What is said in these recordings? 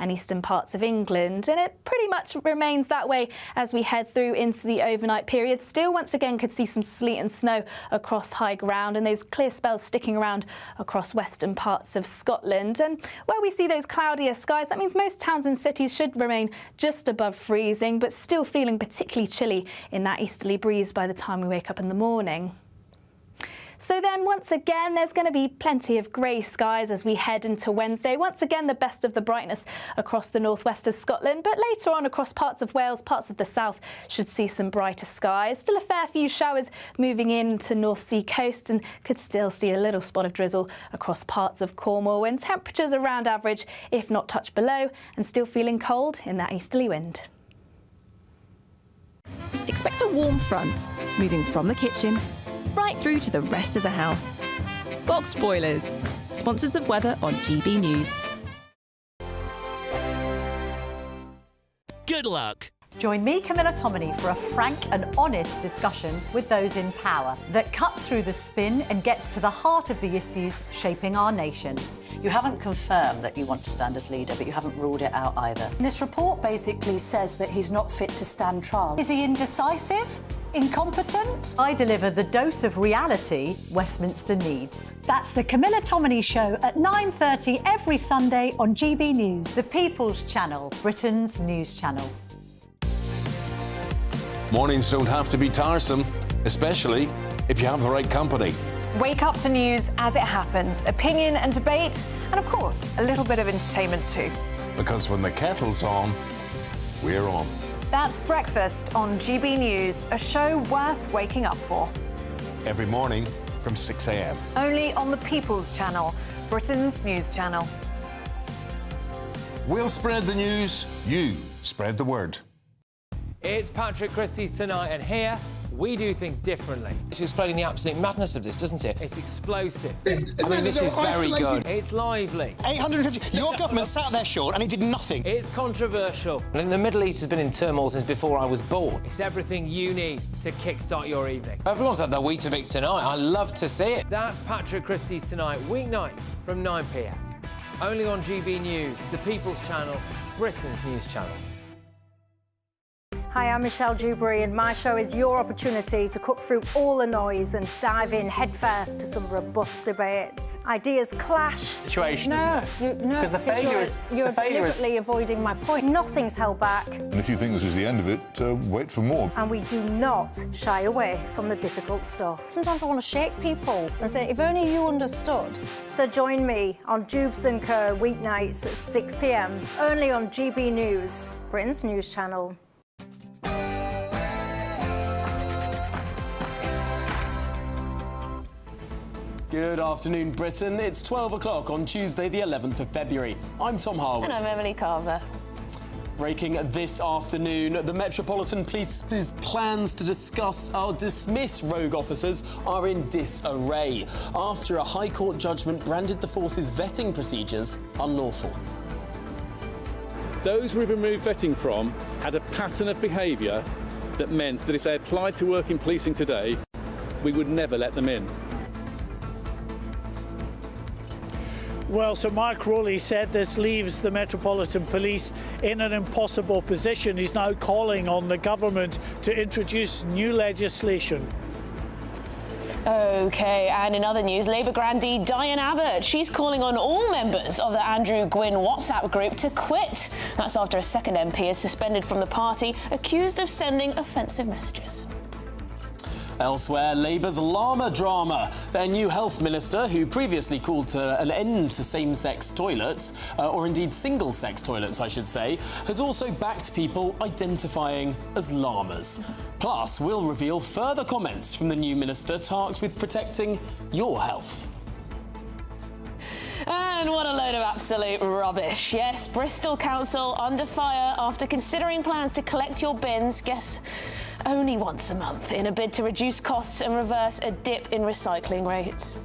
and eastern parts of England. And it pretty much remains that way as we head through into the overnight period. Still, once again, could see some sleet and snow across high ground and those clear spells sticking around across western parts of Scotland. And where we see those cloudier skies, that means most towns and cities should remain just above freezing, but still feeling particularly chilly in that easterly breeze by the time we wake up in the morning. So then, once again, there's going to be plenty of grey skies as we head into Wednesday. Once again, the best of the brightness across the northwest of Scotland, but later on across parts of Wales, parts of the south should see some brighter skies. Still a fair few showers moving into North Sea coast, and could still see a little spot of drizzle across parts of Cornwall, and temperatures around average, if not touch below, and still feeling cold in that easterly wind. Expect a warm front, moving from the kitchen right through to the rest of the house. Boxed boilers, sponsors of weather on GB News. Good luck. Join me, Camilla Tominey, for a frank and honest discussion with those in power that cuts through the spin and gets to the heart of the issues shaping our nation. You haven't confirmed that you want to stand as leader, but you haven't ruled it out either. This report basically says that he's not fit to stand trial. Is he indecisive? Incompetent? I deliver the dose of reality Westminster needs. That's the Camilla Tominey Show at 9:30 every Sunday on GB News, the People's Channel, Britain's news channel. Mornings don't have to be tiresome, especially if you have the right company. Wake up to news as it happens, opinion and debate, and of course, a little bit of entertainment too. Because when the kettle's on, we're on. That's Breakfast on GB News, a show worth waking up for. Every morning from 6 a.m. Only on the People's Channel, Britain's news channel. We'll spread the news, you spread the word. It's Patrick Christie's Tonight, and here we do things differently. It's explaining the absolute madness of this, doesn't it? It's explosive. I mean, this is very good. It's lively. 850. Your government sat there, Sean, and it did nothing. It's controversial. And the Middle East has been in turmoil since before I was born. It's everything you need to kickstart your evening. Everyone's had their Weetabix tonight. I love to see it. That's Patrick Christie's Tonight, weeknights from 9 p.m. Only on GB News, the People's Channel, Britain's news channel. Hi, I'm Michelle Dewberry, and my show is your opportunity to cut through all the noise and dive in headfirst to some robust debates. Ideas clash. Situation, isn't it? Because the failure is... You're deliberately avoiding my point. Nothing's held back. And if you think this is the end of it, wait for more. And we do not shy away from the difficult stuff. Sometimes I want to shake people and say, if only you understood. So join me on Jubes & Co. weeknights at 6 p.m, only on GB News, Britain's news channel. Good afternoon, Britain. It's 12 o'clock on Tuesday, the 11th of February. I'm Tom Harwood. And I'm Emily Carver. Breaking this afternoon, the Metropolitan Police's plans to discuss or dismiss rogue officers are in disarray after a High Court judgment branded the force's vetting procedures unlawful. Those we've removed vetting from had a pattern of behaviour that meant that if they applied to work in policing today, we would never let them in. Well, so Mark Rowley said this leaves the Metropolitan Police in an impossible position. He's now calling on the government to introduce new legislation. OK, and in other news, Labour grandee Diane Abbott, she's calling on all members of the Andrew Gwynn WhatsApp group to quit. That's after a second MP is suspended from the party, accused of sending offensive messages. Elsewhere, Labour's llama drama. Their new health minister, who previously called to an end to same-sex toilets, or indeed single-sex toilets, I should say, has also backed people identifying as llamas. Plus, we'll reveal further comments from the new minister tasked with protecting your health. And what a load of absolute rubbish. Yes, Bristol Council under fire after considering plans to collect your bins, guess, only once a month, in a bid to reduce costs and reverse a dip in recycling rates.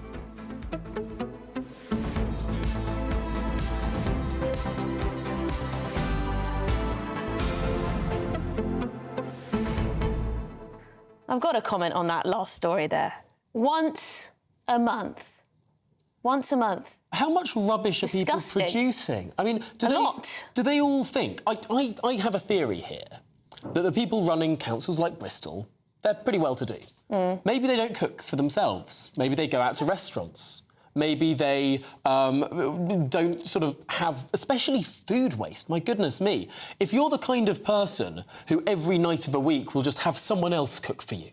I've got a comment on that last story there. Once a month. Once a month. How much rubbish are people Disgusting. producing? I mean, do they all think... I have a theory here, that the people running councils like Bristol, they're pretty well-to-do. Maybe they don't cook for themselves. Maybe they go out to restaurants. Maybe they don't sort of have... Especially food waste, my goodness me. If you're the kind of person who every night of the week will just have someone else cook for you,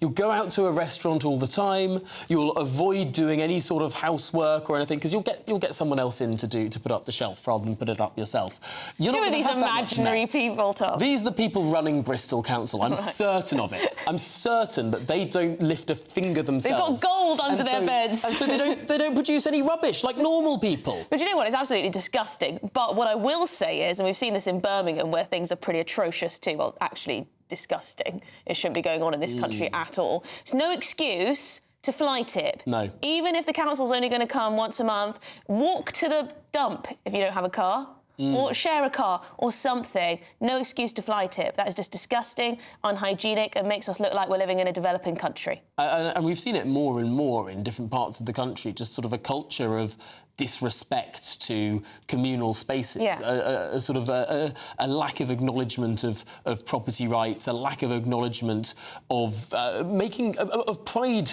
you'll go out to a restaurant all the time. You'll avoid doing any sort of housework or anything because you'll get someone else in to put up the shelf rather than put it up yourself. You're Who not are gonna these have that much imaginary mess. people, Tom? These are the people running Bristol Council. I'm Right. certain of it. I'm certain that they don't lift a finger themselves. They've got gold under their beds. And so they don't produce any rubbish like normal people. But you know what? It's absolutely disgusting. But what I will say is, and we've seen this in Birmingham where things are pretty atrocious too, well, actually disgusting. It shouldn't be going on in this country at all. It's no excuse to fly tip. No. Even if the council's only going to come once a month, walk to the dump if you don't have a car. Or share a car or something. No excuse to fly tip. That is just disgusting, unhygienic, and makes us look like we're living in a developing country. And we've seen it more and more in different parts of the country, just sort of a culture of disrespect to communal spaces, a sort of a lack of acknowledgement of property rights, a lack of acknowledgement of of pride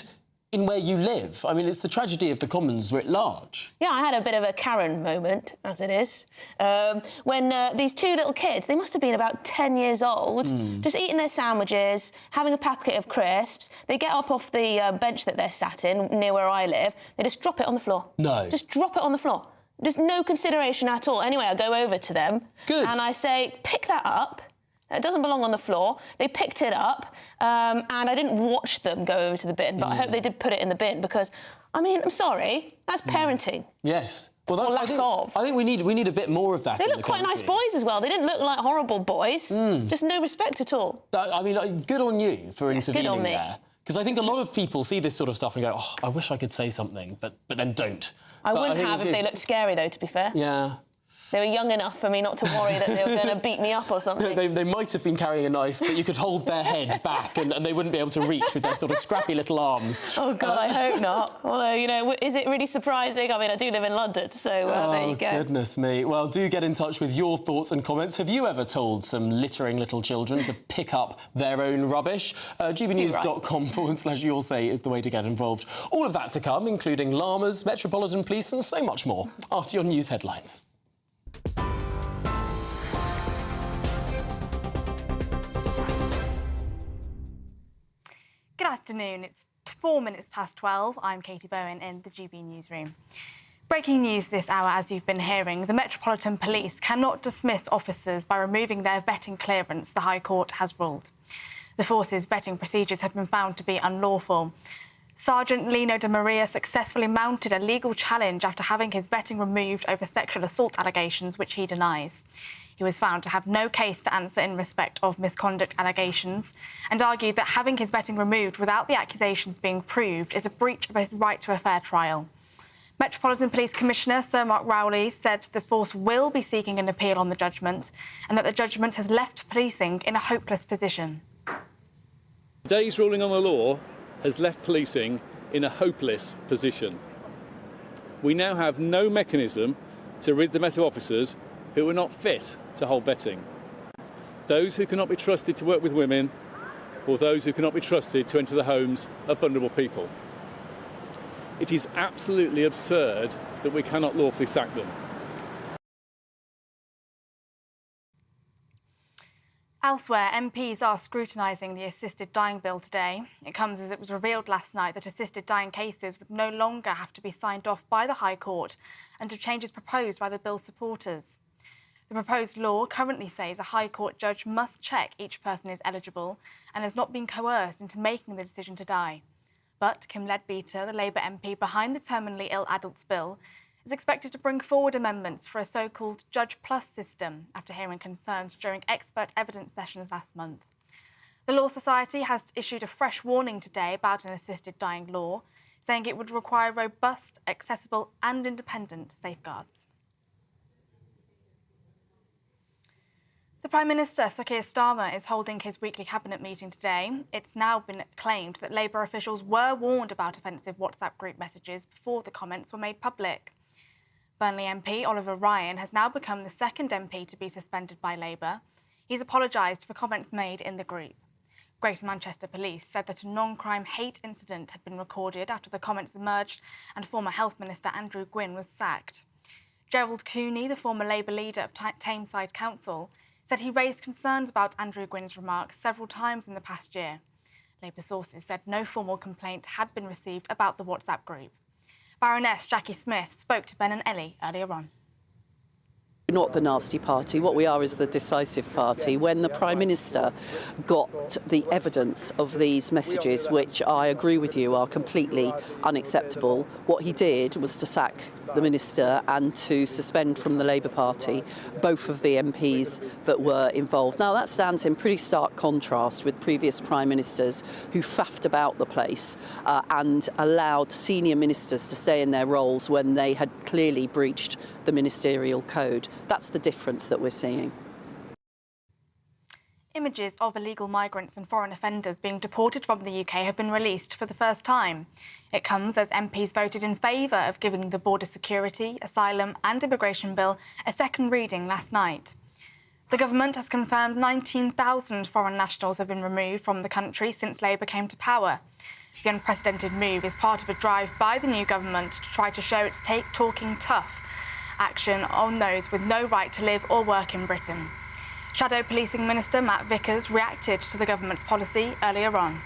in where you live. I mean, it's the tragedy of the Commons writ large. Yeah, I had a bit of a Karen moment, as it is, when these two little kids, they must have been about 10 years old, just eating their sandwiches, having a packet of crisps. They get up off the bench that they're sat in, near where I live. They just drop it on the floor. No. Just drop it on the floor. Just no consideration at all. Anyway, I go over to them. Good. And I say, pick that up. It doesn't belong on the floor. They picked it up, and I didn't watch them go over to the bin, but I hope they did put it in the bin because, I mean, I'm sorry, that's parenting. Yes. Well, that's, Or lack of. I think we need a bit more of that. They in look the quite nice country. boys as well. They didn't look like horrible boys. Just no respect at all. I mean, good on you for intervening on me. there. Because I think a lot of people see this sort of stuff and go, oh, I wish I could say something, but then don't. I But wouldn't think have if they looked scary, though, to be fair. Yeah. They were young enough for me not to worry that they were going to beat me up or something. They might have been carrying a knife, but you could hold their head back and they wouldn't be able to reach with their sort of scrappy little arms. Oh, God, I hope not. Although, you know, is it really surprising? I mean, I do live in London, so there you go. Oh, goodness me. Well, do get in touch with your thoughts and comments. Have you ever told some littering little children to pick up their own rubbish? gbnews.com/you'll say is the way to get involved. All of that to come, including llamas, Metropolitan Police and so much more, after your news headlines. Good afternoon. It's 4 minutes past 12. I'm Katie Bowen in the GB newsroom. Breaking news this hour, as you've been hearing, the Metropolitan Police cannot dismiss officers by removing their vetting clearance, the High Court has ruled. The force's vetting procedures have been found to be unlawful. Sergeant Lino de Maria successfully mounted a legal challenge after having his vetting removed over sexual assault allegations, which he denies. He was found to have no case to answer in respect of misconduct allegations and argued that having his vetting removed without the accusations being proved is a breach of his right to a fair trial. Metropolitan Police Commissioner Sir Mark Rowley said the force will be seeking an appeal on the judgment and that the judgment has left policing in a hopeless position. Today's ruling on the law has left policing in a hopeless position. We now have no mechanism to rid the Met officers who are not fit to hold vetting. Those who cannot be trusted to work with women or those who cannot be trusted to enter the homes of vulnerable people. It is absolutely absurd that we cannot lawfully sack them. Elsewhere, MPs are scrutinising the assisted dying bill today. It comes as it was revealed last night that assisted dying cases would no longer have to be signed off by the High Court under changes proposed by the bill's supporters. The proposed law currently says a High Court judge must check each person is eligible and has not been coerced into making the decision to die. But Kim Leadbeater, the Labour MP behind the Terminally Ill Adults Bill, is expected to bring forward amendments for a so-called Judge Plus system after hearing concerns during expert evidence sessions last month. The Law Society has issued a fresh warning today about an assisted dying law, saying it would require robust, accessible and independent safeguards. The Prime Minister, Sir Keir Starmer, is holding his weekly cabinet meeting today. It's now been claimed that Labour officials were warned about offensive WhatsApp group messages before the comments were made public. Burnley MP Oliver Ryan has now become the second MP to be suspended by Labour. He's apologised for comments made in the group. Greater Manchester Police said that a non-crime hate incident had been recorded after the comments emerged and former Health Minister Andrew Gwynn was sacked. Gerald Cooney, the former Labour leader of Tameside Council, said he raised concerns about Andrew Gwynn's remarks several times in the past year. Labour sources said no formal complaint had been received about the WhatsApp group. Baroness Jackie Smith spoke to Ben and Ellie earlier on. We're not the nasty party. What we are is the decisive party. When the Prime Minister got the evidence of these messages, which I agree with you are completely unacceptable, what he did was to sack the Minister and to suspend from the Labour Party both of the MPs that were involved. Now, that stands in pretty stark contrast with previous Prime Ministers who faffed about the place and allowed senior ministers to stay in their roles when they had clearly breached the Ministerial Code. That's the difference that we're seeing. Images of illegal migrants and foreign offenders being deported from the UK have been released for the first time. It comes as MPs voted in favour of giving the Border Security, Asylum and Immigration Bill a second reading last night. The government has confirmed 19,000 foreign nationals have been removed from the country since Labour came to power. The unprecedented move is part of a drive by the new government to try to show it's talking tough action on those with no right to live or work in Britain. Shadow Policing Minister Matt Vickers reacted to the government's policy earlier on.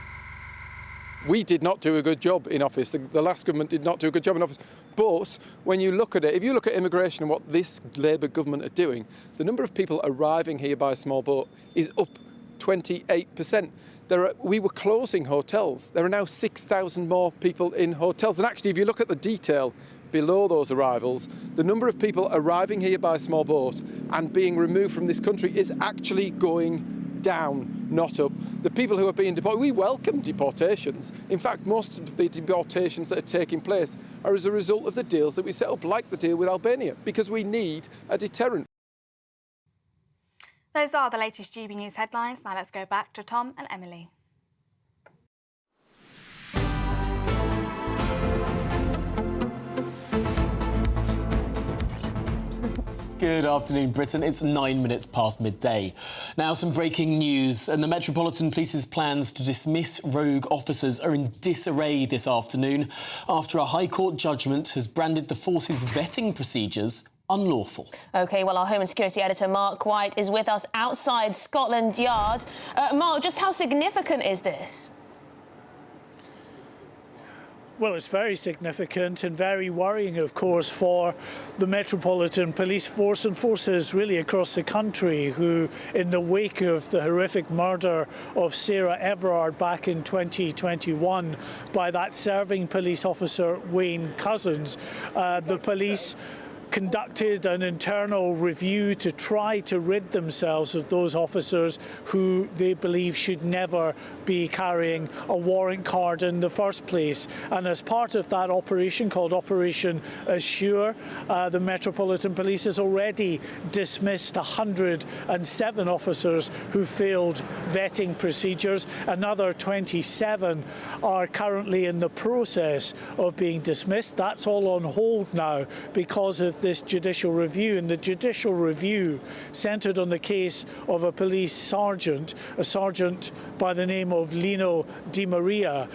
We did not do a good job in office. The last government did not do a good job in office. But when you look at it, if you look at immigration and what this Labour government are doing, the number of people arriving here by a small boat is up 28%. We were closing hotels. There are now 6,000 more people in hotels. And actually, if you look at the detail below those arrivals, the number of people arriving here by a small boat and being removed from this country is actually going down, not up. The people who are being deported, we welcome deportations. In fact, most of the deportations that are taking place are as a result of the deals that we set up, like the deal with Albania, because we need a deterrent. Those are the latest GB News headlines. Now let's go back to Tom and Emily. Good afternoon, Britain. It's 9 minutes past midday. Now, some breaking news. And the Metropolitan Police's plans to dismiss rogue officers are in disarray this afternoon after a High Court judgment has branded the force's vetting procedures unlawful. OK, well, our Home and Security editor, Mark White, is with us outside Scotland Yard. Mark, just how significant is this? Well, it's very significant and very worrying, of course, for the Metropolitan Police force and forces really across the country who, in the wake of the horrific murder of Sarah Everard back in 2021 by that serving police officer Wayne Couzens, the police conducted an internal review to try to rid themselves of those officers who they believe should never be carrying a warrant card in the first place. And as part of that operation called Operation Assure, the Metropolitan Police has already dismissed 107 officers who failed vetting procedures. Another 27 are currently in the process of being dismissed. That's all on hold now because of this judicial review, and the judicial review centred on the case of a police sergeant, a sergeant by the name of Lino Di Maria,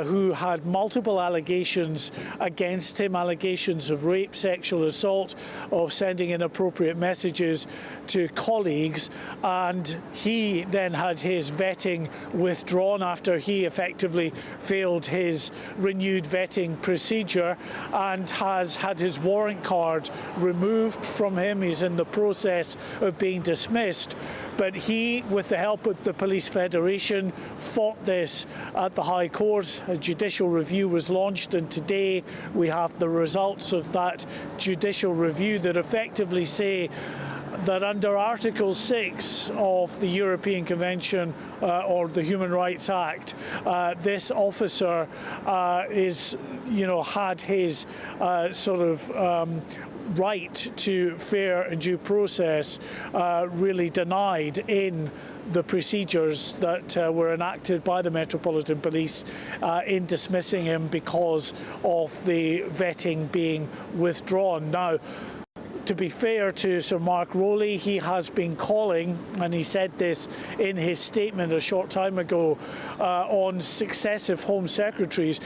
who had multiple allegations against him, allegations of rape, sexual assault, of sending inappropriate messages to colleagues, and he then had his vetting withdrawn after he effectively failed his renewed vetting procedure and has had his warrant card removed from him. He's in the process of being dismissed. But he, with the help of the Police Federation, fought this at the High Court. A judicial review was launched, and today we have the results of that judicial review that effectively say that under Article 6 of the European Convention or the Human Rights Act, this officer had his right to fair and due process really denied in the procedures that were enacted by the Metropolitan Police in dismissing him because of the vetting being withdrawn. Now, to be fair to Sir Mark Rowley, he has been calling, and he said this in his statement a short time ago, on successive Home Secretaries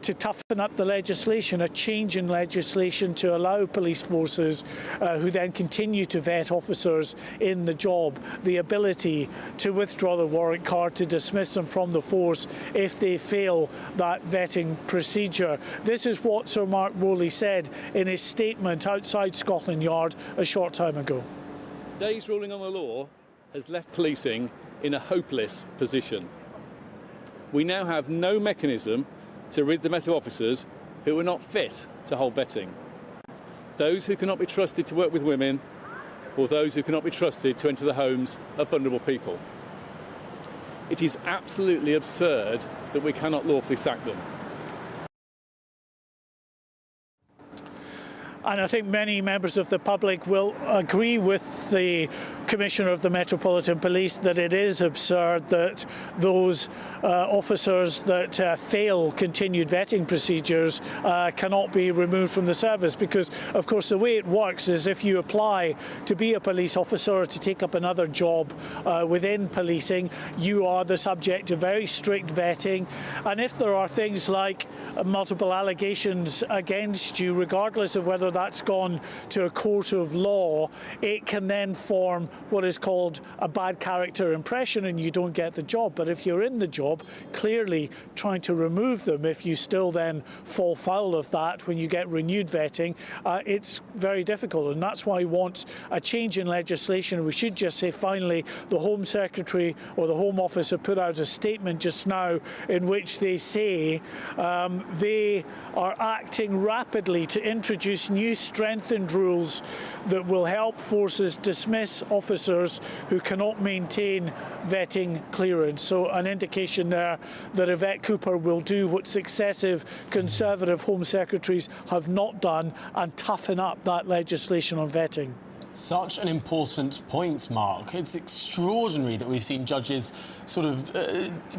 to toughen up the legislation, a change in legislation to allow police forces who then continue to vet officers in the job the ability to withdraw the warrant card, to dismiss them from the force if they fail that vetting procedure. This is what Sir Mark Rowley said in his statement outside Scotland Yard a short time ago. Today's ruling on the law has left policing in a hopeless position. We now have no mechanism to rid the Met officers who are not fit to hold vetting. Those who cannot be trusted to work with women, or those who cannot be trusted to enter the homes of vulnerable people. It is absolutely absurd that we cannot lawfully sack them. And I think many members of the public will agree with the Commissioner of the Metropolitan Police that it is absurd that those officers that fail continued vetting procedures cannot be removed from the service, because of course the way it works is if you apply to be a police officer or to take up another job within policing, you are the subject of very strict vetting, and if there are things like multiple allegations against you, regardless of whether that's gone to a court of law, it can then form what is called a bad character impression and you don't get the job. But if you're in the job, clearly trying to remove them, if you still then fall foul of that when you get renewed vetting, it's very difficult. And that's why we want a change in legislation. We should just say, finally, the Home Secretary or the Home Office have put out a statement just now in which they say they are acting rapidly to introduce new strengthened rules that will help forces dismiss officers who cannot maintain vetting clearance. So an indication there that Yvette Cooper will do what successive Conservative Home Secretaries have not done and toughen up that legislation on vetting. Such an important point, Mark. It's extraordinary that we've seen judges sort of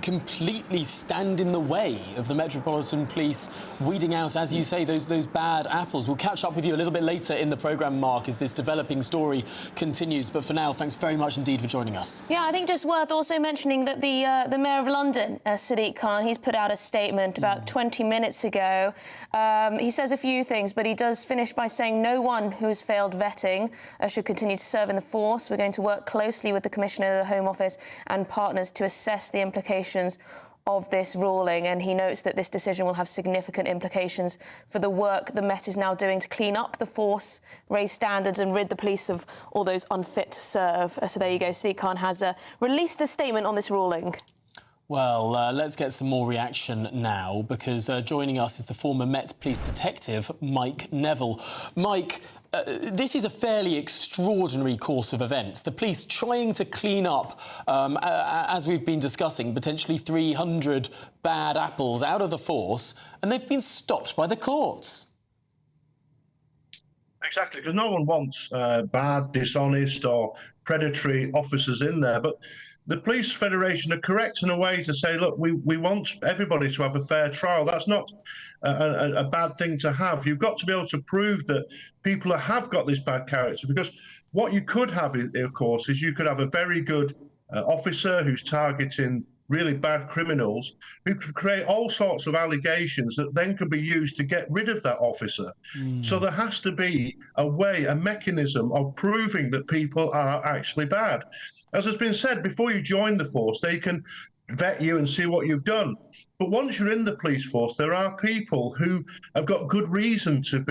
completely stand in the way of the Metropolitan Police weeding out, as you say, those bad apples. We'll catch up with you a little bit later in the programme, Mark, as this developing story continues. But for now, thanks very much indeed for joining us. Yeah, I think just worth also mentioning that the Mayor of London, Sadiq Khan, he's put out a statement about 20 minutes ago. He says a few things, but he does finish by saying no one who has failed vetting should continue to serve in the force. We're going to work closely with the Commissioner of the Home Office and partners to assess the implications of this ruling, and he notes that this decision will have significant implications for the work the Met is now doing to clean up the force, raise standards and rid the police of all those unfit to serve. So there you go, Sadiq Khan has released a statement on this ruling. Well, let's get some more reaction now, because joining us is the former Met Police detective, Mike Neville. Mike, this is a fairly extraordinary course of events. The police trying to clean up, as we've been discussing, potentially 300 bad apples out of the force, and they've been stopped by the courts. Exactly, because no one wants bad, dishonest or predatory officers in there. But the Police Federation are correct in a way to say, look, we want everybody to have a fair trial. That's not a bad thing to have. You've got to be able to prove that people have got this bad character, because what you could have, of course, is you could have a very good officer who's targeting really bad criminals, who could create all sorts of allegations that then could be used to get rid of that officer. So there has to be a way, a mechanism of proving that people are actually bad. As has been said, before you join the force, they can vet you and see what you've done. But once you're in the police force, there are people who have got good reason to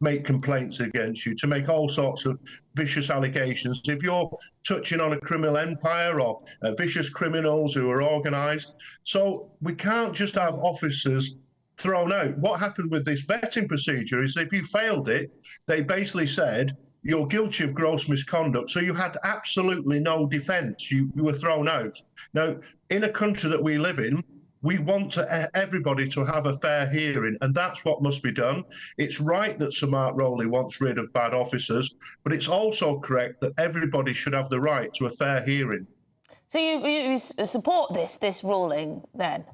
make complaints against you, to make all sorts of vicious allegations. If you're touching on a criminal empire or vicious criminals who are organised. So we can't just have officers thrown out. What happened with this vetting procedure is if you failed it, they basically said, you're guilty of gross misconduct, so you had absolutely no defence. You were thrown out. Now, in a country that we live in, We want everybody to have a fair hearing, and that's what must be done. It's right that Sir Mark Rowley wants rid of bad officers, but it's also correct that everybody should have the right to a fair hearing. So you support this ruling, then?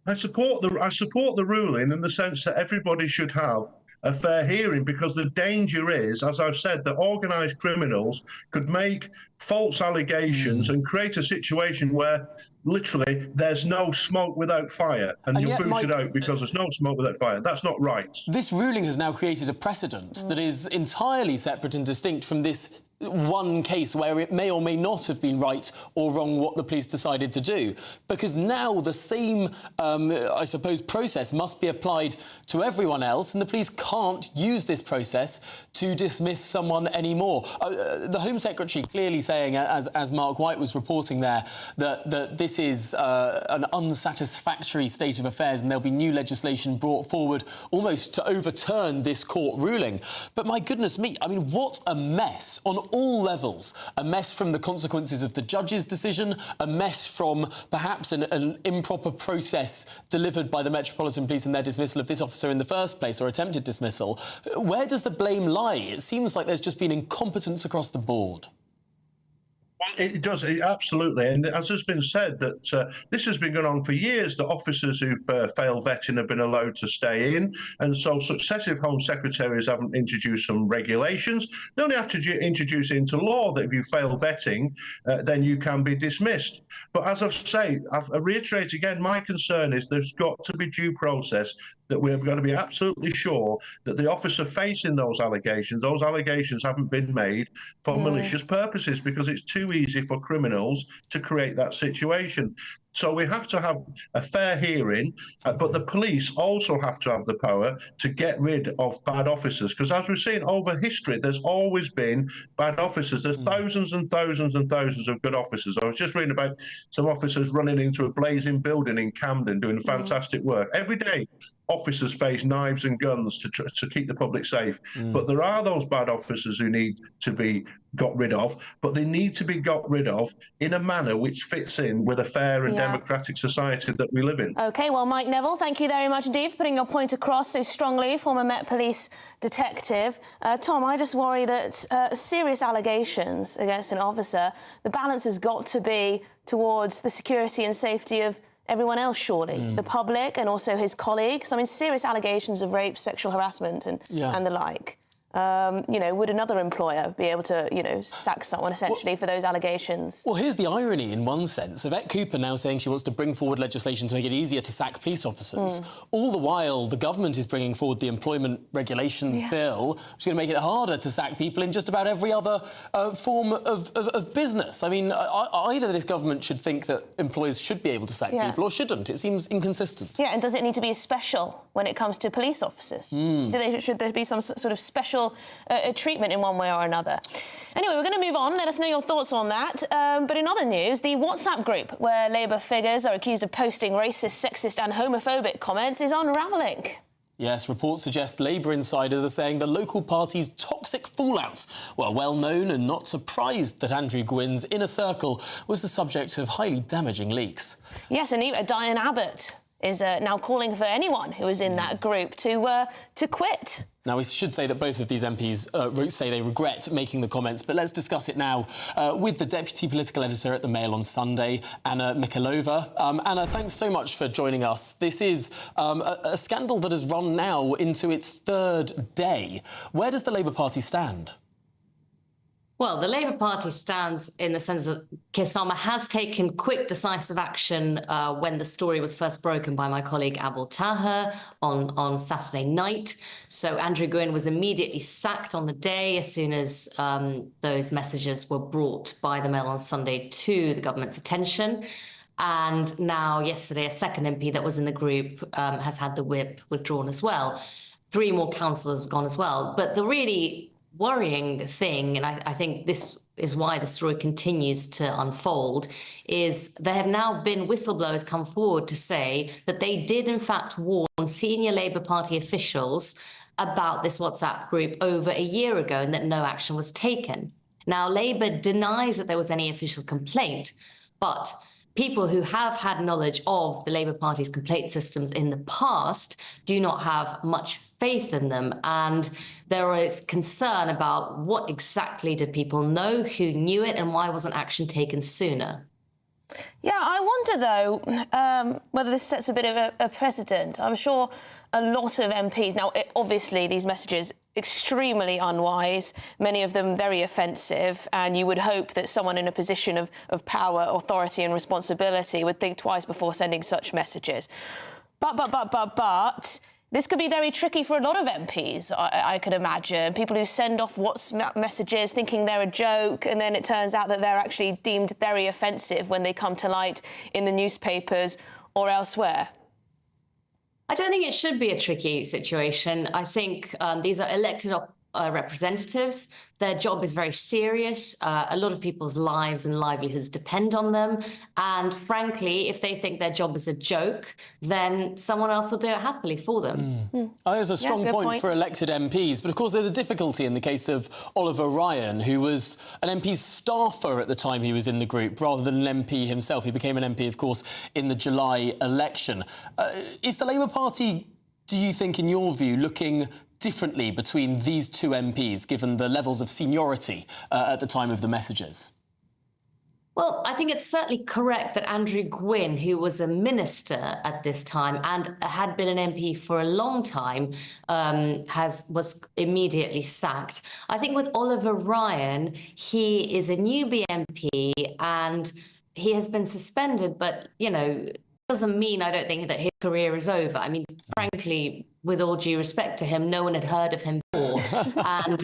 I support the ruling in the sense that everybody should have a fair hearing, because the danger is, as I've said, that organised criminals could make false allegations and create a situation where literally there's no smoke without fire, and you're booted out because there's no smoke without fire. That's not right. This ruling has now created a precedent that is entirely separate and distinct from this one case where it may or may not have been right or wrong what the police decided to do, because now the same, I suppose, process must be applied to everyone else, and the police can't use this process to dismiss someone anymore. The Home Secretary clearly saying, as Mark White was reporting there, that this is an unsatisfactory state of affairs and there'll be new legislation brought forward almost to overturn this court ruling. But my goodness me, I mean, what a mess on all levels. A mess from the consequences of the judge's decision, a mess from perhaps an improper process delivered by the Metropolitan Police in their dismissal of this officer in the first place, or attempted dismissal. Where does the blame lie? It seems like there's just been incompetence across the board. It does, absolutely. And as has been said, that this has been going on for years, that officers who've failed vetting have been allowed to stay in. And so successive Home Secretaries haven't introduced some regulations. They only have to introduce into law that if you fail vetting, then you can be dismissed. But as I reiterate again, my concern is there's got to be due process, that we're going to be absolutely sure that the officer facing those allegations haven't been made for malicious purposes, because it's too easy for criminals to create that situation. So we have to have a fair hearing, but the police also have to have the power to get rid of bad officers, because as we've seen over history, there's always been bad officers. There's thousands and thousands and thousands of good officers. I was just reading about some officers running into a blazing building in Camden doing fantastic work. Every day, officers face knives and guns to keep the public safe. But there are those bad officers who need to be got rid of, but they need to be got rid of in a manner which fits in with a fair and democratic society that we live in. OK, well, Mike Neville, thank you very much indeed for putting your point across so strongly, former Met Police detective. Tom, I just worry that serious allegations against an officer, the balance has got to be towards the security and safety of everyone else, surely, the public and also his colleagues. I mean, serious allegations of rape, sexual harassment and the like. You know, would another employer be able to, you know, sack someone essentially for those allegations? Well, here's the irony in one sense. Yvette Cooper now saying she wants to bring forward legislation to make it easier to sack police officers. All the while, the government is bringing forward the Employment Regulations Bill, which is going to make it harder to sack people in just about every other form of business. I mean, either this government should think that employers should be able to sack people or shouldn't. It seems inconsistent. Yeah, and does it need to be special when it comes to police officers? Should there be some sort of special treatment in one way or another? Anyway, we're going to move on. Let us know your thoughts on that. But in other news, the WhatsApp group where Labour figures are accused of posting racist, sexist and homophobic comments is unravelling. Yes, reports suggest Labour insiders are saying the local party's toxic fallouts were well known, and not surprised that Andrew Gwyn's inner circle was the subject of highly damaging leaks. Yes, and Diane Abbott is now calling for anyone who is in that group to quit. Now, we should say that both of these MPs say they regret making the comments, but let's discuss it now with the Deputy Political Editor at the Mail on Sunday, Anna Mikhailova. Anna, thanks so much for joining us. This is a scandal that has run now into its third day. Where does the Labour Party stand? Well, the Labour Party stands in the sense that Keir Starmer has taken quick, decisive action when the story was first broken by my colleague Abul Taher on Saturday night. So Andrew Gwyn was immediately sacked on the day as soon as those messages were brought by the Mail on Sunday to the government's attention. And now, yesterday, a second MP that was in the group has had the whip withdrawn as well. 3 more councillors have gone as well. But the really worrying thing, and I think this is why the story continues to unfold, is there have now been whistleblowers come forward to say that they did in fact warn senior Labour Party officials about this WhatsApp group over a year ago and that no action was taken. Now, Labour denies that there was any official complaint, but people who have had knowledge of the Labour Party's complaint systems in the past do not have much faith in them. And there is concern about what exactly did people know, who knew it, and why wasn't action taken sooner? Yeah, I wonder, though, whether this sets a bit of a precedent. I'm sure a lot of MPs... Now, obviously, these messages extremely unwise, many of them very offensive, and you would hope that someone in a position of power, authority and responsibility would think twice before sending such messages. But this could be very tricky for a lot of MPs, I could imagine. People who send off WhatsApp messages thinking they're a joke, and then it turns out that they're actually deemed very offensive when they come to light in the newspapers or elsewhere. I don't think it should be a tricky situation. I think these are elected representatives. Their job is very serious. A lot of people's lives and livelihoods depend on them. And frankly, if they think their job is a joke, then someone else will do it happily for them. There's a strong point for elected MPs, but of course there's a difficulty in the case of Oliver Ryan, who was an MP's staffer at the time he was in the group, rather than an MP himself. He became an MP, of course, in the July election. Is the Labour Party, do you think, in your view, looking differently between these two MPs, given the levels of seniority at the time of the messages? Well, I think it's certainly correct that Andrew Gwynn, who was a minister at this time and had been an MP for a long time, was immediately sacked. I think with Oliver Ryan, he is a newbie MP and he has been suspended, but, you know, doesn't mean, I don't think, that his career is over. I mean, frankly, with all due respect to him, no one had heard of him before. And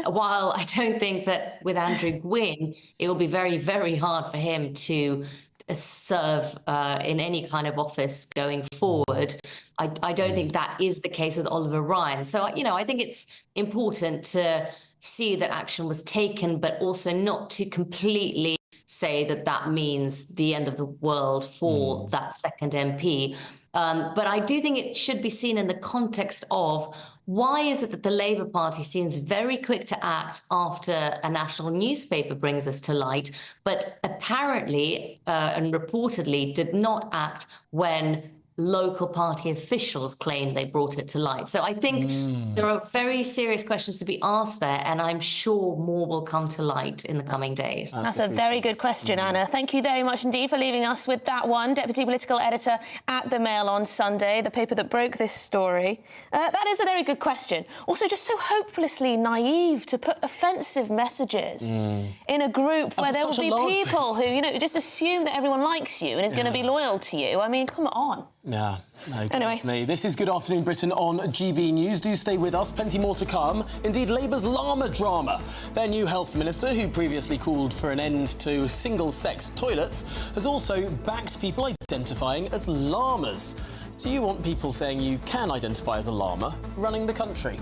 while I don't think that with Andrew Gwynn, it will be very, very hard for him to serve in any kind of office going forward, I don't think that is the case with Oliver Ryan. So, you know, I think it's important to see that action was taken, but also not to completely say that that means the end of the world for that second MP. But I do think it should be seen in the context of why is it that the Labour Party seems very quick to act after a national newspaper brings us to light, but apparently and reportedly did not act when local party officials claimed they brought it to light. So I think there are very serious questions to be asked there, and I'm sure more will come to light in the coming days. That's a very good question, Anna. Thank you very much indeed for leaving us with that one. Deputy Political Editor at The Mail on Sunday, the paper that broke this story. That is a very good question. Also, just so hopelessly naive to put offensive messages in a group where there will be people who, you know, just assume that everyone likes you and is going to be loyal to you. I mean, come on. Yeah, no, goodness me. This is Good Afternoon Britain on GB News. Do stay with us, plenty more to come. Indeed, Labour's llama drama. Their new health minister, who previously called for an end to single-sex toilets, has also backed people identifying as llamas. Do you want people saying you can identify as a llama running the country?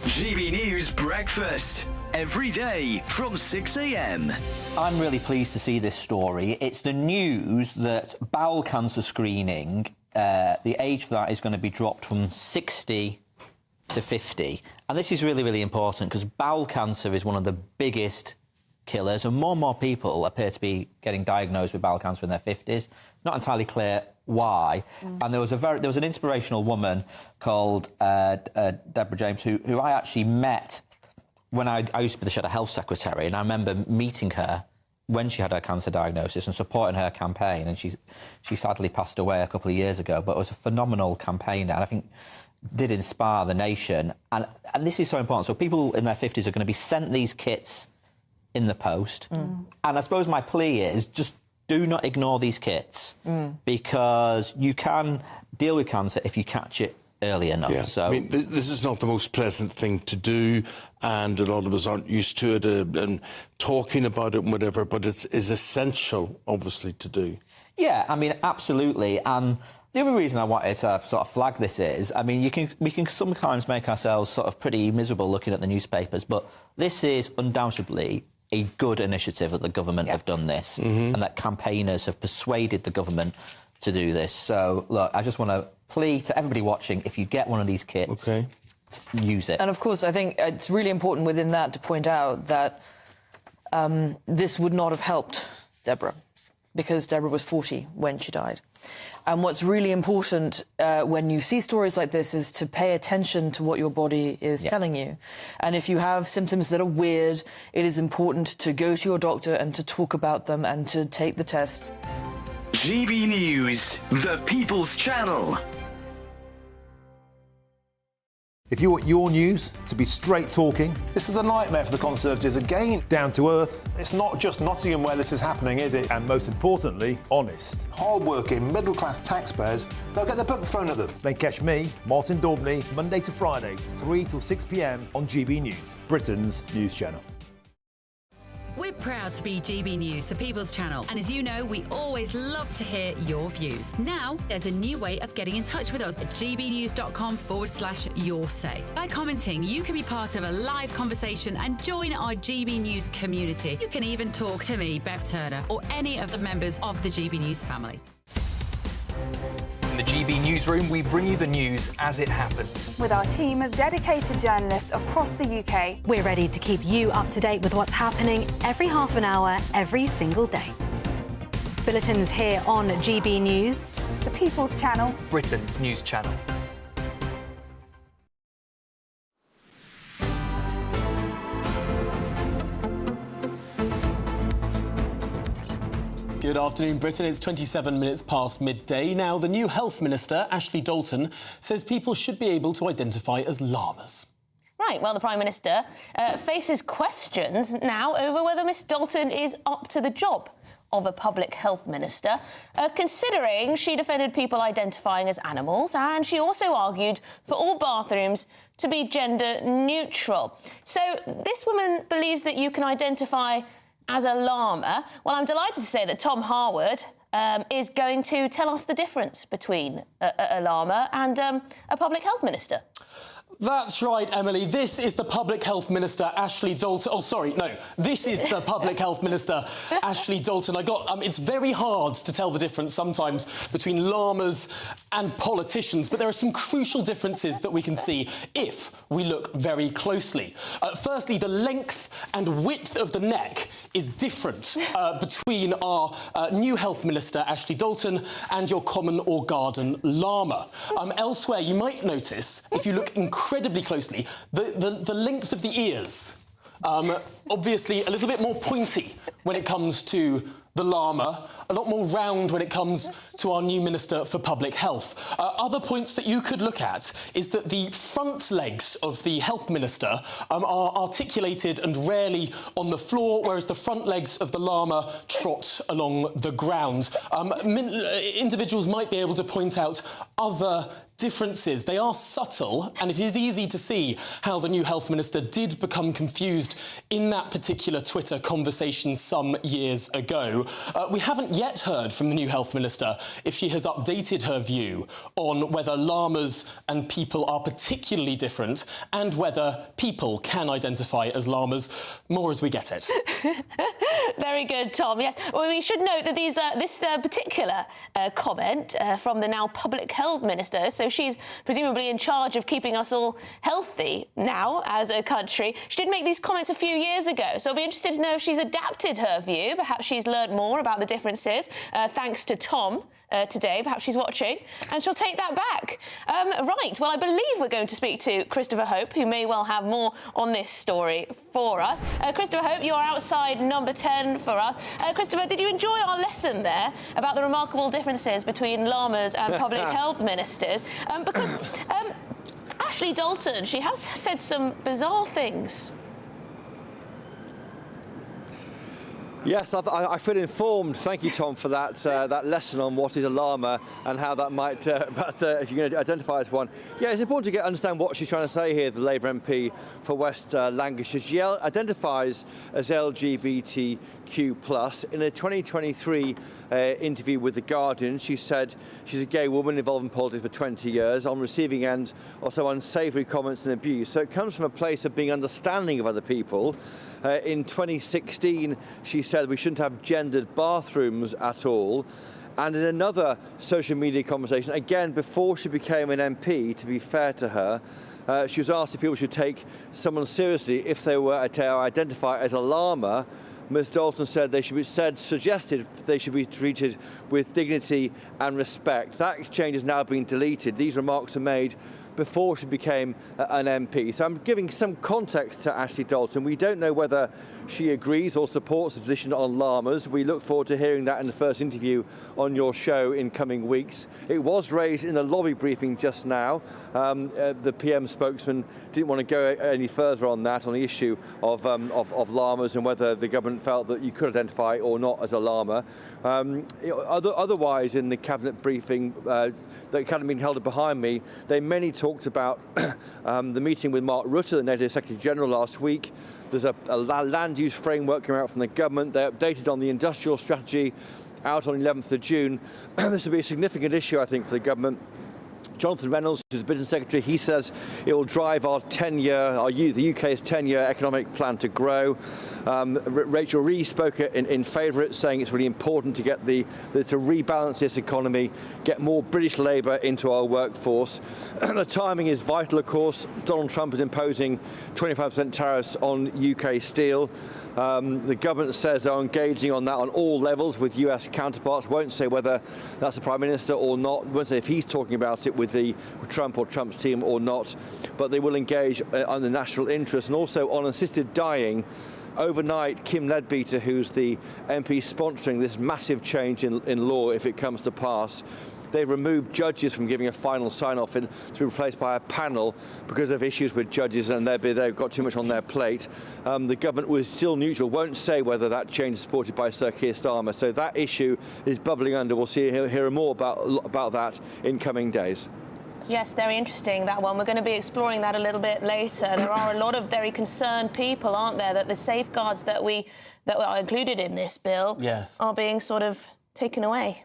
GB News Breakfast, every day from 6 a.m. I'm really pleased to see this story. It's the news that bowel cancer screening, the age for that is going to be dropped from 60 to 50. And this is really, really important because bowel cancer is one of the biggest killers, and more people appear to be getting diagnosed with bowel cancer in their 50s. Not entirely clear why. And there was an inspirational woman called Deborah James who I actually met when I used to be the Shadow Health Secretary, and I remember meeting her when she had her cancer diagnosis and supporting her campaign, and she sadly passed away a couple of years ago, but it was a phenomenal campaign, and I think did inspire the nation. And this is so important. So people in their 50s are going to be sent these kits in the post. And I suppose my plea is just do not ignore these kits because you can deal with cancer if you catch it early enough. Yeah. So I mean, this is not the most pleasant thing to do, and a lot of us aren't used to it and talking about it and whatever, but it's essential, obviously, to do. Yeah, I mean, absolutely. And the other reason I wanted to sort of flag this is, I mean, we can sometimes make ourselves sort of pretty miserable looking at the newspapers, but this is undoubtedly a good initiative that the government have done this, and that campaigners have persuaded the government to do this. So, look, I just want to plea to everybody watching, if you get one of these kits, use it. And of course, I think it's really important within that to point out that this would not have helped Deborah, because Deborah was 40 when she died. And what's really important when you see stories like this is to pay attention to what your body is telling you. And if you have symptoms that are weird, it is important to go to your doctor and to talk about them and to take the tests. GB News, the People's Channel. If you want your news to be straight talking... This is the nightmare for the Conservatives again. Down to earth. It's not just Nottingham where this is happening, is it? And most importantly, honest. Hard-working, middle-class taxpayers, they'll get their book thrown at them. Then catch me, Martin Daubney, Monday to Friday, 3 till 6 p.m. on GB News, Britain's news channel. We're proud to be GB News, the People's Channel. And as you know, we always love to hear your views. Now, there's a new way of getting in touch with us at gbnews.com/yoursay. By commenting, you can be part of a live conversation and join our GB News community. You can even talk to me, Bev Turner, or any of the members of the GB News family. In the GB Newsroom, we bring you the news as it happens. With our team of dedicated journalists across the UK, we're ready to keep you up to date with what's happening every half an hour, every single day. Bulletins here on GB News, the People's Channel, Britain's news channel. Good afternoon, Britain. It's 27 minutes past midday. Now, the new Health Minister, Ashley Dalton, says people should be able to identify as llamas. Right, well, the Prime Minister faces questions now over whether Miss Dalton is up to the job of a public health minister, considering she defended people identifying as animals, and she also argued for all bathrooms to be gender neutral. So this woman believes that you can identify as a llama. Well, I'm delighted to say that Tom Harwood is going to tell us the difference between a llama and a public health minister. That's right, Emily. This is the Public Health Minister, Ashley Dalton. Oh, sorry, no. This is the Public Health Minister, Ashley Dalton. It's very hard to tell the difference sometimes between llamas and politicians, but there are some crucial differences that we can see if we look very closely. Firstly, the length and width of the neck is different between our new Health Minister, Ashley Dalton, and your common or garden llama. Elsewhere, you might notice, if you look incredibly closely, the length of the ears. Obviously, a little bit more pointy when it comes to the llama, a lot more round when it comes to our new Minister for Public Health. Other points that you could look at is that the front legs of the Health Minister are articulated and rarely on the floor, whereas the front legs of the llama trot along the ground. Individuals might be able to point out other differences. They are subtle, and it is easy to see how the new Health Minister did become confused in that particular Twitter conversation some years ago. We haven't yet heard from the new Health Minister if she has updated her view on whether llamas and people are particularly different and whether people can identify as llamas. More as we get it. Very good, Tom. Yes. Well, we should note that this particular comment from the now Public Health Minister, so she's presumably in charge of keeping us all healthy now as a country. She did make these comments a few years ago, so I'll be interested to know if she's adapted her view. Perhaps she's learned more about the differences thanks to Tom today. Perhaps she's watching, and she'll take that back. Right, well, I believe we're going to speak to Christopher Hope, who may well have more on this story for us. Christopher Hope, you're outside number 10 for us. Christopher, did you enjoy our lesson there about the remarkable differences between llamas and public health ministers? Because Ashley Dalton, she has said some bizarre things. Yes, I feel informed. Thank you, Tom, for that that lesson on what is a llama and how that might, if you're going to identify as one. Yeah, it's important to understand what she's trying to say here, the Labour MP for West Lancashire. She identifies as LGBTQ+. In a 2023 interview with The Guardian, she said she's a gay woman involved in politics for 20 years, on receiving end of some unsavoury comments and abuse. So it comes from a place of being understanding of other people. In 2016, she said we shouldn't have gendered bathrooms at all. And in another social media conversation, again, before she became an MP, to be fair to her, she was asked if people should take someone seriously if they were identified as a llama. Ms Dalton said suggested they should be treated with dignity and respect. That exchange has now been deleted. These remarks were made before she became an MP. So I'm giving some context to Ashley Dalton. We don't know whether she agrees or supports the position on llamas. We look forward to hearing that in the first interview on your show in coming weeks. It was raised in the lobby briefing just now. The PM spokesman didn't want to go any further on that, on the issue of llamas and whether the government felt that you could identify or not as a llama. Otherwise, in the cabinet briefing that kind of been held behind me, they mainly talked about the meeting with Mark Rutte, the NATO Secretary General, last week. There's a land use framework coming out from the government. They updated on the industrial strategy out on 11th of June. This will be a significant issue, I think, for the government. Jonathan Reynolds, who's the Business Secretary, he says it will drive the UK's 10-year economic plan to grow. Rachel Reeves spoke in favour of it, saying it's really important to get to rebalance this economy, get more British labour into our workforce. The timing is vital, of course. Donald Trump is imposing 25% tariffs on UK steel. The government says they're engaging on that on all levels with US counterparts. Won't say whether that's the Prime Minister or not. Won't say if he's talking about it with Trump or Trump's team or not. But they will engage on the national interest and also on assisted dying. Overnight, Kim Leadbeater, who's the MP sponsoring this massive change in law if it comes to pass, they've removed judges from giving a final sign-off to be replaced by a panel because of issues with judges and they've got too much on their plate. The government was still neutral, won't say whether that change is supported by Sir Keir Starmer. So that issue is bubbling under. We'll hear more about that in coming days. Yes, very interesting, that one. We're going to be exploring that a little bit later. There are a lot of very concerned people, aren't there, that the safeguards that are included in this bill are being sort of taken away.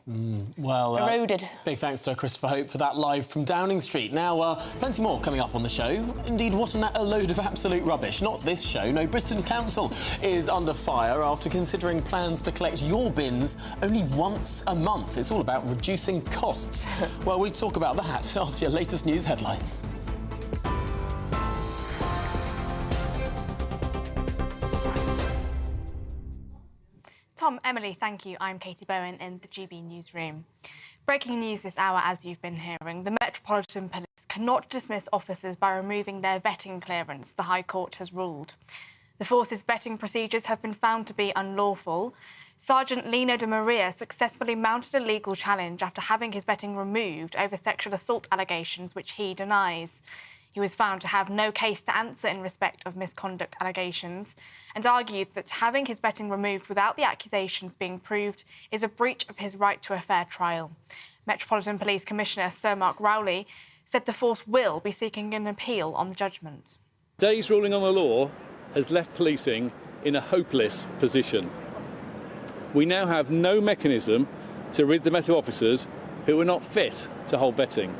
Eroded. Big thanks to Christopher Hope for that live from Downing Street. Now, plenty more coming up on the show. Indeed, what a load of absolute rubbish. Not this show. No, Bristol Council is under fire after considering plans to collect your bins only once a month. It's all about reducing costs. Well, we talk about that after your latest news headlines. Tom, Emily, thank you. I'm Katie Bowen in the GB newsroom. Breaking news this hour, as you've been hearing, the Metropolitan Police cannot dismiss officers by removing their vetting clearance, the High Court has ruled. The force's vetting procedures have been found to be unlawful. Sergeant Lino de Maria successfully mounted a legal challenge after having his vetting removed over sexual assault allegations, which he denies. He was found to have no case to answer in respect of misconduct allegations and argued that having his vetting removed without the accusations being proved is a breach of his right to a fair trial. Metropolitan Police Commissioner Sir Mark Rowley said the force will be seeking an appeal on the judgment. Today's ruling on the law has left policing in a hopeless position. We now have no mechanism to rid the Met officers who are not fit to hold vetting.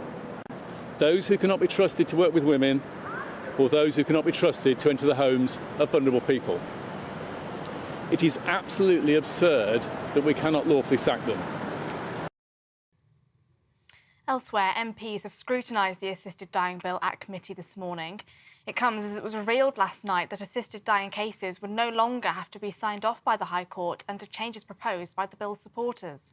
Those who cannot be trusted to work with women, or those who cannot be trusted to enter the homes of vulnerable people. It is absolutely absurd that we cannot lawfully sack them. Elsewhere, MPs have scrutinised the assisted dying bill at committee this morning. It comes as it was revealed last night that assisted dying cases would no longer have to be signed off by the High Court under changes proposed by the bill's supporters.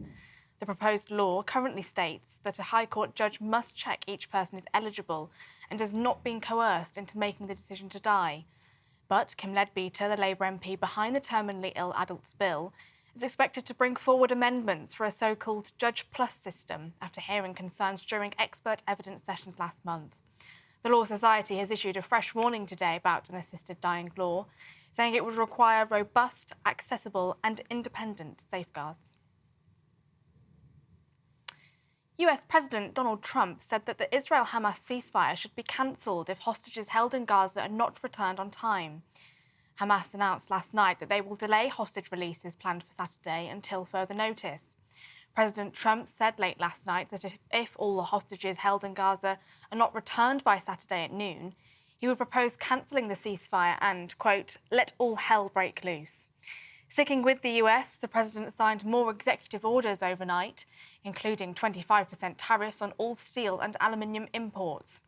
The proposed law currently states that a High Court judge must check each person is eligible and has not been coerced into making the decision to die. But Kim Leadbeater, the Labour MP behind the terminally ill adults bill, is expected to bring forward amendments for a so-called Judge Plus system after hearing concerns during expert evidence sessions last month. The Law Society has issued a fresh warning today about an assisted dying law, saying it would require robust, accessible and independent safeguards. US President Donald Trump said that the Israel-Hamas ceasefire should be cancelled if hostages held in Gaza are not returned on time. Hamas announced last night that they will delay hostage releases planned for Saturday until further notice. President Trump said late last night that if all the hostages held in Gaza are not returned by Saturday at noon, he would propose cancelling the ceasefire and, quote, let all hell break loose. Sticking with the US, the president signed more executive orders overnight, including 25% tariffs on all steel and aluminium imports.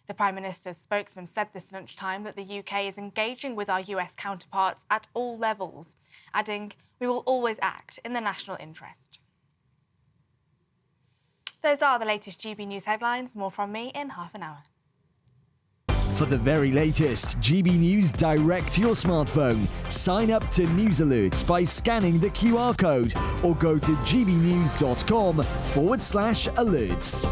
The Prime Minister's spokesman said this lunchtime that the UK is engaging with our US counterparts at all levels, adding, "We will always act in the national interest." Those are the latest GB News headlines. More from me in half an hour. For the very latest GB News direct to your smartphone, sign up to News Alerts by scanning the QR code or go to gbnews.com/alerts.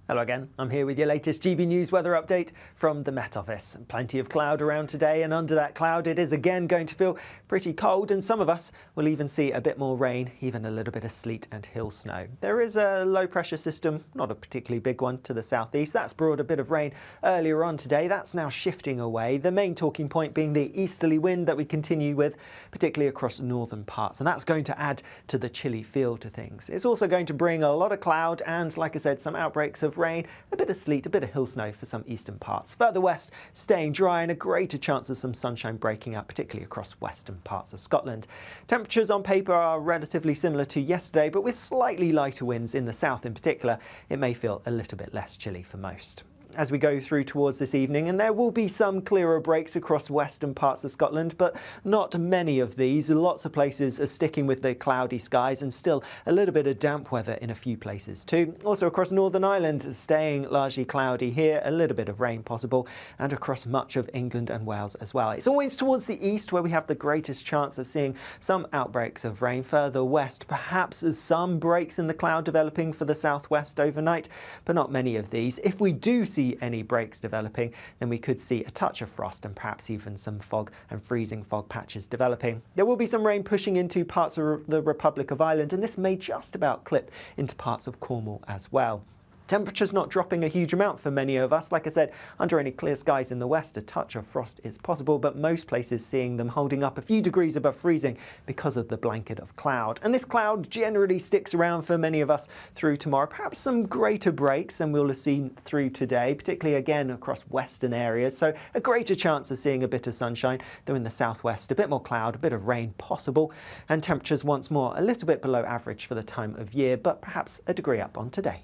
Hello again, I'm here with your latest GB News weather update from the Met Office. Plenty of cloud around today, and under that cloud it is again going to feel pretty cold, and some of us will even see a bit more rain, even a little bit of sleet and hill snow. There is a low pressure system, not a particularly big one, to the southeast. That's brought a bit of rain earlier on today. That's now shifting away. The main talking point being the easterly wind that we continue with, particularly across northern parts, and that's going to add to the chilly feel to things. It's also going to bring a lot of cloud and, like I said, some outbreaks of rain, a bit of sleet, a bit of hill snow for some eastern parts. Further west, staying dry and a greater chance of some sunshine breaking out, particularly across western parts of Scotland. Temperatures on paper are relatively similar to yesterday, but with slightly lighter winds in the south in particular, it may feel a little bit less chilly for most. As we go through towards this evening, and there will be some clearer breaks across western parts of Scotland, but not many of these. Lots of places are sticking with the cloudy skies and still a little bit of damp weather in a few places too. Also across Northern Ireland, staying largely cloudy here, a little bit of rain possible, and across much of England and Wales as well. It's always towards the east where we have the greatest chance of seeing some outbreaks of rain. Further west, perhaps as some breaks in the cloud developing for the southwest overnight, but not many of these. If we do see any breaks developing, then we could see a touch of frost and perhaps even some fog and freezing fog patches developing. There will be some rain pushing into parts of the Republic of Ireland, and this may just about clip into parts of Cornwall as well. Temperatures not dropping a huge amount for many of us. Like I said, under any clear skies in the west, a touch of frost is possible, but most places seeing them holding up a few degrees above freezing because of the blanket of cloud. And this cloud generally sticks around for many of us through tomorrow. Perhaps some greater breaks than we'll have seen through today, particularly again across western areas. So a greater chance of seeing a bit of sunshine, though in the southwest, a bit more cloud, a bit of rain possible. And temperatures once more a little bit below average for the time of year, but perhaps a degree up on today.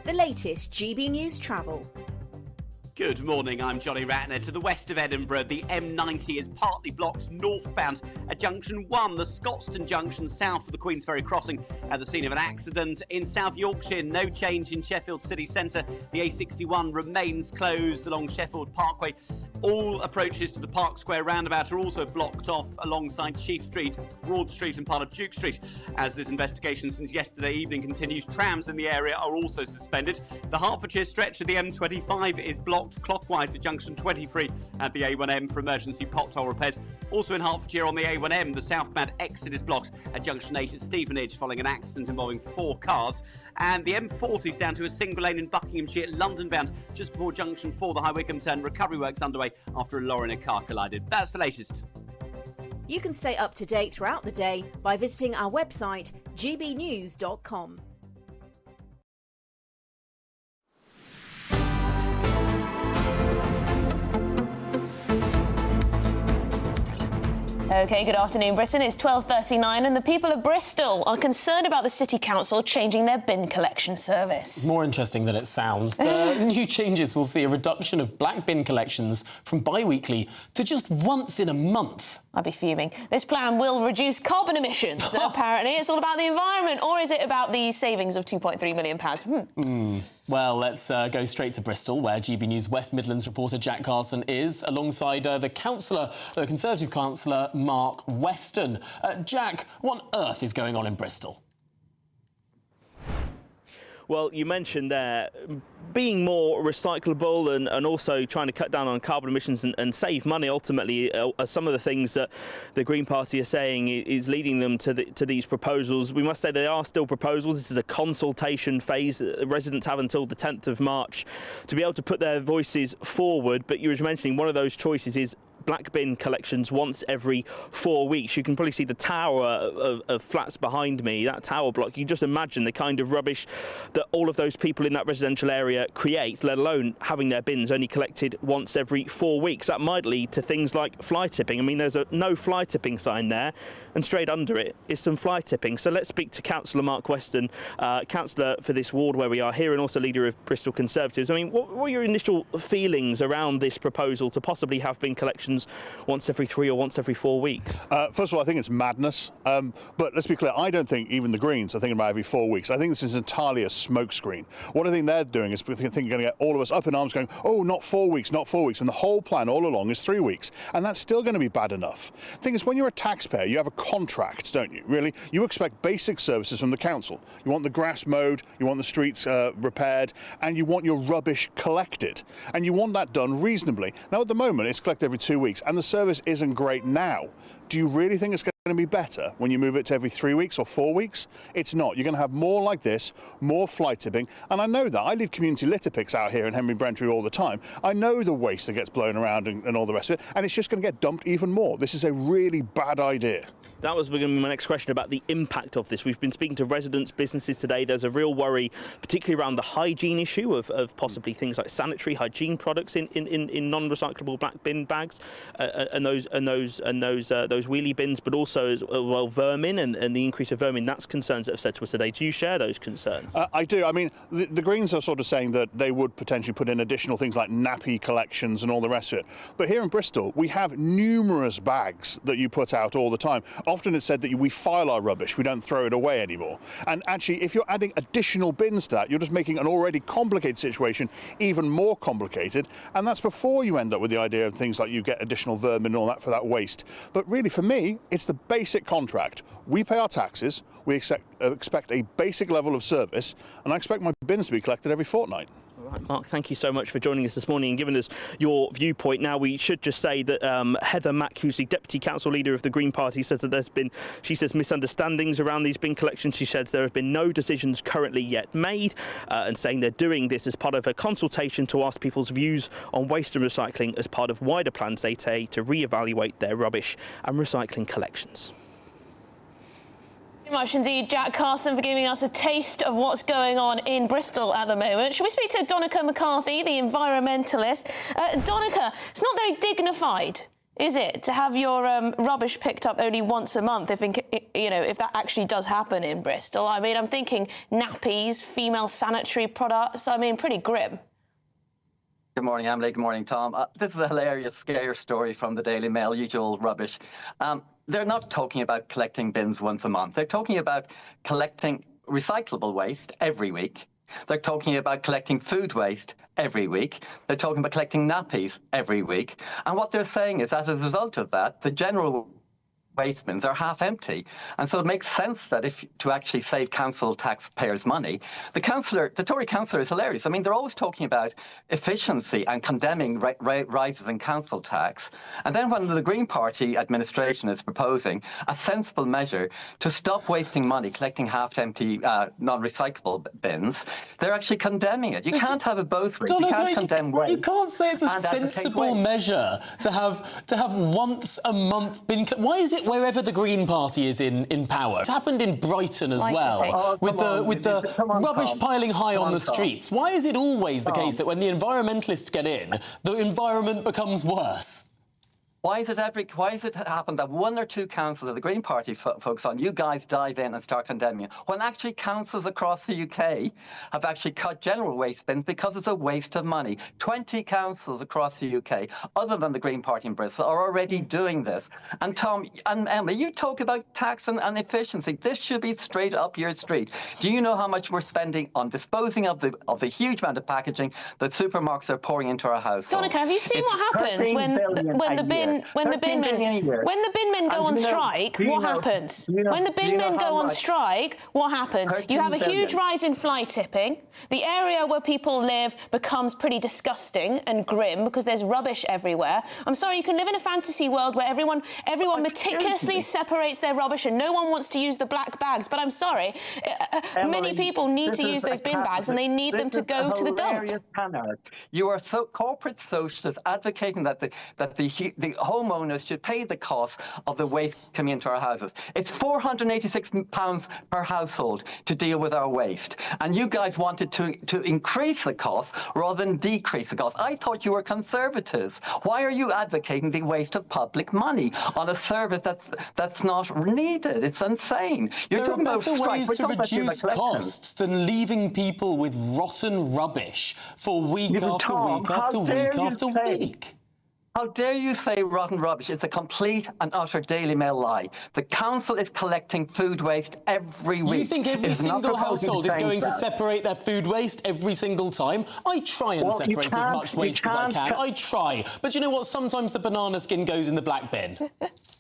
The latest GB News travel. Good morning, I'm Johnny Ratner. To the west of Edinburgh, the M90 is partly blocked northbound at Junction 1, the Scotstoun Junction south of the Queensferry crossing at the scene of an accident. In South Yorkshire, no change in Sheffield city centre. The A61 remains closed along Sheffield Parkway. All approaches to the Park Square roundabout are also blocked off alongside Chief Street, Broad Street and part of Duke Street. As this investigation since yesterday evening continues, trams in the area are also suspended. The Hertfordshire stretch of the M25 is blocked clockwise at Junction 23 at the A1M for emergency pothole repairs. Also in Hertfordshire on the A1M, the southbound exit is blocked at Junction 8 at Stevenage following an accident involving 4 cars. And the M40 is down to a single lane in Buckinghamshire, London bound, just before Junction 4, the High Wycombe turn. Recovery works underway after a lorry and a car collided. That's the latest. You can stay up to date throughout the day by visiting our website, gbnews.com. OK, good afternoon, Britain. It's 12:39 and the people of Bristol are concerned about the City Council changing their bin collection service. More interesting than it sounds. The new changes will see a reduction of black bin collections from bi-weekly to just once in a month. I'd be fuming. This plan will reduce carbon emissions. Apparently, it's all about the environment, or is it about the savings of £2.3 million? Well, let's go straight to Bristol, where GB News West Midlands reporter Jack Carson is, alongside the Conservative councillor Mark Weston. Jack, what on earth is going on in Bristol? Well, you mentioned there being more recyclable and also trying to cut down on carbon emissions and save money ultimately are some of the things that the Green Party are saying is leading them to these proposals. We must say they are still proposals. This is a consultation phase. Residents have until the 10th of March to be able to put their voices forward. But you were mentioning one of those choices is black bin collections once every 4 weeks. You can probably see the tower of flats behind me, that tower block. You can just imagine the kind of rubbish that all of those people in that residential area create, let alone having their bins only collected once every 4 weeks. That might lead to things like fly tipping. I mean, there's a no fly tipping sign there, and straight under it is some fly tipping. So let's speak to Councillor Mark Weston, councillor for this ward where we are here, and also leader of Bristol Conservatives. I mean, what were your initial feelings around this proposal to possibly have bin collections once every 3 or once every 4 weeks? First of all, I think it's madness. But let's be clear, I don't think even the Greens are thinking about every 4 weeks. I think this is entirely a smokescreen. What I think they're doing is going to get all of us up in arms going, oh, not 4 weeks, not 4 weeks. And the whole plan all along is 3 weeks. And that's still going to be bad enough. The thing is, when you're a taxpayer, you have a contract, don't you? Really? You expect basic services from the council. You want the grass mowed, you want the streets repaired, and you want your rubbish collected. And you want that done reasonably. Now, at the moment, it's collected every 2 weeks, and the service isn't great now. Do you really think it's going to be better when you move it to every 3 weeks or 4 weeks? It's not. You're going to have more like this, more fly tipping. And I know that. I leave community litter picks out here in Henry Brentry all the time. I know the waste that gets blown around and all the rest of it. And it's just going to get dumped even more. This is a really bad idea. That was going to be my next question about the impact of this. We've been speaking to residents, businesses today. There's a real worry, particularly around the hygiene issue of possibly things like sanitary hygiene products in non-recyclable black bin bags, and those wheelie bins, but also as well vermin and the increase of vermin. That's concerns that have said to us today. Do you share those concerns? I do. I mean, the Greens are sort of saying that they would potentially put in additional things like nappy collections and all the rest of it. But here in Bristol, we have numerous bags that you put out all the time. Often it's said that we file our rubbish, we don't throw it away anymore. And actually, if you're adding additional bins to that, you're just making an already complicated situation even more complicated. And that's before you end up with the idea of things like you get additional vermin and all that for that waste. But really, for me, it's the basic contract. We pay our taxes, we expect a basic level of service, and I expect my bins to be collected every fortnight. Right, Mark, thank you so much for joining us this morning and giving us your viewpoint. Now, we should just say that Heather Mack, who's the Deputy Council Leader of the Green Party, says that there's been, she says, misunderstandings around these bin collections. She says there have been no decisions currently yet made, and saying they're doing this as part of a consultation to ask people's views on waste and recycling as part of wider plans, they say, to re-evaluate their rubbish and recycling collections. Thank you much indeed, Jack Carson, for giving us a taste of what's going on in Bristol at the moment. Shall we speak to Donica McCarthy, the environmentalist? Donica, it's not very dignified, is it, to have your rubbish picked up only once a month if that actually does happen in Bristol? I mean, I'm thinking nappies, female sanitary products. I mean, pretty grim. Good morning, Emily. Good morning, Tom. This is a hilarious scare story from the Daily Mail, usual rubbish. They're not talking about collecting bins once a month. They're talking about collecting recyclable waste every week. They're talking about collecting food waste every week. They're talking about collecting nappies every week. And what they're saying is that as a result of that, the general waste bins are half empty. And so it makes sense that to actually save council taxpayers money, the Tory councillor is hilarious. I mean, they're always talking about efficiency and condemning rises in council tax. And then when the Green Party administration is proposing a sensible measure to stop wasting money collecting half-empty non-recyclable bins, they're actually condemning it. You can't have it both ways. You can't condemn waste. You can't say it's a sensible measure to have once a month bin. Why is it wherever the Green Party is in power? It's happened in Brighton as well, with the rubbish piling high on the streets. Why is it always the case that when the environmentalists get in, the environment becomes worse? Why is it happen that one or two councils that the Green Party focus on, you guys dive in and start condemning it, when actually councils across the UK have actually cut general waste bins because it's a waste of money? 20 councils across the UK, other than the Green Party in Bristol, are already doing this. And Tom and Emma, you talk about tax and efficiency. This should be straight up your street. Do you know how much we're spending on disposing of the huge amount of packaging that supermarkets are pouring into our houses? Donica, have you seen what happens when the bin men go on strike? What happens? When the bin men go on strike, what happens? You have a huge rise in fly tipping. The area where people live becomes pretty disgusting and grim because there's rubbish everywhere. I'm sorry, you can live in a fantasy world where everyone meticulously separates their rubbish and no one wants to use the black bags. But I'm sorry, many people need to use those bin bags and they need them to go to the dump. You are corporate socialists advocating that the homeowners should pay the cost of the waste coming into our houses. It's £486 per household to deal with our waste. And you guys wanted to increase the cost rather than decrease the cost. I thought you were Conservatives. Why are you advocating the waste of public money on a service that's not needed? It's insane. You're There are talking about better strike. ways We're to talking about reduce collection. costs than leaving people with rotten rubbish for week after Tom, week how after dare week you after say- week. How dare you say rotten rubbish? It's a complete and utter Daily Mail lie. The council is collecting food waste every week. You think every It's not single proposing household is change going to that. separate their food waste every single time? I try and Well, you separate as can't- much you waste as I can't can. co- I try. But you know what? Sometimes the banana skin goes in the black bin.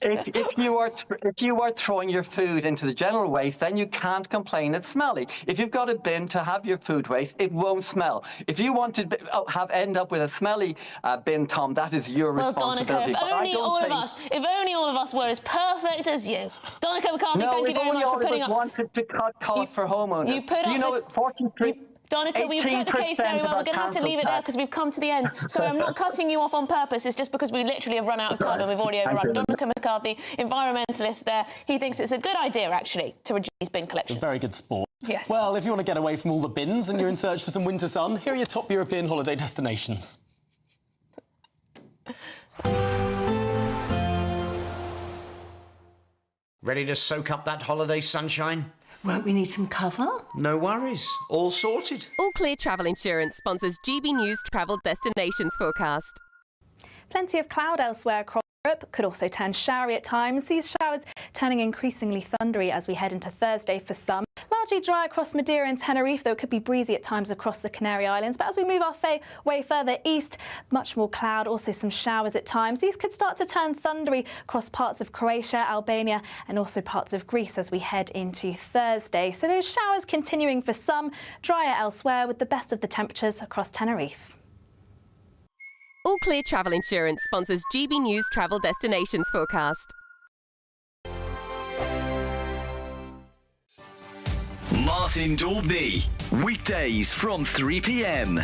If you are throwing your food into the general waste, then you can't complain it's smelly. If you've got a bin to have your food waste, it won't smell. If you want to end up with a smelly bin, Tom, that is your Well, responsibility. Donica, But I don't if only all of us were as perfect as you. Donica McCarthy, No, thank you if very only much for all of putting us up. wanted to cut costs for homeowners. You put up know, the- 43. Donica, we put the case very well. We're going to have to leave it there because we've come to the end. Sorry, I'm not cutting you off on purpose. It's just because we literally have run out of time and we've already overrun. Donica McCarthy, environmentalist there, he thinks it's a good idea, actually, to reduce bin collections. It's a very good sport. Yes. Well, if you want to get away from all the bins and you're in search for some winter sun, here are your top European holiday destinations. Ready to soak up that holiday sunshine? Won't we need some cover? No worries. All sorted. All Clear Travel Insurance sponsors GB News Travel Destinations Forecast. Plenty of cloud elsewhere across Europe, could also turn showery at times. These showers turning increasingly thundery as we head into Thursday for some. Largely dry across Madeira and Tenerife, though it could be breezy at times across the Canary Islands. But as we move our way further east, much more cloud, also some showers at times. These could start to turn thundery across parts of Croatia, Albania and also parts of Greece as we head into Thursday. So those showers continuing for some, drier elsewhere with the best of the temperatures across Tenerife. All Clear Travel Insurance sponsors GB News Travel Destinations Forecast. Martin Daubney, weekdays from 3 p.m.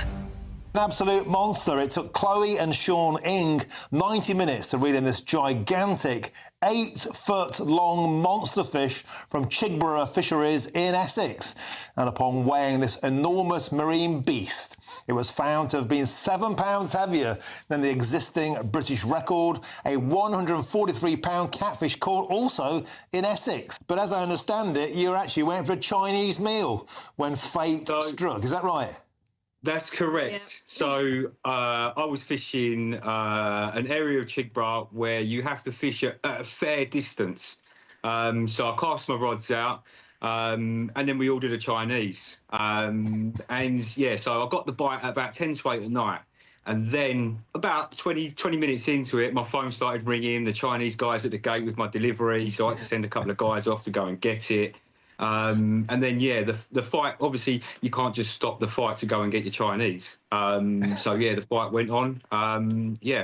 An absolute monster. It took Chloe and Sean Ing 90 minutes to reel in this gigantic 8-foot-long monster fish from Chigborough Fisheries in Essex. And upon weighing this enormous marine beast, it was found to have been 7 pounds heavier than the existing British record, a 143-pound catfish caught also in Essex. But as I understand it, you actually went for a Chinese meal when fate struck. Is that right? That's correct. So I was fishing an area of Chigborough where you have to fish at a fair distance. So I cast my rods out and then we ordered a Chinese. And yeah, so I got the bite at about 10 to 8 at night. And then about 20 minutes into it, my phone started ringing, the Chinese guys at the gate with my delivery. So I had to send a couple of guys off to go and get it. And then, yeah, the fight, obviously, you can't just stop the fight to go and get your Chinese. So, yeah, the fight went on,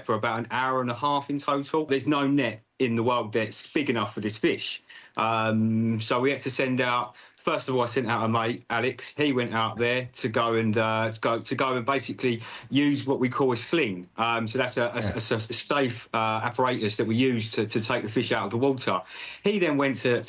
for about an hour and a half in total. There's no net in the world that's big enough for this fish. So we had to send out, first of all, I sent out a mate, Alex. He went out there to go and basically use what we call a sling. So that's a safe apparatus that we use to take the fish out of the water. He then went to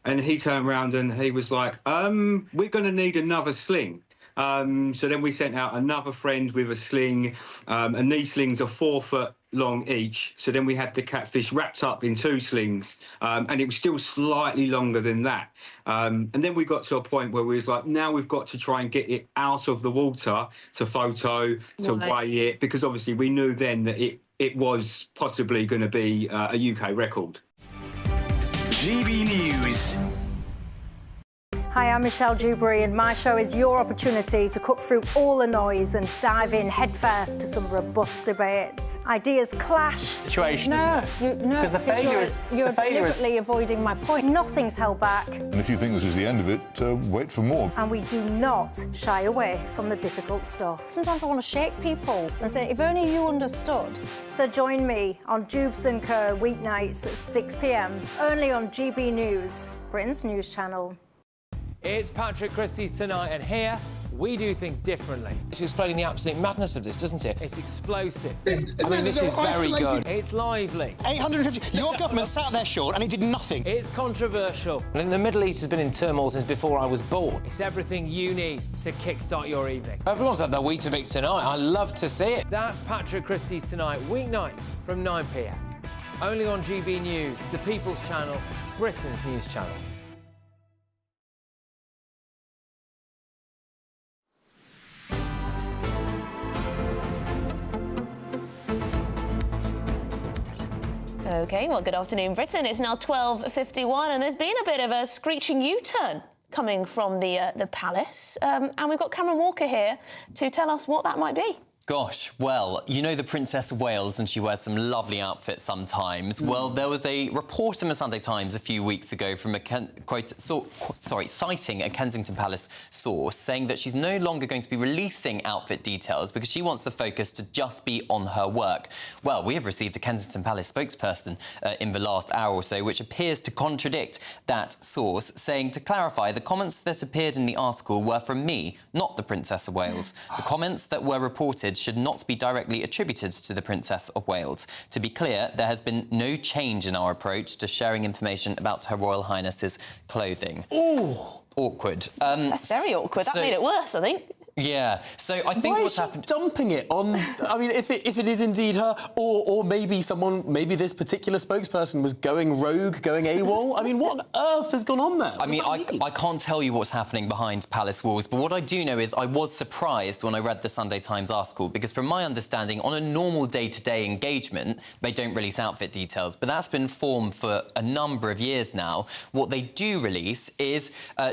and he turned around and he was like, we're going to need another sling. So then we sent out another friend with a sling, and these slings are 4 foot long each. So then we had the catfish wrapped up in 2 slings, and it was still slightly longer than that. And then we got to a point where we was like, now we've got to try and get it out of the water to photo, to weigh it, because obviously we knew then that it was possibly going to be a UK record. GB News. Hi, I'm Michelle Dewberry, and my show is your opportunity to cut through all the noise and dive in headfirst to some robust debates. Ideas clash. Situation, isn't it? Because the failure is... You're deliberately avoiding my point. Nothing's held back. And if you think this is the end of it, wait for more. And we do not shy away from the difficult stuff. Sometimes I want to shake people and say, if only you understood. So join me on Jubes & Co. weeknights at 6 p.m, only on GB News, Britain's news channel. It's Patrick Christie's Tonight, and here We do things differently. It's explaining the absolute madness of this, doesn't it? It's explosive. I mean, this is very good. It's lively. 850. Your government sat there, Sean, and it did nothing. It's controversial. And the Middle East has been in turmoil since before I was born. It's everything you need to kickstart your evening. Everyone's had their Weetabix tonight. I love to see it. That's Patrick Christie's Tonight, weeknights from 9 p.m. Only on GB News, the People's Channel, Britain's news channel. OK, well, good afternoon, Britain. It's now 12:51, and there's been a bit of a screeching U-turn coming from the palace. And we've got Cameron Walker here to tell us what that might be. Gosh, well, you know the Princess of Wales, and she wears some lovely outfits sometimes. Well, there was a report in the Sunday Times a few weeks ago from citing a Kensington Palace source saying that she's no longer going to be releasing outfit details because she wants the focus to just be on her work. Well, we have received a Kensington Palace spokesperson in the last hour or so, which appears to contradict that source, saying, to clarify, the comments that appeared in the article were from me, not the Princess of Wales. The comments that were reported should not be directly attributed to the Princess of Wales. To be clear, there has been no change in our approach to sharing information about Her Royal Highness's clothing. Ooh! Awkward. That's very awkward. That made it worse, I think. Yeah, so I think what's happened... dumping it on... I mean, if it is indeed her, or maybe maybe this particular spokesperson was going rogue, going AWOL. I mean, what on earth has gone on there? I mean, I can't tell you what's happening behind palace walls, but what I do know is I was surprised when I read the Sunday Times article, because from my understanding, on a normal day-to-day engagement, they don't release outfit details, but that's been formed for a number of years now. What they do release is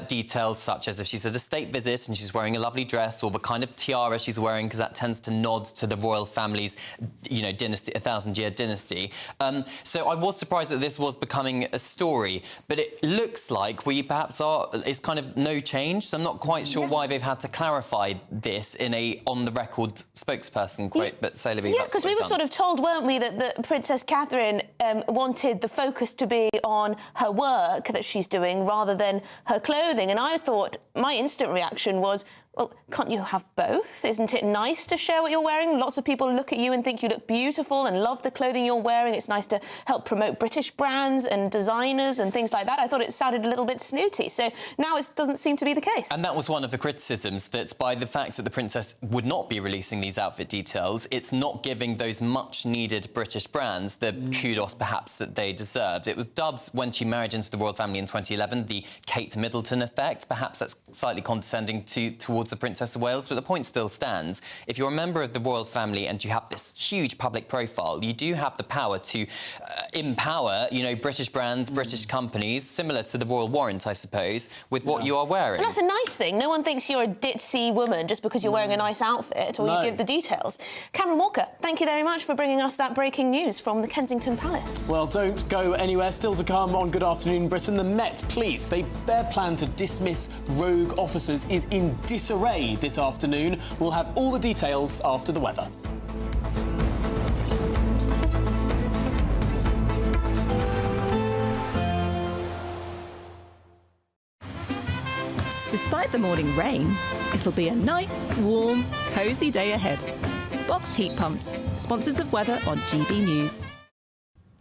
details such as if she's at a state visit and she's wearing a lovely dress, or the kind of tiara she's wearing, because that tends to nod to the royal family's, you know, dynasty, 1,000-year dynasty. So I was surprised that this was becoming a story, but it looks like we perhaps are. It's kind of no change. So I'm not quite sure why they've had to clarify this in a on-the-record spokesperson quote. But say, Libby, yeah, because we were sort of told, weren't we, that Princess Catherine wanted the focus to be on her work that she's doing rather than her clothing, and I thought my instant reaction was, well, can't you have both? Isn't it nice to share what you're wearing? Lots of people look at you and think you look beautiful and love the clothing you're wearing. It's nice to help promote British brands and designers and things like that. I thought it sounded a little bit snooty. So now it doesn't seem to be the case. And that was one of the criticisms, that by the fact that the Princess would not be releasing these outfit details, it's not giving those much-needed British brands the kudos, perhaps, that they deserved. It was dubbed, when she married into the royal family in 2011, the Kate Middleton effect. Perhaps that's slightly condescending towards the Princess of Wales, but the point still stands. If you're a member of the royal family and you have this huge public profile, you do have the power to empower, you know, British brands, British companies, similar to the royal warrant, I suppose, with what you are wearing. And that's a nice thing. No one thinks you're a ditzy woman just because you're wearing a nice outfit or you give the details. Cameron Walker, thank you very much for bringing us that breaking news from the Kensington Palace. Well, don't go anywhere. Still to come on Good Afternoon Britain, the Met Police, their plan to dismiss rogue officers is in disarray this afternoon. We'll have all the details after the weather. Despite the morning rain, it'll be a nice, warm, cosy day ahead. Boxed heat pumps, sponsors of weather on GB News.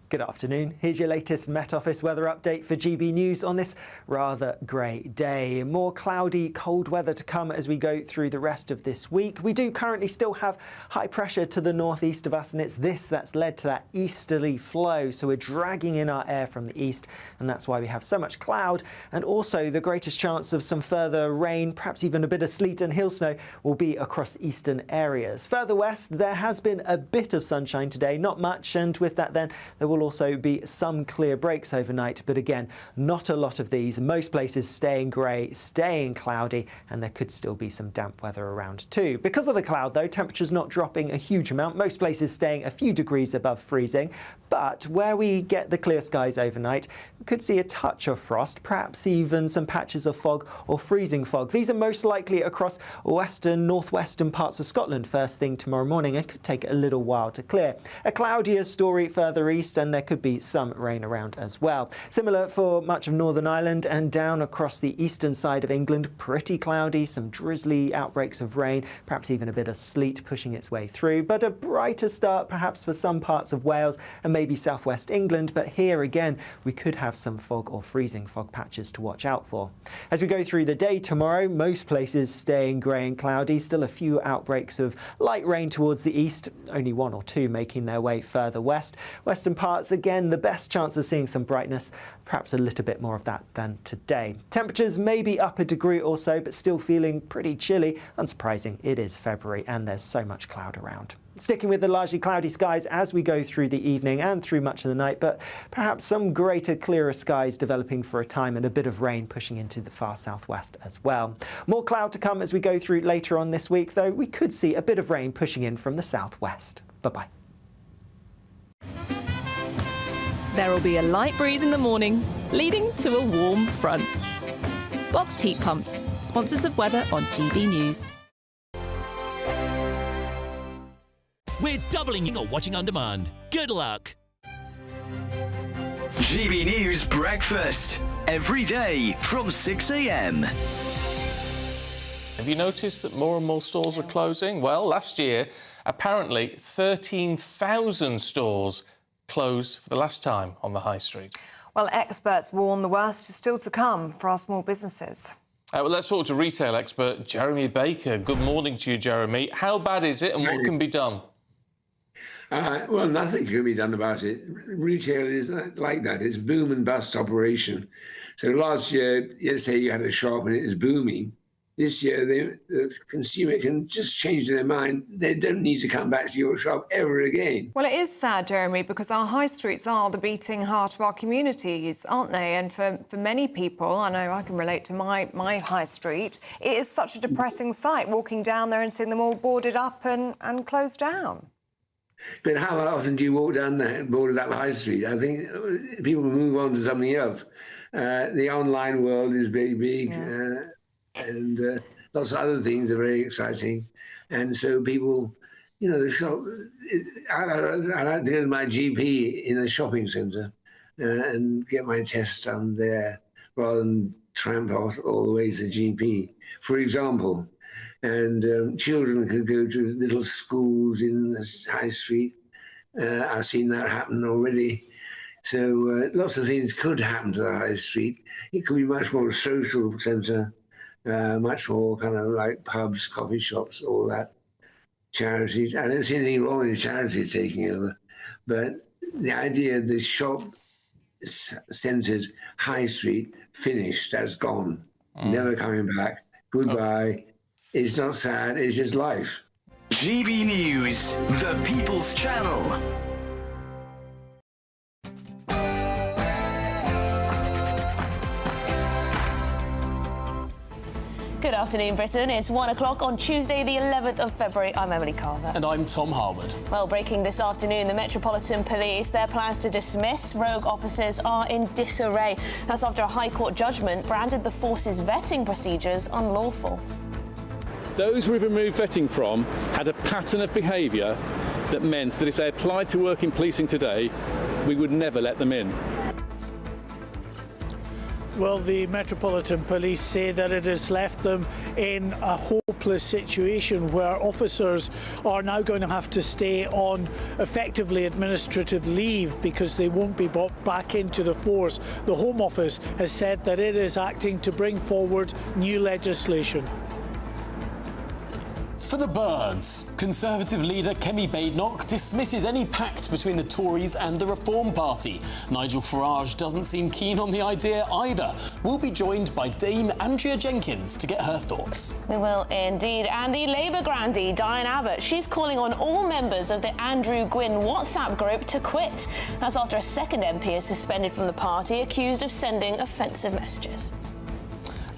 Good afternoon. Here's your latest Met Office weather update for GB News on this rather grey day. More cloudy, cold weather to come as we go through the rest of this week. We do currently still have high pressure to the northeast of us, and it's this that's led to that easterly flow. So we're dragging in our air from the east, and that's why we have so much cloud. And also the greatest chance of some further rain, perhaps even a bit of sleet and hail snow, will be across eastern areas. Further west, there has been a bit of sunshine today, not much, and with that then there will also be some clear breaks overnight, but again, not a lot of these. Most places staying grey, staying cloudy, and there could still be some damp weather around too. Because of the cloud though, temperatures not dropping a huge amount, most places staying a few degrees above freezing, but where we get the clear skies overnight, we could see a touch of frost, perhaps even some patches of fog or freezing fog. These are most likely across western, northwestern parts of Scotland first thing tomorrow morning, and could take a little while to clear. A cloudier story further east, and then there could be some rain around as well. Similar for much of Northern Ireland and down across the eastern side of England. Pretty cloudy, some drizzly outbreaks of rain, perhaps even a bit of sleet pushing its way through. But a brighter start perhaps for some parts of Wales and maybe southwest England. But here again, we could have some fog or freezing fog patches to watch out for. As we go through the day tomorrow, most places staying grey and cloudy. Still a few outbreaks of light rain towards the east, only 1 or 2 making their way further west. Western parts, again, the best chance of seeing some brightness, perhaps a little bit more of that than today. Temperatures may be up a degree or so, but still feeling pretty chilly. Unsurprising, it is February and there's so much cloud around. Sticking with the largely cloudy skies as we go through the evening and through much of the night, but perhaps some greater, clearer skies developing for a time and a bit of rain pushing into the far southwest as well. More cloud to come as we go through later on this week, though we could see a bit of rain pushing in from the southwest. Bye-bye. There will be a light breeze in the morning, leading to a warm front. Boxed heat pumps, sponsors of weather on GB News. We're doubling your watching on demand. Good luck. GB News Breakfast. Every day from 6 a.m. Have you noticed that more and more stores are closing? Well, last year, apparently 13,000 stores closed for the last time on the high street. Well, experts warn the worst is still to come for our small businesses. Well, let's talk to retail expert Jeremy Baker. Good morning to you, Jeremy. How bad is it and what can be done? Well, nothing can be done about it. Retail is like that. It's boom and bust operation. So last year, let's say you had a shop and it was booming. This year, the consumer can just change their mind. They don't need to come back to your shop ever again. Well, it is sad, Jeremy, because our high streets are the beating heart of our communities, aren't they? And for many people, I know I can relate to my high street, it is such a depressing sight, walking down there and seeing them all boarded up and closed down. But how often do you walk down that boarded up high street? I think people move on to something else. The online world is very big. Yeah. And lots of other things are very exciting. And so people, you know, the shop, I like to go to my GP in a shopping centre and get my tests done there rather than tramp off all the way to the GP, for example. And children could go to little schools in the high street. I've seen that happen already. So lots of things could happen to the high street. It could be much more a social centre. Much more kind of like pubs, coffee shops, all that. Charities. I don't see anything wrong with charities taking over, but the idea of this shop-centred high street finished, that's gone. Never coming back. Goodbye. It's not sad, it's just life. GB News, the People's Channel. Good afternoon, Britain. It's 1 o'clock on Tuesday, the 11th of February. I'm Emily Carver. And I'm Tom Harwood. Well, breaking this afternoon, the Metropolitan Police, their plans to dismiss rogue officers are in disarray. That's after a High Court judgment branded the force's vetting procedures unlawful. Those we've removed vetting from had a pattern of behaviour that meant that if they applied to work in policing today, we would never let them in. Well, the Metropolitan Police say that it has left them in a hopeless situation where officers are now going to have to stay on effectively administrative leave because they won't be brought back into the force. The Home Office has said that it is acting to bring forward new legislation. For the birds, Conservative leader Kemi Badenoch dismisses any pact between the Tories and the Reform Party. Nigel Farage doesn't seem keen on the idea either. We'll be joined by Dame Andrea Jenkins to get her thoughts. We will indeed. And the Labour grandee, Diane Abbott, she's calling on all members of the Andrew Gwynn WhatsApp group to quit. That's after a second MP is suspended from the party, accused of sending offensive messages.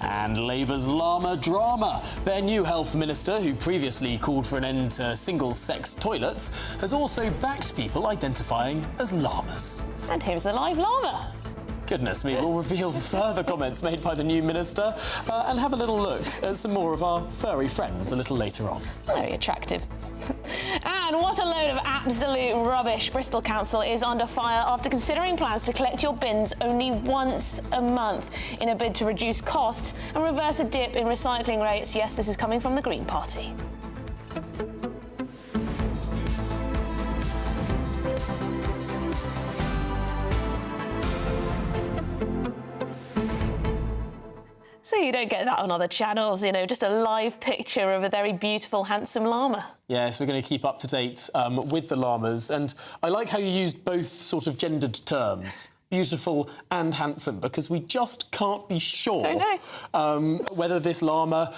And Labour's llama drama. Their new health minister, who previously called for an end to single-sex toilets, has also backed people identifying as llamas. And here's a live llama. Goodness me, we'll reveal further comments made by the new minister and have a little look at some more of our furry friends a little later on. Very attractive. And And what a load of absolute rubbish. Bristol Council is under fire after considering plans to collect your bins only once a month in a bid to reduce costs and reverse a dip in recycling rates. Yes, this is coming from the Green Party. So you don't get that on other channels, you know, just a live picture of a very beautiful, handsome llama. Yes, we're going to keep up to date with the llamas. And I like how you used both sort of gendered terms, beautiful and handsome, because we just can't be sure whether this llama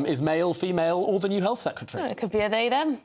is male, female, or the new health secretary. Oh, it could be a they, them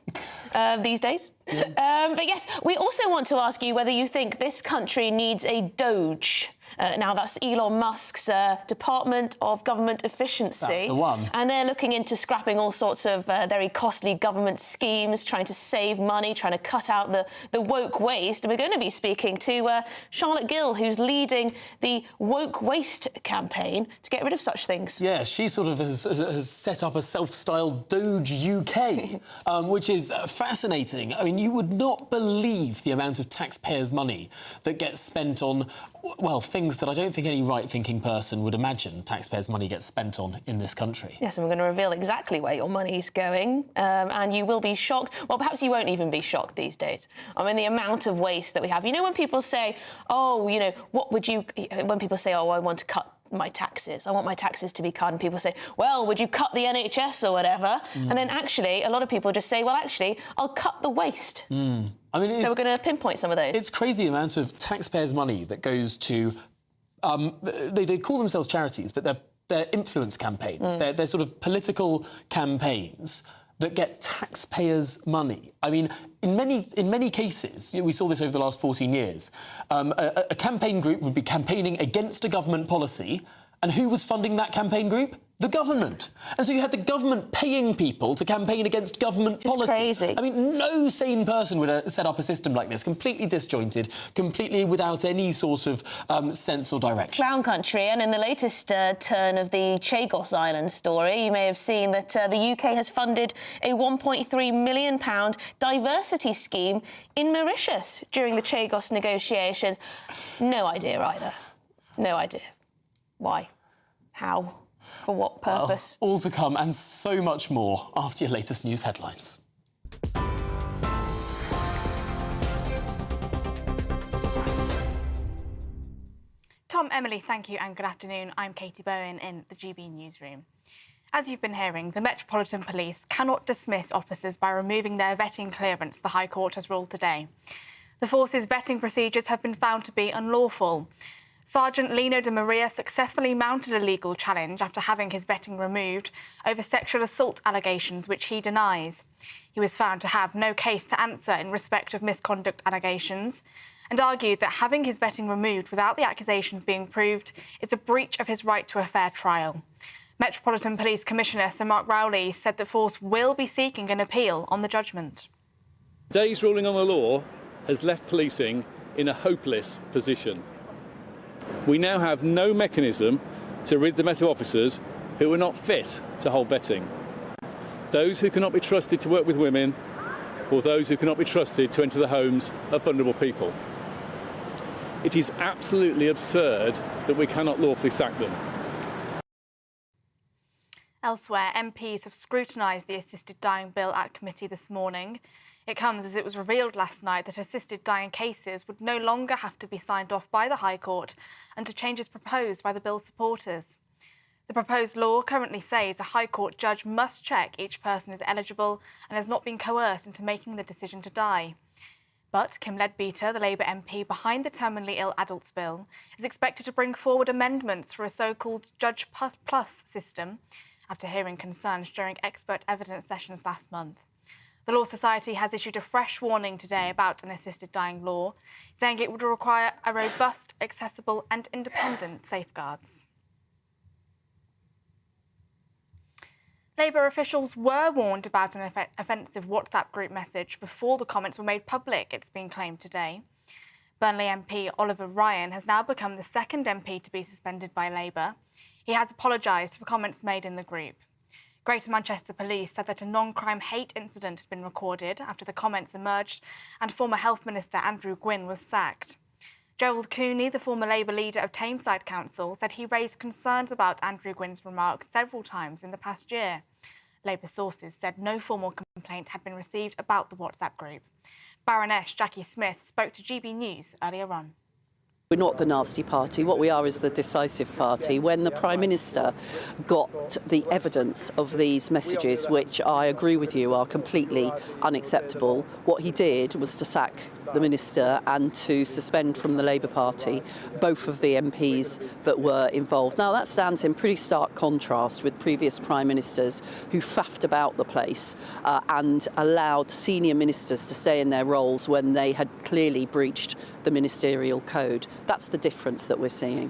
these days. Yeah. But yes, we also want to ask you whether you think this country needs a Doge. Now, that's Elon Musk's Department of Government Efficiency. That's the one. And they're looking into scrapping all sorts of very costly government schemes, trying to save money, trying to cut out the woke waste. And we're going to be speaking to Charlotte Gill, who's leading the woke waste campaign to get rid of such things. Yeah, she sort of has set up a self-styled Doge UK, which is fascinating. I mean, you would not believe the amount of taxpayers' money that gets spent on, well, things that I don't think any right-thinking person would imagine taxpayers' money gets spent on in this country. Yes, and we're going to reveal exactly where your money's going, and you will be shocked. Well, perhaps you won't even be shocked these days. I mean, the amount of waste that we have. You know, when people say, oh, you know, what would you... When people say, oh, I want to cut my taxes, I want my taxes to be cut, and people say, well, would you cut the NHS or whatever? And then actually, a lot of people just say, well, actually, I'll cut the waste. I mean, so we're going to pinpoint some of those. It's crazy the amount of taxpayers' money that goes to... they call themselves charities, but they're influence campaigns. They're sort of political campaigns that get taxpayers' money. I mean, in many cases, we saw this over the last 14 years, a campaign group would be campaigning against a government policy, and who was funding that campaign group? The government. And so you had the government paying people to campaign against government policy. Crazy. I mean, no sane person would set up a system like this, completely disjointed, completely without any sort of sense or direction. Crown country, and in the latest turn of the Chagos Island story, you may have seen that the UK has funded a £1.3 million diversity scheme in Mauritius during the Chagos negotiations. No idea either. No idea. Why? How? For what purpose? Well, all to come, and so much more after your latest news headlines. Tom, Emily, thank you and good afternoon. I'm Katie Bowen in the GB newsroom. As you've been hearing, the Metropolitan Police cannot dismiss officers by removing their vetting clearance, the High Court has ruled today. The force's vetting procedures have been found to be unlawful. Sergeant Lino de Maria successfully mounted a legal challenge after having his vetting removed over sexual assault allegations, which he denies. He was found to have no case to answer in respect of misconduct allegations and argued that having his vetting removed without the accusations being proved is a breach of his right to a fair trial. Metropolitan Police Commissioner Sir Mark Rowley said the force will be seeking an appeal on the judgment. Today's ruling on the law has left policing in a hopeless position. We now have no mechanism to rid the Met officers who are not fit to hold vetting. Those who cannot be trusted to work with women, or those who cannot be trusted to enter the homes of vulnerable people. It is absolutely absurd that we cannot lawfully sack them. Elsewhere, MPs have scrutinised the assisted dying bill at committee this morning. It comes as it was revealed last night that assisted dying cases would no longer have to be signed off by the High Court under changes proposed by the bill's supporters. The proposed law currently says a High Court judge must check each person is eligible and has not been coerced into making the decision to die. But Kim Leadbeater, the Labour MP behind the Terminally Ill Adults Bill, is expected to bring forward amendments for a so-called Judge Plus system after hearing concerns during expert evidence sessions last month. The Law Society has issued a fresh warning today about an assisted dying law, saying it would require a robust, accessible and independent safeguards. Labour officials were warned about an offensive WhatsApp group message before the comments were made public, it's been claimed today. Burnley MP Oliver Ryan has now become the second MP to be suspended by Labour. He has apologised for comments made in the group. Greater Manchester Police said that a non-crime hate incident had been recorded after the comments emerged and former Health Minister Andrew Gwynn was sacked. Gerald Cooney, the former Labour leader of Tameside Council, said he raised concerns about Andrew Gwynn's remarks several times in the past year. Labour sources said no formal complaint had been received about the WhatsApp group. Baroness Jackie Smith spoke to GB News earlier on. We're not the nasty party. What we are is the decisive party. When the Prime Minister got the evidence of these messages, which I agree with you are completely unacceptable, what he did was to sack the Minister and to suspend from the Labour Party both of the MPs that were involved. Now, that stands in pretty stark contrast with previous Prime Ministers who faffed about the place and allowed senior ministers to stay in their roles when they had clearly breached the Ministerial Code. That's the difference that we're seeing.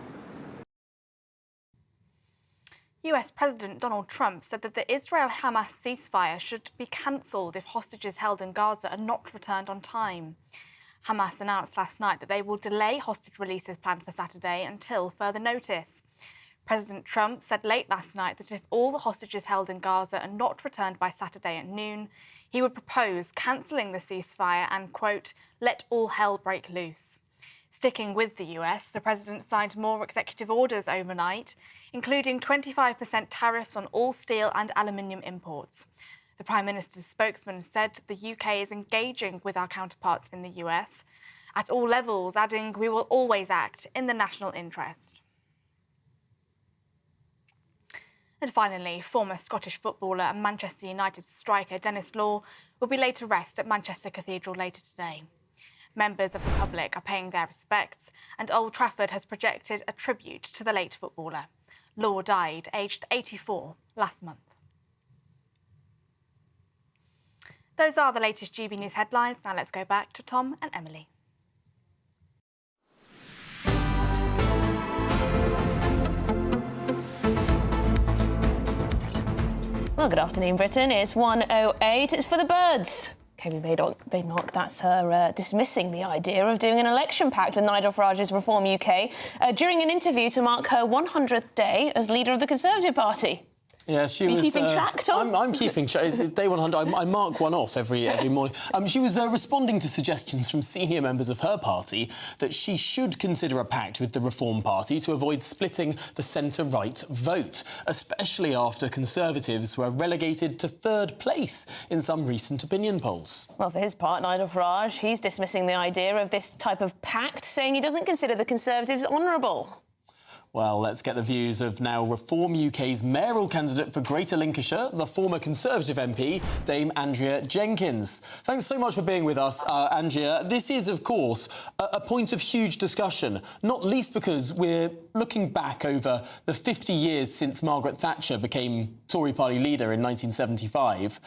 US President Donald Trump said that the Israel-Hamas ceasefire should be cancelled if hostages held in Gaza are not returned on time. Hamas announced last night that they will delay hostage releases planned for Saturday until further notice. President Trump said late last night that if all the hostages held in Gaza are not returned by Saturday at noon, he would propose cancelling the ceasefire and, quote, let all hell break loose. Sticking with the US, the president signed more executive orders overnight, including 25% tariffs on all steel and aluminium imports. The Prime Minister's spokesman said the UK is engaging with our counterparts in the US at all levels, adding, we will always act in the national interest. And finally, former Scottish footballer and Manchester United striker Denis Law will be laid to rest at Manchester Cathedral later today. Members of the public are paying their respects, and Old Trafford has projected a tribute to the late footballer. Law died aged 84 last month. Those are the latest GB News headlines. Now let's go back to Tom and Emily. Well, good afternoon, Britain. It's 1:08. It's for the birds. Kemi Badenoch, that's her dismissing the idea of doing an election pact with Nigel Farage's Reform UK during an interview to mark her 100th day as leader of the Conservative Party. Yeah, she was. Are you keeping track, Tom? I'm keeping track. It's day 100. I mark one off every morning. She was responding to suggestions from senior members of her party that she should consider a pact with the Reform Party to avoid splitting the centre-right vote, especially after Conservatives were relegated to third place in some recent opinion polls. Well, for his part, Nigel Farage, he's dismissing the idea of this type of pact, saying he doesn't consider the Conservatives honourable. Well, let's get the views of now Reform UK's mayoral candidate for Greater Lincolnshire, the former Conservative MP, Dame Andrea Jenkins. Thanks so much for being with us, Andrea. This is, of course, a point of huge discussion, not least because we're looking back over the 50 years since Margaret Thatcher became Tory party leader in 1975.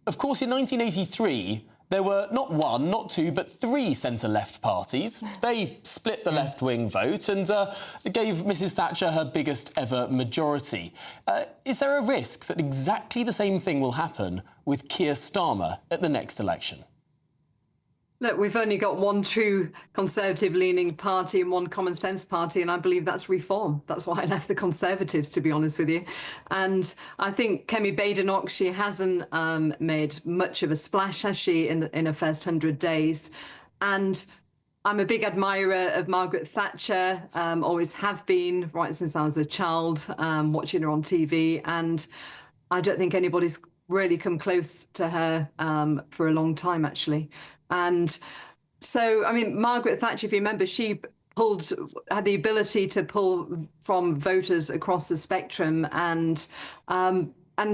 Of course, in 1983... there were not one, not two, but three centre-left parties. They split the left-wing vote and gave Mrs Thatcher her biggest ever majority. Is there a risk that exactly the same thing will happen with Keir Starmer at the next election? Look, we've only got one true Conservative-leaning party and one common-sense party, and I believe that's Reform. That's why I left the Conservatives, to be honest with you. And I think Kemi Badenoch, she hasn't made much of a splash, has she, in her first 100 days. And I'm a big admirer of Margaret Thatcher, always have been, right since I was a child, watching her on TV. And I don't think anybody's really come close to her for a long time, actually. And so, I mean, Margaret Thatcher, if you remember, she had the ability to pull from voters across the spectrum, and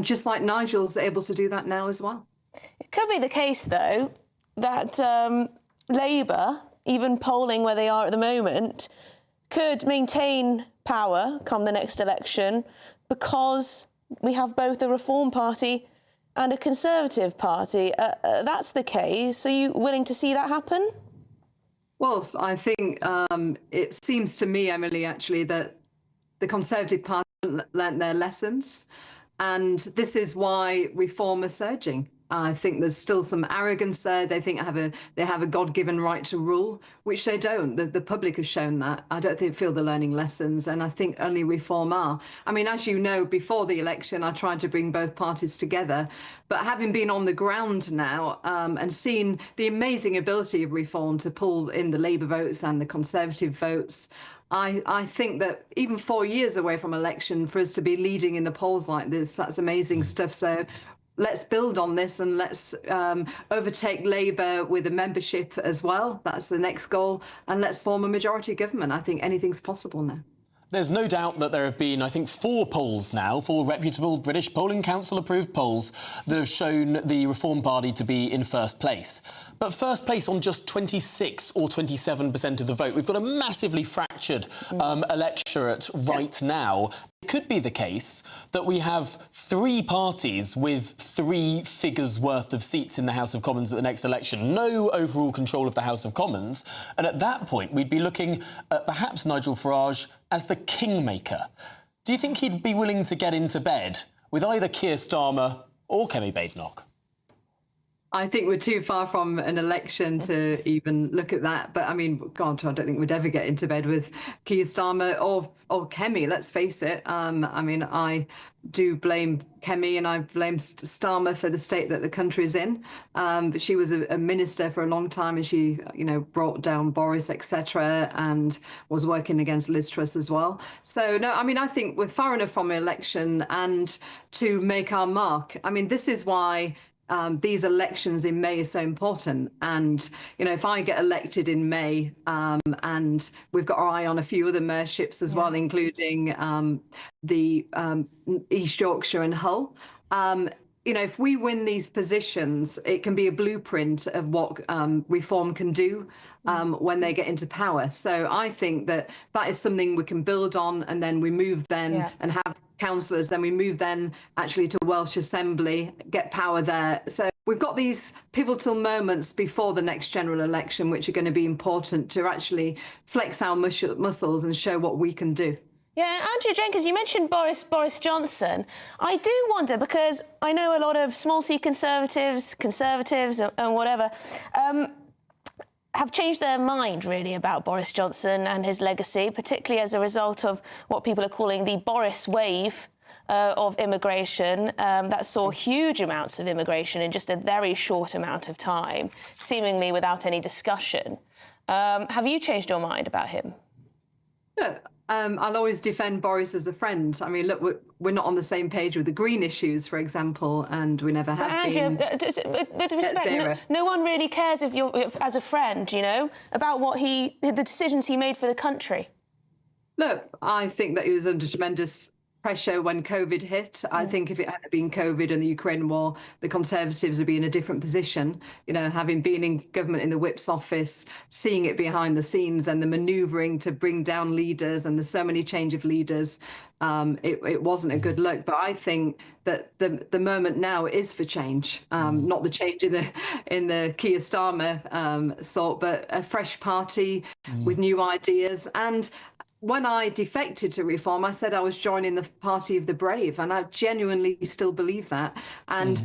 just like Nigel's able to do that now as well. It could be the case, though, that Labour, even polling where they are at the moment, could maintain power come the next election because we have both a Reform Party and a Conservative Party. That's the case. Are you willing to see that happen? Well, I think it seems to me, Emily, actually, that the Conservative Party learnt their lessons. And this is why Reform are surging. I think there's still some arrogance there. They think they have a God-given right to rule, which they don't. The public has shown that. I don't feel they're learning lessons, and I think only reform are. I mean, as you know, before the election, I tried to bring both parties together. But having been on the ground now and seen the amazing ability of reform to pull in the Labour votes and the Conservative votes, I think that even 4 years away from election, for us to be leading in the polls like this, that's amazing stuff. So let's build on this and let's overtake Labour with a membership as well. That's the next goal. And let's form a majority government. I think anything's possible now. There's no doubt that there have been, I think, 4 polls now, 4 reputable British Polling Council-approved polls that have shown the Reform Party to be in first place. But first place on just 26 or 27% of the vote. We've got a massively fractured electorate right now. It could be the case that we have 3 parties with 3 figures worth of seats in the House of Commons at the next election, no overall control of the House of Commons, and at that point we'd be looking at perhaps Nigel Farage as the kingmaker. Do you think he'd be willing to get into bed with either Keir Starmer or Kemi Badenoch? I think we're too far from an election to even look at that. But I mean, God, I don't think we'd ever get into bed with Keir Starmer or Kemi, let's face it. I mean, I do blame Kemi and I blame Starmer for the state that the country's in. But she was a minister for a long time and she, you know, brought down Boris, etc., and was working against Liz Truss as well. So, no, I mean, I think we're far enough from an election and to make our mark. I mean, this is why these elections in May are so important. And, you know, if I get elected in May and we've got our eye on a few other mayorships as well, including the East Yorkshire and Hull, you know, if we win these positions, it can be a blueprint of what reform can do when they get into power. So I think that that is something we can build on, and then we move then and have councillors, then we move then actually to Welsh Assembly, get power there. So we've got these pivotal moments before the next general election, which are going to be important to actually flex our muscles and show what we can do. Yeah, Andrew Jenkins, you mentioned Boris Johnson. I do wonder, because I know a lot of small C conservatives and whatever, have changed their mind, really, about Boris Johnson and his legacy, particularly as a result of what people are calling the Boris wave of immigration that saw huge amounts of immigration in just a very short amount of time, seemingly without any discussion. Have you changed your mind about him? Yeah. I'll always defend Boris as a friend. I mean, look, we're not on the same page with the green issues, for example, and we never have been. With respect, no one really cares if you're as a friend, you know, about what the decisions he made for the country. Look, I think that he was under tremendous pressure when COVID hit. I think if it hadn't been COVID and the Ukraine war, the Conservatives would be in a different position. You know, having been in government in the Whip's office, seeing it behind the scenes and the manoeuvring to bring down leaders, and there's so many change of leaders, it wasn't a good look. But I think that the moment now is for change, not the change in the Keir Starmer sort, but a fresh party with new ideas. And when I defected to Reform, I said I was joining the party of the brave, and I genuinely still believe that. And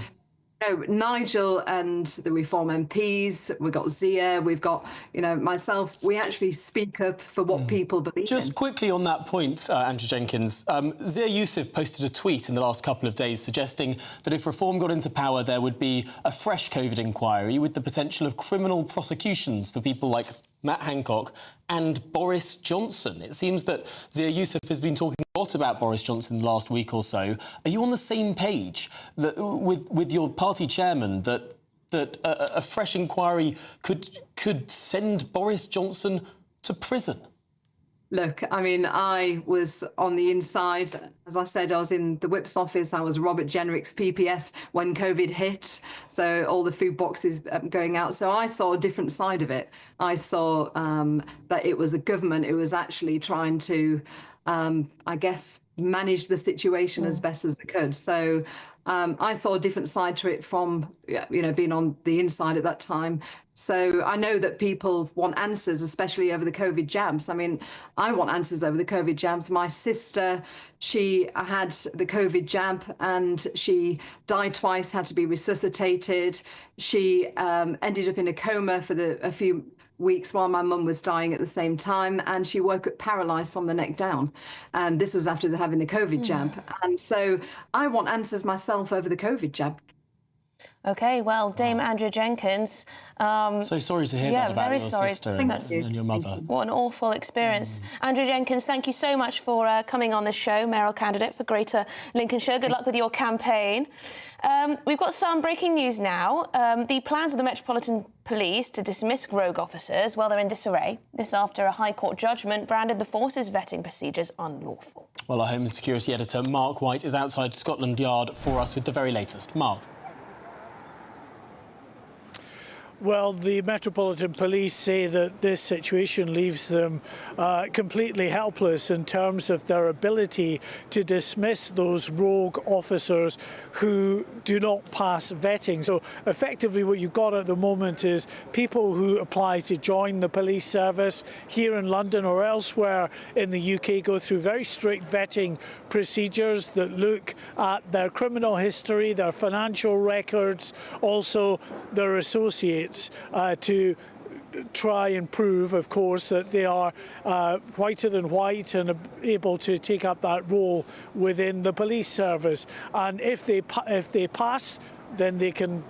you know, Nigel and the Reform MPs, we've got Zia, we've got, you know, myself, we actually speak up for what people believe in. Just quickly on that point, Andrew Jenkins, Zia Youssef posted a tweet in the last couple of days suggesting that if Reform got into power, there would be a fresh COVID inquiry with the potential of criminal prosecutions for people like Matt Hancock and Boris Johnson. It seems that Zia Youssef has been talking a lot about Boris Johnson the last week or so. Are you on the same page with your party chairman that a fresh inquiry could send Boris Johnson to prison? Look, I mean, I was on the inside. As I said, I was in the Whip's office. I was Robert Jenrick's PPS when COVID hit. So all the food boxes going out. So I saw a different side of it. I saw that it was a government who was actually trying to I guess, manage the situation as best as it could. So I saw a different side to it from, being on the inside at that time. So I know that people want answers, especially over the COVID jabs. I mean, I want answers over the COVID jabs. My sister, she had the COVID jab and she died twice, had to be resuscitated. She ended up in a coma for a few weeks while my mum was dying at the same time, and she woke up paralysed from the neck down. This was after having the COVID jab. And so I want answers myself over the COVID jab. OK, well, Dame Andrea Jenkins... so sorry to hear that about your sister and your mother. What an awful experience. Andrea Jenkins, thank you so much for coming on the show, mayoral candidate for Greater Lincolnshire. Good luck with your campaign. We've got some breaking news now. The plans of the Metropolitan Police to dismiss rogue officers, well, they're in disarray. This after a High Court judgment branded the force's vetting procedures unlawful. Well, our Home and Security editor, Mark White, is outside Scotland Yard for us with the very latest. Mark. Well, the Metropolitan Police say that this situation leaves them completely helpless in terms of their ability to dismiss those rogue officers who do not pass vetting. So effectively what you've got at the moment is people who apply to join the police service here in London or elsewhere in the UK go through very strict vetting procedures that look at their criminal history, their financial records, also their associates, to try and prove, of course, that they are whiter than white and able to take up that role within the police service. And if they pass, then they can,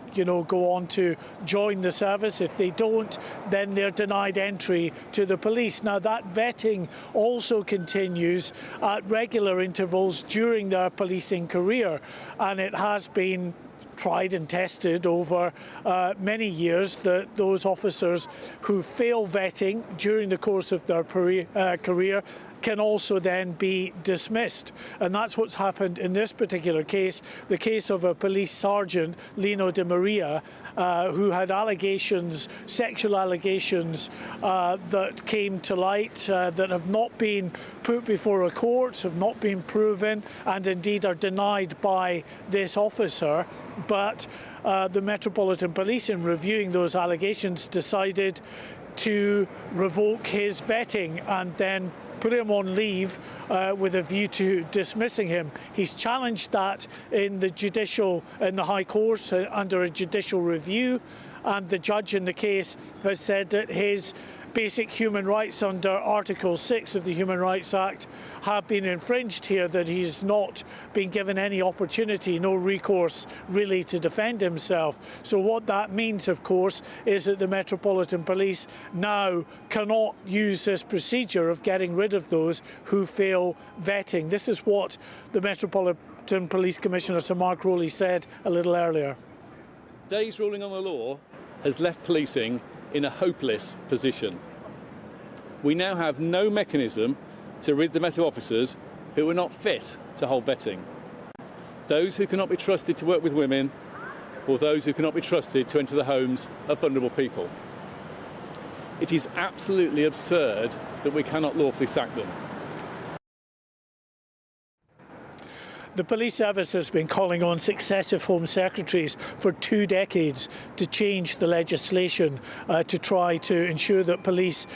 go on to join the service. If they don't, then they're denied entry to the police. Now, that vetting also continues at regular intervals during their policing career, and it has been tried and tested over many years that those officers who fail vetting during the course of their career can also then be dismissed. And that's what's happened in this particular case, the case of a police sergeant, Lino De Maria, who had allegations, sexual allegations that came to light that have not been put before a court, have not been proven, and indeed are denied by this officer. But the Metropolitan Police, in reviewing those allegations, decided to revoke his vetting and then put him on leave with a view to dismissing him. He's challenged that in the High Court under a judicial review, and the judge in the case has said that his basic human rights under Article 6 of the Human Rights Act have been infringed here, that he's not been given any opportunity, no recourse really to defend himself. So what that means, of course, is that the Metropolitan Police now cannot use this procedure of getting rid of those who fail vetting. This is what the Metropolitan Police Commissioner, Sir Mark Rowley, said a little earlier. Today's ruling on the law has left policing in a hopeless position. We now have no mechanism to rid the Met officers who are not fit to hold vetting. Those who cannot be trusted to work with women, or those who cannot be trusted to enter the homes of vulnerable people. It is absolutely absurd that we cannot lawfully sack them. The police service has been calling on successive Home Secretaries for 2 decades to change the legislation to try to ensure that police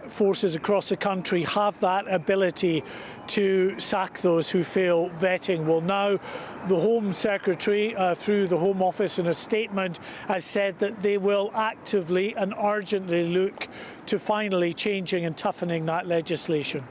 forces across the country have that ability to sack those who fail vetting. Well, now the Home Secretary, through the Home Office in a statement, has said that they will actively and urgently look to finally changing and toughening that legislation.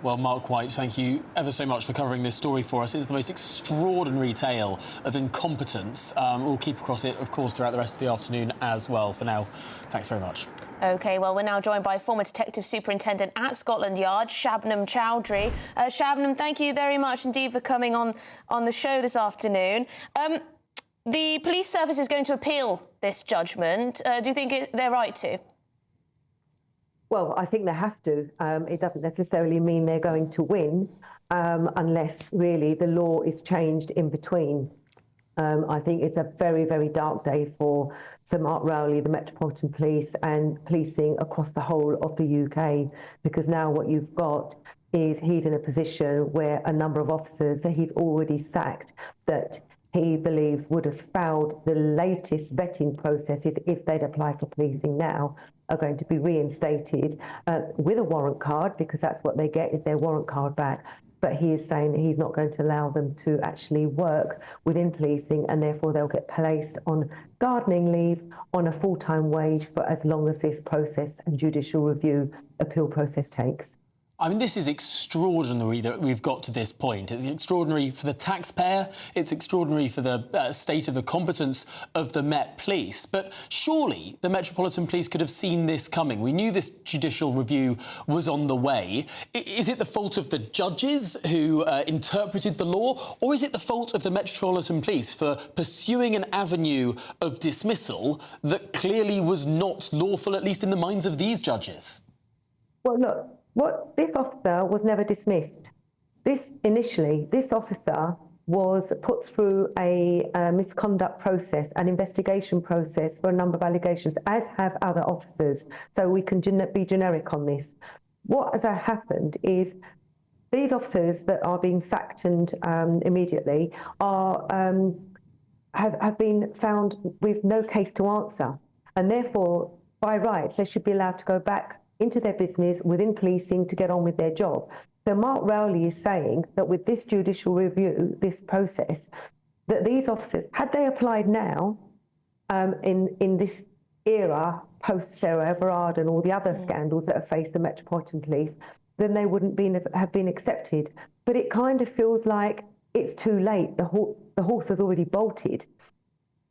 Well, Mark White, thank you ever so much for covering this story for us. It's the most extraordinary tale of incompetence. We'll keep across it, of course, throughout the rest of the afternoon as well. For now, thanks very much. OK, well, we're now joined by former Detective Superintendent at Scotland Yard, Shabnam Chowdhury. Shabnam, thank you very much indeed for coming on the show this afternoon. The police service is going to appeal this judgment. Do you think they're right to? Well, I think they have to. It doesn't necessarily mean they're going to win unless really the law is changed in between. I think it's a very, very dark day for Sir Mark Rowley, the Metropolitan Police, and policing across the whole of the UK, because now what you've got is he's in a position where a number of officers that he's already sacked that he believes would have fouled the latest vetting processes if they'd applied for policing now are going to be reinstated with a warrant card, because that's what they get, is their warrant card back. But he is saying that he's not going to allow them to actually work within policing, and therefore they'll get placed on gardening leave on a full-time wage for as long as this process and judicial review appeal process takes. I mean, this is extraordinary that we've got to this point. It's extraordinary for the taxpayer. It's extraordinary for the state of the competence of the Met Police. But surely the Metropolitan Police could have seen this coming. We knew this judicial review was on the way. Is it the fault of the judges who interpreted the law, or is it the fault of the Metropolitan Police for pursuing an avenue of dismissal that clearly was not lawful, at least in the minds of these judges? Well, look. This officer was never dismissed. This officer was put through a misconduct process, an investigation process for a number of allegations, as have other officers. So we can be generic on this. What has happened is these officers that are being sacked and immediately have been found with no case to answer, and therefore, by rights, they should be allowed to go back into their business within policing to get on with their job. So Mark Rowley is saying that with this judicial review, this process, that these officers, had they applied now, in this era, post-Sarah Everard and all the other scandals that have faced the Metropolitan Police, then they wouldn't have been accepted. But it kind of feels like it's too late. The horse has already bolted.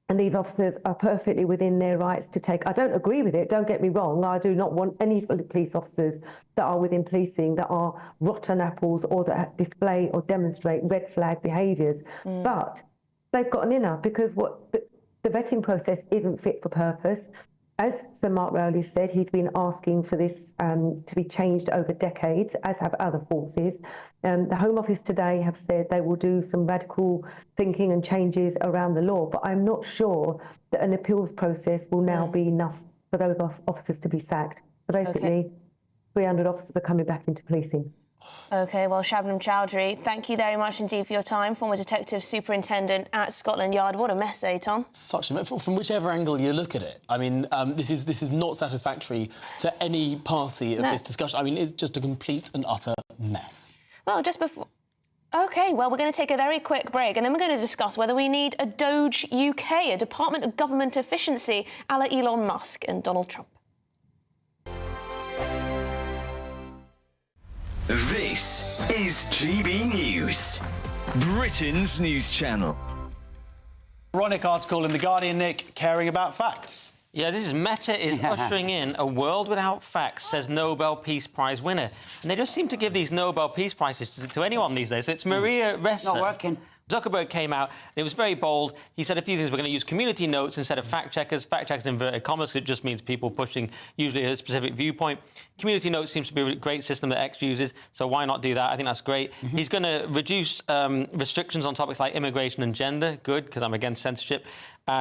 And these officers are perfectly within their rights to take. I don't agree with it, don't get me wrong. I do not want any police officers that are within policing that are rotten apples or that display or demonstrate red flag behaviours. But they've got an inner, because the vetting process isn't fit for purpose. As Sir Mark Rowley said, he's been asking for this to be changed over decades, as have other forces. The Home Office today have said they will do some radical thinking and changes around the law, but I'm not sure that an appeals process will now be enough for those officers to be sacked. So basically, 300 officers are coming back into policing. OK, well, Shabnam Chowdhury, thank you very much indeed for your time. Former Detective Superintendent at Scotland Yard. What a mess, eh, Tom? Such a mess, from whichever angle you look at it. I mean, this is not satisfactory to any party of this discussion. I mean, it's just a complete and utter mess. Well, just before... OK, well, we're going to take a very quick break, and then we're going to discuss whether we need a Doge UK, a Department of Government Efficiency, a la Elon Musk and Donald Trump. This is GB News, Britain's news channel. Ironic article in The Guardian, Nick, caring about facts. Yeah, this is Meta is ushering in a world without facts, says Nobel Peace Prize winner. And they just seem to give these Nobel Peace Prizes to anyone these days. So it's Maria Ressa. Not working. Zuckerberg came out, and it was very bold. He said a few things. We're going to use community notes instead of fact-checkers. Fact-checkers in inverted commas, because it just means people pushing usually a specific viewpoint. Community notes seems to be a great system that X uses, so why not do that? I think that's great. He's going to reduce restrictions on topics like immigration and gender. Good, because I'm against censorship.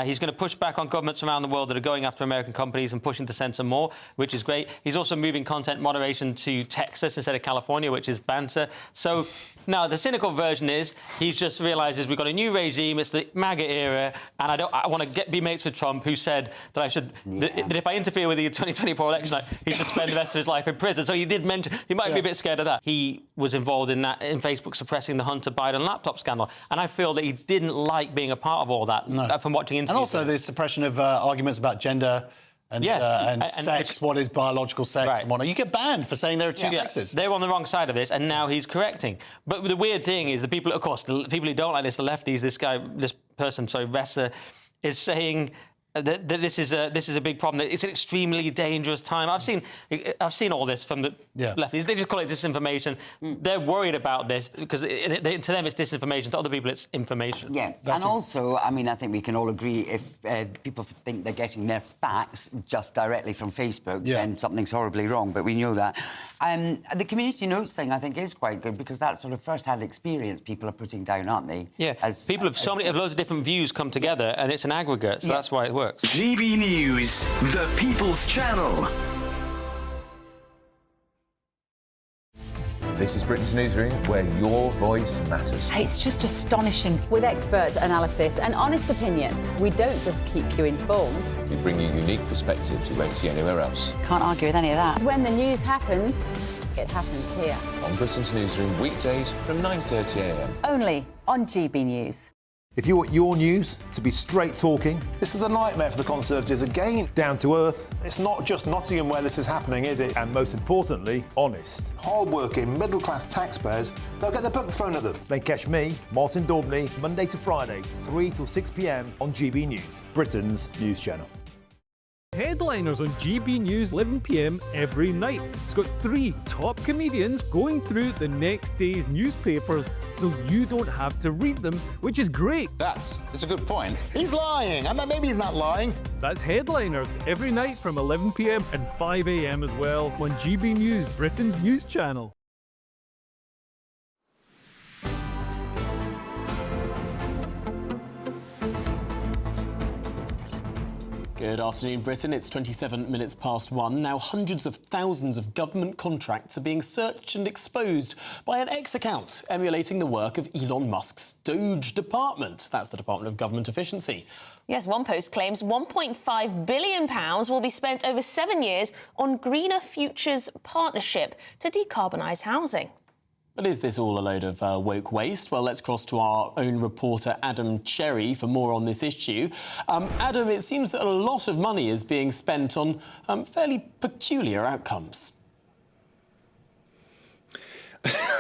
He's going to push back on governments around the world that are going after American companies and pushing to censor more, which is great. He's also moving content moderation to Texas instead of California, which is banter. So now the cynical version is he's just realises we've got a new regime, it's the MAGA era, and I want to be mates with Trump, who said that I should that if I interfere with the 2024 election, he should spend the rest of his life in prison. So he did mention he might be a bit scared of that. He was involved in that in Facebook suppressing the Hunter Biden laptop scandal, and I feel that he didn't like being a part of all that from watching interviews. And also the suppression of arguments about gender and sex, what is biological sex and whatnot. You get banned for saying there are two sexes. They're on the wrong side of this, and now he's correcting. But the weird thing is the people, of course, the people who don't like this, the lefties, this person, Ressa, is saying that this is a big problem. It's an extremely dangerous time. I've seen all this from the lefties. They just call it disinformation. They're worried about this because to them it's disinformation. To other people, it's information. Yeah, and also, I mean, I think we can all agree if people think they're getting their facts just directly from Facebook, then something's horribly wrong. But we know that. The community notes thing, I think, is quite good because that sort of first-hand experience people are putting down, aren't they? Yeah. People have loads of different views come together, and it's an aggregate, so that's why it works. GB News, the People's Channel. This is Britain's newsroom, where your voice matters. It's just astonishing. With expert analysis and honest opinion, we don't just keep you informed. We bring you unique perspectives you won't see anywhere else. Can't argue with any of that. When the news happens, it happens here. On Britain's newsroom, weekdays from 9:30 a.m. Only on GB News. If you want your news to be straight talking... This is a nightmare for the Conservatives again. Down to earth. It's not just Nottingham where this is happening, is it? And most importantly, honest. Hard-working, middle-class taxpayers, they'll get their book thrown at them. Then catch me, Martin Daubney, Monday to Friday, 3 till 6 p.m. on GB News, Britain's news channel. Headliners on GB News 11 p.m. every night. It's got 3 top comedians going through the next day's newspapers so you don't have to read them, which is great. That's a good point. He's lying. I mean, maybe he's not lying. That's Headliners every night from 11 p.m. and 5 a.m. as well on GB News, Britain's news channel. Good afternoon, Britain. It's 27 minutes past 1. Now, hundreds of thousands of government contracts are being searched and exposed by an X account emulating the work of Elon Musk's Doge department. That's the Department of Government Efficiency. Yes, one post claims £1.5 billion will be spent over 7 years on Greener Futures Partnership to decarbonise housing. But is this all a load of woke waste? Well, let's cross to our own reporter, Adam Cherry, for more on this issue. Adam, it seems that a lot of money is being spent on fairly peculiar outcomes.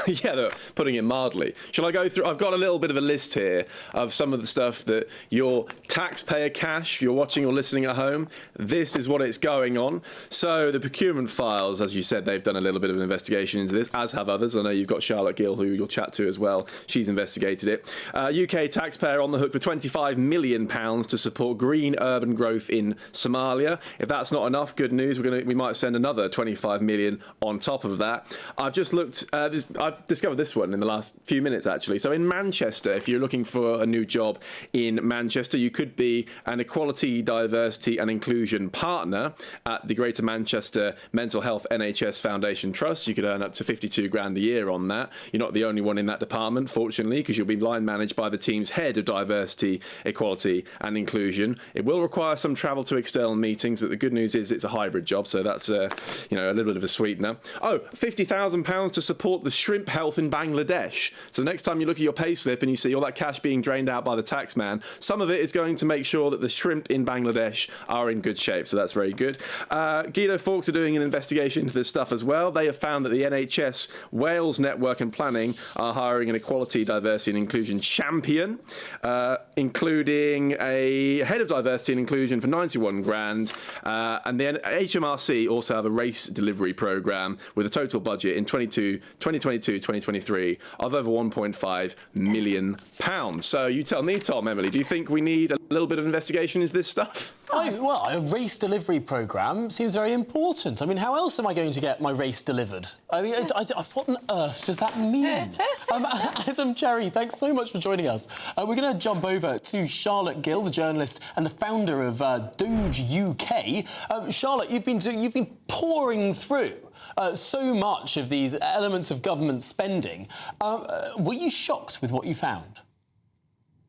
Yeah, putting it mildly. Shall I go through? I've got a little bit of a list here of some of the stuff that your taxpayer cash, you're watching or listening at home, this is what it's going on. So the procurement files, as you said, they've done a little bit of an investigation into this, as have others. I know you've got Charlotte Gill, who you'll chat to as well. She's investigated it. UK taxpayer on the hook for £25 million to support green urban growth in Somalia. If that's not enough, good news. We might send another £25 million on top of that. I've just looked. I've discovered this one in the last few minutes, actually. So in Manchester, if you're looking for a new job in Manchester, you could be an equality, diversity and inclusion partner at the Greater Manchester Mental Health NHS Foundation Trust. You could earn up to 52 grand a year on that. You're not the only one in that department, fortunately, because you'll be line managed by the team's head of diversity, equality and inclusion. It will require some travel to external meetings, but the good news is it's a hybrid job, so that's a little bit of a sweetener. Oh, £50,000 to support the shrimp health in Bangladesh. So the next time you look at your payslip and you see all that cash being drained out by the tax man, some of it is going to make sure that the shrimp in Bangladesh are in good shape. So that's very good. Guido Fawkes are doing an investigation into this stuff as well. They have found that the NHS Wales Network and Planning are hiring an equality, diversity and inclusion champion, including a head of diversity and inclusion for 91 grand. And then HMRC also have a race delivery programme with a total budget in 2022-2023 of over £1.5 million. So you tell me, Tom, Emily, do you think we need a little bit of investigation into this stuff? Well, a race delivery programme seems very important. I mean, how else am I going to get my race delivered? I mean, what on earth does that mean? Adam Cherry, thanks so much for joining us. We're going to jump over to Charlotte Gill, the journalist and the founder of Doge UK. Charlotte, you've been pouring through so much of these elements of government spending. Were you shocked with what you found?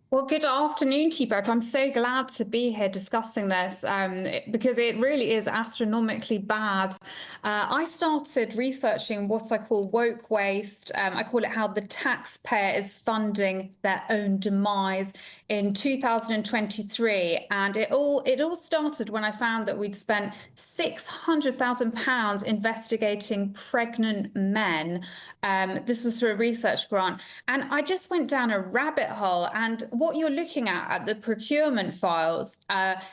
Well, good afternoon to you both. I'm so glad to be here discussing this because it really is astronomically bad. I started researching what I call woke waste. I call it how the taxpayer is funding their own demise in 2023. And it all started when I found that we'd spent £600,000 investigating pregnant men. This was through a research grant. And I just went down a rabbit hole. And what you're looking at the procurement files,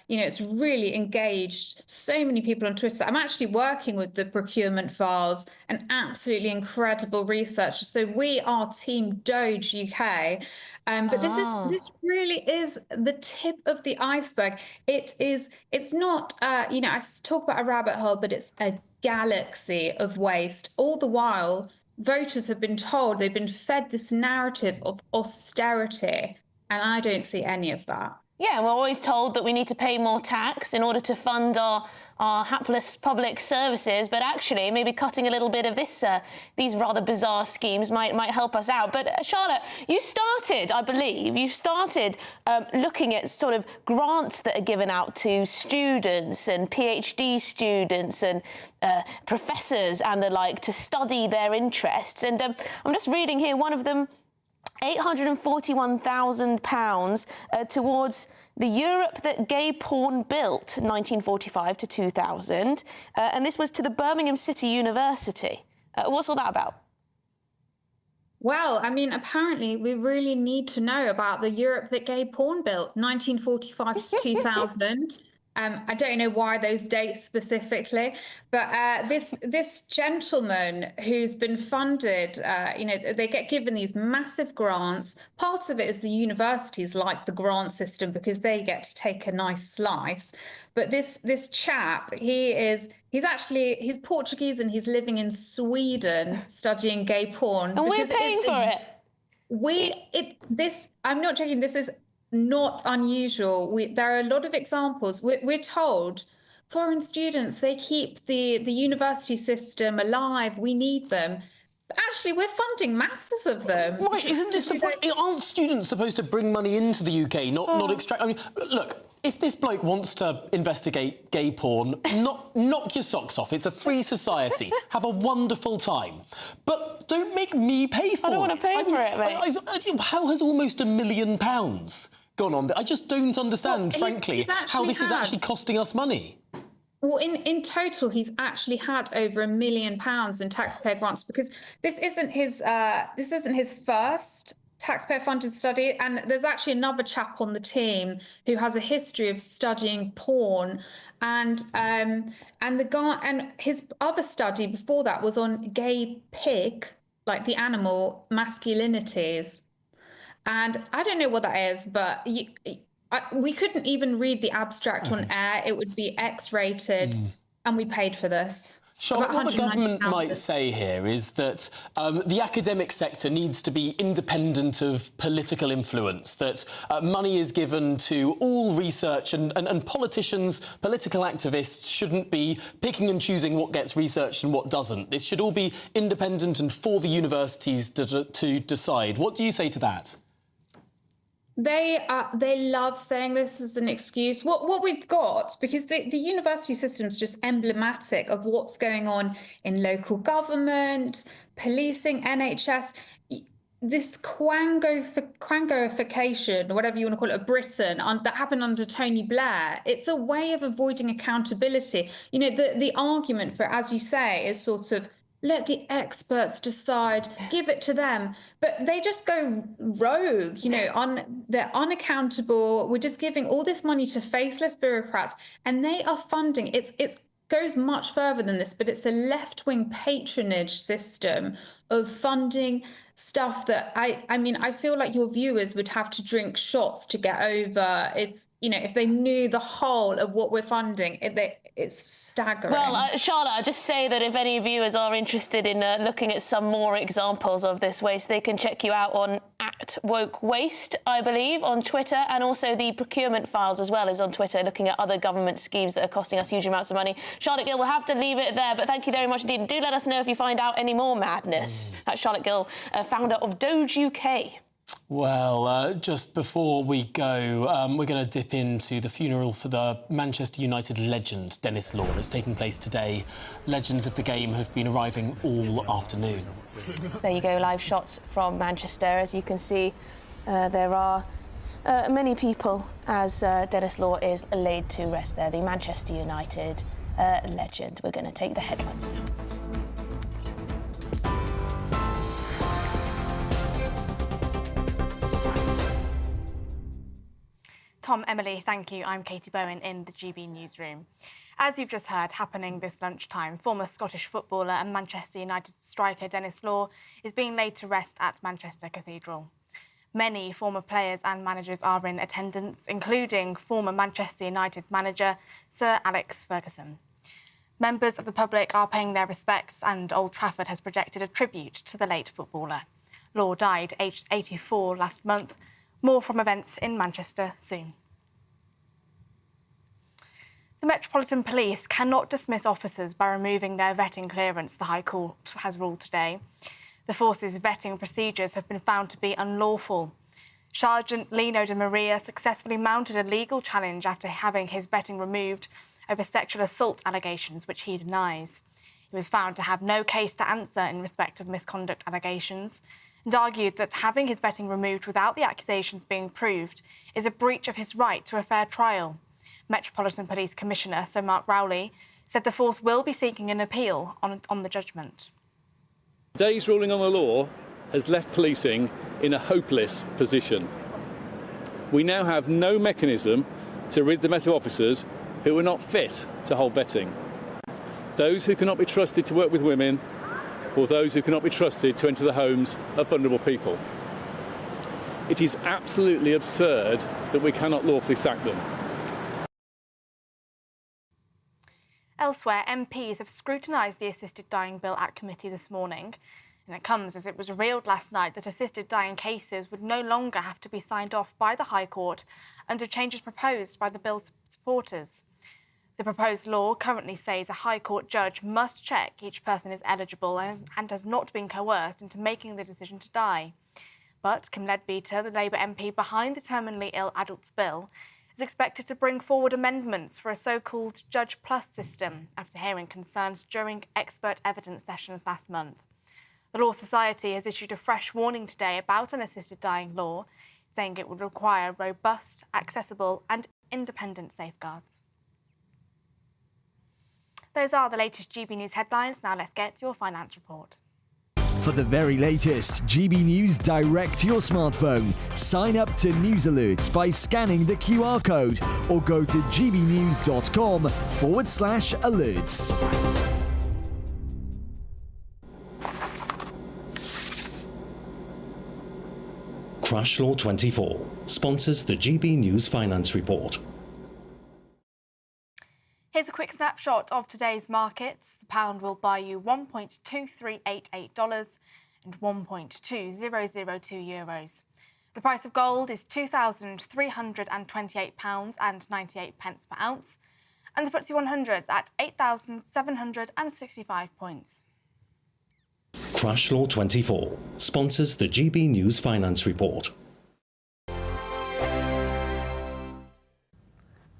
it's really engaged so many people on Twitter. I'm actually working with the procurement files, an absolutely incredible researcher. So we are Team Doge UK. But this really is the tip of the iceberg. It's not, I talk about a rabbit hole, but it's a galaxy of waste. All the while, voters have been told, they've been fed this narrative of austerity, and I don't see any of that. Yeah, we're always told that we need to pay more tax in order to fund our hapless public services, but actually maybe cutting a little bit of these rather bizarre schemes might help us out. But Charlotte, I believe you started looking at sort of grants that are given out to students and PhD students and professors and the like to study their interests. And I'm just reading here, one of them, £841,000 towards the Europe that gay porn built, 1945 to 2000. And this was to the Birmingham City University. What's all that about? Well, I mean, apparently we really need to know about the Europe that gay porn built, 1945 to 2000. I don't know why those dates specifically, but this gentleman who's been funded, they get given these massive grants. Part of it is the universities like the grant system because they get to take a nice slice. But this chap, he's Portuguese and he's living in Sweden studying gay porn. And we're paying for it. I'm not joking. This is not unusual. There are a lot of examples. We're told foreign students, they keep the university system alive. We need them. But actually, we're funding masses of them. Right, isn't this the point? Aren't students supposed to bring money into the UK, not extract? I mean, look, if this bloke wants to investigate gay porn, knock your socks off. It's a free society. Have a wonderful time. But don't make me pay for it. I don't want to pay for it, mate. How has almost £1 million gone on? I just don't understand, frankly, how this is actually costing us money. Well, in total, he's actually had over £1 million in taxpayer grants because this isn't his first taxpayer-funded study, and there's actually another chap on the team who has a history of studying porn, and his other study before that was on gay pig, like the animal masculinities. And I don't know what that is, but we couldn't even read the abstract on air. It would be X-rated, and we paid for this. Charlotte, what the government might say here is that the academic sector needs to be independent of political influence, that money is given to all research and politicians, political activists shouldn't be picking and choosing what gets researched and what doesn't. This should all be independent and for the universities to decide. What do you say to that? They love saying this as an excuse. What we've got, because the university system's just emblematic of what's going on in local government, policing, NHS. This quangoification, whatever you want to call it, of Britain, that happened under Tony Blair. It's a way of avoiding accountability. You know, the argument for, as you say, is sort of, let the experts decide, give it to them. But they just go rogue, they're unaccountable. We're just giving all this money to faceless bureaucrats, and they are funding, it goes much further than this, but it's a left-wing patronage system of funding stuff that, I feel like your viewers would have to drink shots to get over if they knew the whole of what we're funding. It's staggering. Well, Charlotte, I'll just say that if any viewers are interested in looking at some more examples of this waste, they can check you out on @WokeWaste, I believe, on Twitter, and also the procurement files as well is on Twitter, looking at other government schemes that are costing us huge amounts of money. Charlotte Gill, we'll have to leave it there, but thank you very much indeed. And do let us know if you find out any more madness. That's Charlotte Gill, founder of Doge UK. Well, just before we go, we're going to dip into the funeral for the Manchester United legend, Dennis Law. It's taking place today. Legends of the game have been arriving all afternoon. So there you go, live shots from Manchester. As you can see, there are many people as Dennis Law is laid to rest there, the Manchester United legend. We're going to take the headlines now. Tom, Emily, thank you. I'm Katie Bowen in the GB newsroom. As you've just heard, happening this lunchtime, former Scottish footballer and Manchester United striker Denis Law is being laid to rest at Manchester Cathedral. Many former players and managers are in attendance, including former Manchester United manager Sir Alex Ferguson. Members of the public are paying their respects, and Old Trafford has projected a tribute to the late footballer. Law died aged 84 last month. More from events in Manchester soon. The Metropolitan Police cannot dismiss officers by removing their vetting clearance, the High Court has ruled today. The force's vetting procedures have been found to be unlawful. Sergeant Lino de Maria successfully mounted a legal challenge after having his vetting removed over sexual assault allegations, which he denies. He was found to have no case to answer in respect of misconduct allegations and argued that having his vetting removed without the accusations being proved is a breach of his right to a fair trial. Metropolitan Police Commissioner Sir Mark Rowley said the force will be seeking an appeal on the judgment. Today's ruling on the law has left policing in a hopeless position. We now have no mechanism to rid the Met officers who are not fit to hold vetting. Those who cannot be trusted to work with women, or those who cannot be trusted to enter the homes of vulnerable people. It is absolutely absurd that we cannot lawfully sack them. Elsewhere, MPs have scrutinised the assisted dying bill at committee this morning, and it comes as it was revealed last night that assisted dying cases would no longer have to be signed off by the High Court under changes proposed by the bill's supporters. The proposed law currently says a High Court judge must check each person is eligible and has not been coerced into making the decision to die. But Kim Leadbeater, the Labour MP behind the terminally ill adults bill, is expected to bring forward amendments for a so-called Judge Plus system after hearing concerns during expert evidence sessions last month. The Law Society has issued a fresh warning today about an assisted dying law, saying it would require robust, accessible and independent safeguards. Those are the latest GB News headlines. Now let's get to your finance report. For the very latest GB News direct to your smartphone, sign up to News Alerts by scanning the QR code or go to gbnews.com/alerts. Crash Law 24 sponsors the GB News Finance Report. Here's a quick snapshot of today's markets. The pound will buy you $1.2388 and €1.2002. The price of gold is £2,328.98 per ounce, and the FTSE 100 at 8,765 points. Crash Law 24 sponsors the GB News Finance Report.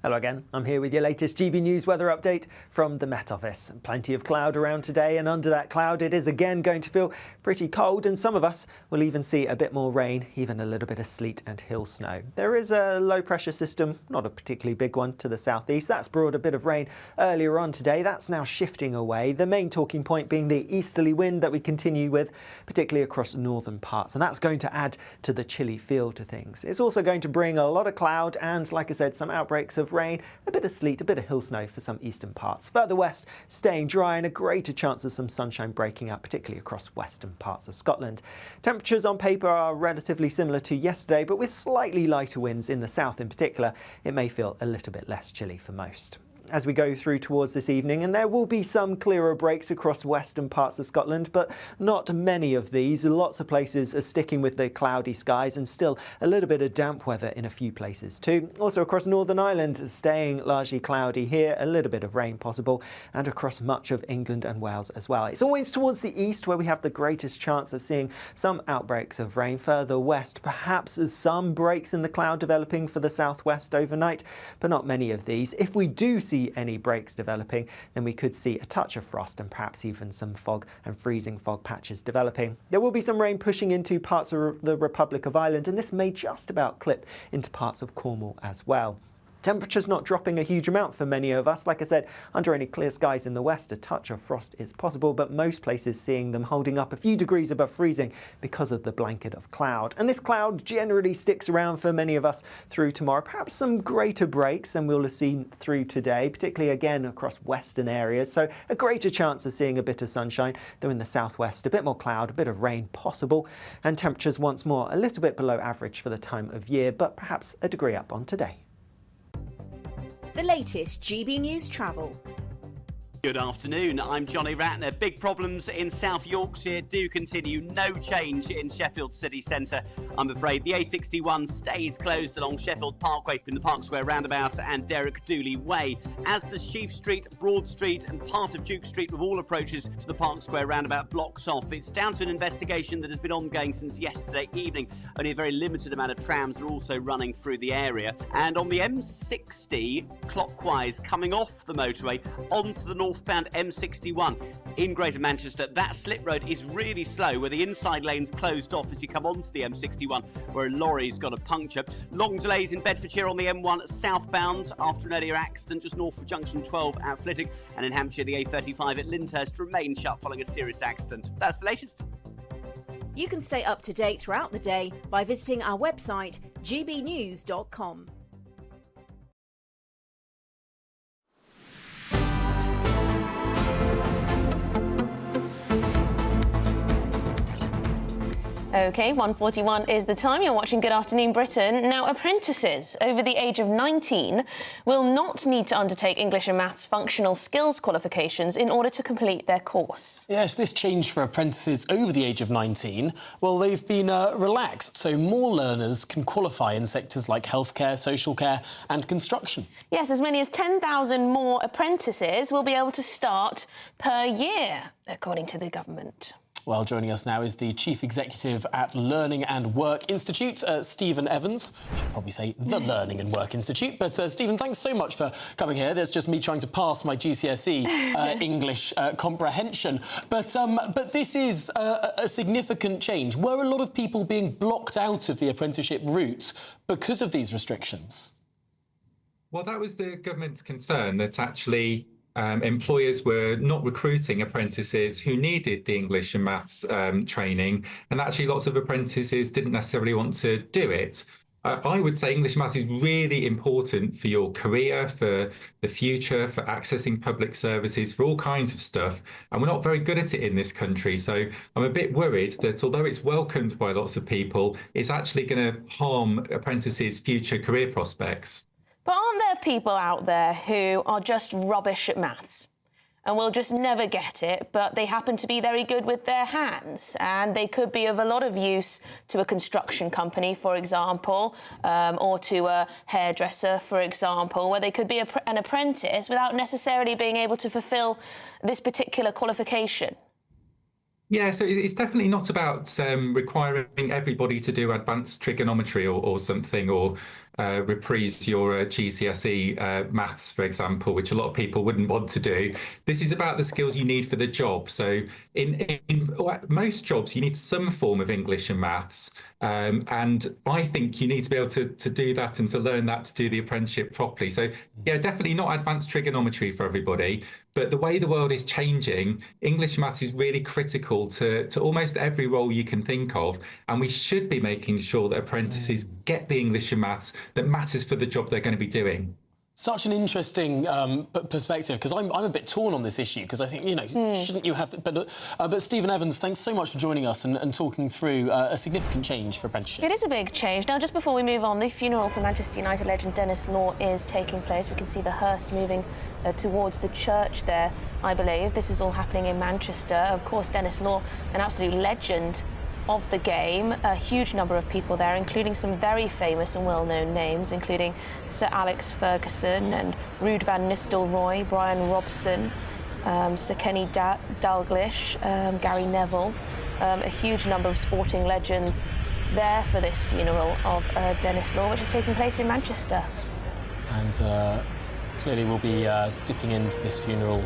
Hello again, I'm here with your latest GB News weather update from the Met Office. Plenty of cloud around today, and under that cloud it is again going to feel pretty cold, and some of us will even see a bit more rain, even a little bit of sleet and hill snow. There is a low pressure system, not a particularly big one, to the southeast. That's brought a bit of rain earlier on today. That's now shifting away. The main talking point being the easterly wind that we continue with, particularly across northern parts, and that's going to add to the chilly feel to things. It's also going to bring a lot of cloud and, like I said, some outbreaks of rain, a bit of sleet, a bit of hill snow for some eastern parts. Further west, staying dry and a greater chance of some sunshine breaking out, particularly across western parts of Scotland. Temperatures on paper are relatively similar to yesterday, but with slightly lighter winds in the south in particular, it may feel a little bit less chilly for most. As we go through towards this evening, and there will be some clearer breaks across western parts of Scotland, but not many of these. Lots of places are sticking with the cloudy skies and still a little bit of damp weather in a few places too. Also across Northern Ireland, staying largely cloudy here, a little bit of rain possible, and across much of England and Wales as well. It's always towards the east where we have the greatest chance of seeing some outbreaks of rain. Further west, perhaps some breaks in the cloud developing for the southwest overnight, but not many of these. If we do see any breaks developing, then we could see a touch of frost and perhaps even some fog and freezing fog patches developing. There will be some rain pushing into parts of the Republic of Ireland, and this may just about clip into parts of Cornwall as well. Temperatures not dropping a huge amount for many of us. Like I said, under any clear skies in the west, a touch of frost is possible, but most places seeing them holding up a few degrees above freezing because of the blanket of cloud. And this cloud generally sticks around for many of us through tomorrow. Perhaps some greater breaks than we'll have seen through today, particularly again across western areas. So a greater chance of seeing a bit of sunshine, though in the southwest, a bit more cloud, a bit of rain possible, and temperatures once more a little bit below average for the time of year, but perhaps a degree up on today. The latest GB News travel. Good afternoon, I'm Johnny Ratner. Big problems in South Yorkshire do continue. No change in Sheffield city centre, I'm afraid. The A61 stays closed along Sheffield Parkway in the Park Square roundabout and Derek Dooley Way, as does Sheaf Street, Broad Street and part of Duke Street, with all approaches to the Park Square roundabout blocks off. It's down to an investigation that has been ongoing since yesterday evening. Only a very limited amount of trams are also running through the area. And on the M60, clockwise, coming off the motorway onto the northbound M61 in Greater Manchester, that slip road is really slow, where the inside lane's closed off as you come onto the M61, where a lorry's got a puncture. Long delays in Bedfordshire on the M1 southbound after an earlier accident just north of junction 12 at Flitwick, and in Hampshire the A35 at Lyndhurst remains shut following a serious accident. That's the latest. You can stay up to date throughout the day by visiting our website gbnews.com. OK, 1:41 is the time. You're watching Good Afternoon Britain. Now, apprentices over the age of 19 will not need to undertake English and Maths functional skills qualifications in order to complete their course. Yes, this change for apprentices over the age of 19, well, they've been relaxed, so more learners can qualify in sectors like healthcare, social care and construction. Yes, as many as 10,000 more apprentices will be able to start per year, according to the government. Well, joining us now is the Chief Executive at Learning and Work Institute, Stephen Evans. I should probably say the Learning and Work Institute. But, Stephen, thanks so much for coming here. There's just me trying to pass my GCSE English comprehension. But this is a significant change. Were a lot of people being blocked out of the apprenticeship route because of these restrictions? Well, that was the government's concern, that actually employers were not recruiting apprentices who needed the English and Maths training, and actually lots of apprentices didn't necessarily want to do it. I would say English and Maths is really important for your career, for the future, for accessing public services, for all kinds of stuff, and we're not very good at it in this country. So I'm a bit worried that although it's welcomed by lots of people, it's actually going to harm apprentices' future career prospects. But aren't there people out there who are just rubbish at maths and will just never get it, but they happen to be very good with their hands, and they could be of a lot of use to a construction company, for example, or to a hairdresser, for example, where they could be an apprentice without necessarily being able to fulfil this particular qualification? Yeah, so it's definitely not about requiring everybody to do advanced trigonometry or something, or reprise your GCSE maths, for example, which a lot of people wouldn't want to do. This is about the skills you need for the job. So in most jobs, you need some form of English and maths. And I think you need to be able to do that and to learn that to do the apprenticeship properly. So, yeah, definitely not advanced trigonometry for everybody. But the way the world is changing, English and maths is really critical to almost every role you can think of. And we should be making sure that apprentices get the English and maths that matters for the job they're going to be doing. Such an interesting perspective, because I'm a bit torn on this issue, because I think, you know, shouldn't you have... But Stephen Evans, thanks so much for joining us and talking through a significant change for apprenticeships. It is a big change. Now, just before we move on, the funeral for Manchester United legend Dennis Law is taking place. We can see the hearse moving towards the church there, I believe. This is all happening in Manchester. Of course, Dennis Law, an absolute legend of the game, a huge number of people there, including some very famous and well-known names, including Sir Alex Ferguson and Ruud van Nistelrooy, Brian Robson, Sir Kenny Dalglish, Gary Neville, a huge number of sporting legends there for this funeral of Dennis Law, which is taking place in Manchester. And clearly we'll be dipping into this funeral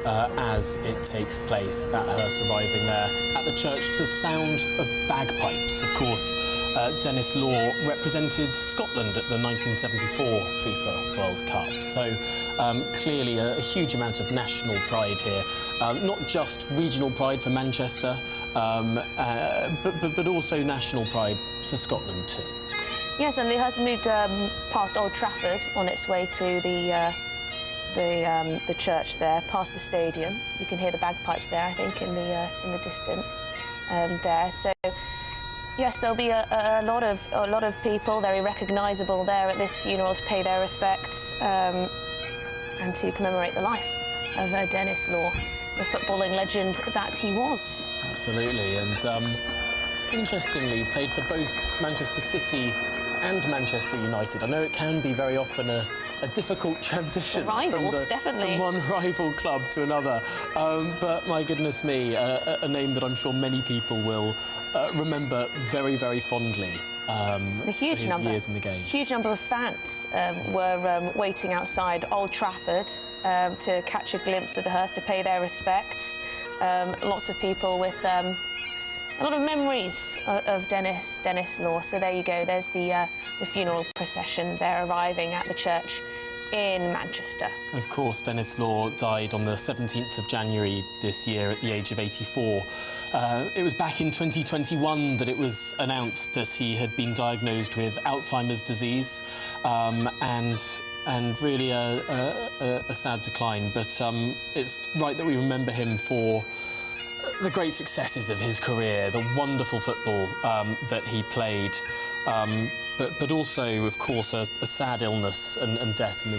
as it takes place, that hearse arriving there at the church, the sound of bagpipes, of course, Denis Law represented Scotland at the 1974 FIFA World Cup. So clearly a huge amount of national pride here, not just regional pride for Manchester, but also national pride for Scotland too. Yes, and it has moved past Old Trafford on its way to the church there, past the stadium. You can hear the bagpipes there, I think, in the distance there. So yes, there'll be a lot of people very recognisable there at this funeral to pay their respects and to commemorate the life of Denis Law, the footballing legend that he was. Absolutely, and interestingly, played for both Manchester City and Manchester United. I know it can be very often a difficult transition from one rival club to another, but my goodness me, a name that I'm sure many people will remember very, very fondly. The huge his number, years in the game. Huge number of fans were waiting outside Old Trafford to catch a glimpse of the hearse, to pay their respects. Lots of people with a lot of memories of Denis Law. So there you go. There's the funeral procession. They're arriving at the church in Manchester. Of course, Denis Law died on the 17th of January this year at the age of 84. It was back in 2021 that it was announced that he had been diagnosed with Alzheimer's disease, and really a sad decline. But it's right that we remember him for the great successes of his career, the wonderful football that he played, but also, of course, a sad illness and death in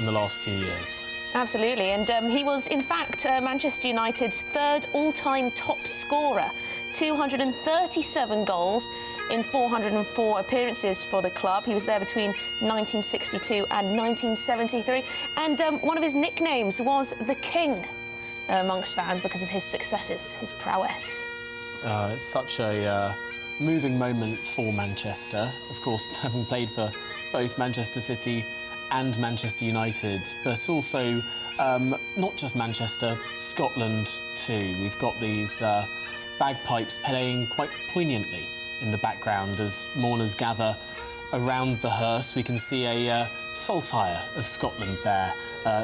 the last few years. Absolutely, and he was, in fact, Manchester United's third all-time top scorer, 237 goals in 404 appearances for the club. He was there between 1962 and 1973, and one of his nicknames was the King amongst fans because of his successes, his prowess. It's such a moving moment for Manchester, of course, having played for both Manchester City and Manchester United, but also not just Manchester, Scotland too. We've got these bagpipes playing quite poignantly in the background as mourners gather around the hearse. We can see a saltire of Scotland there,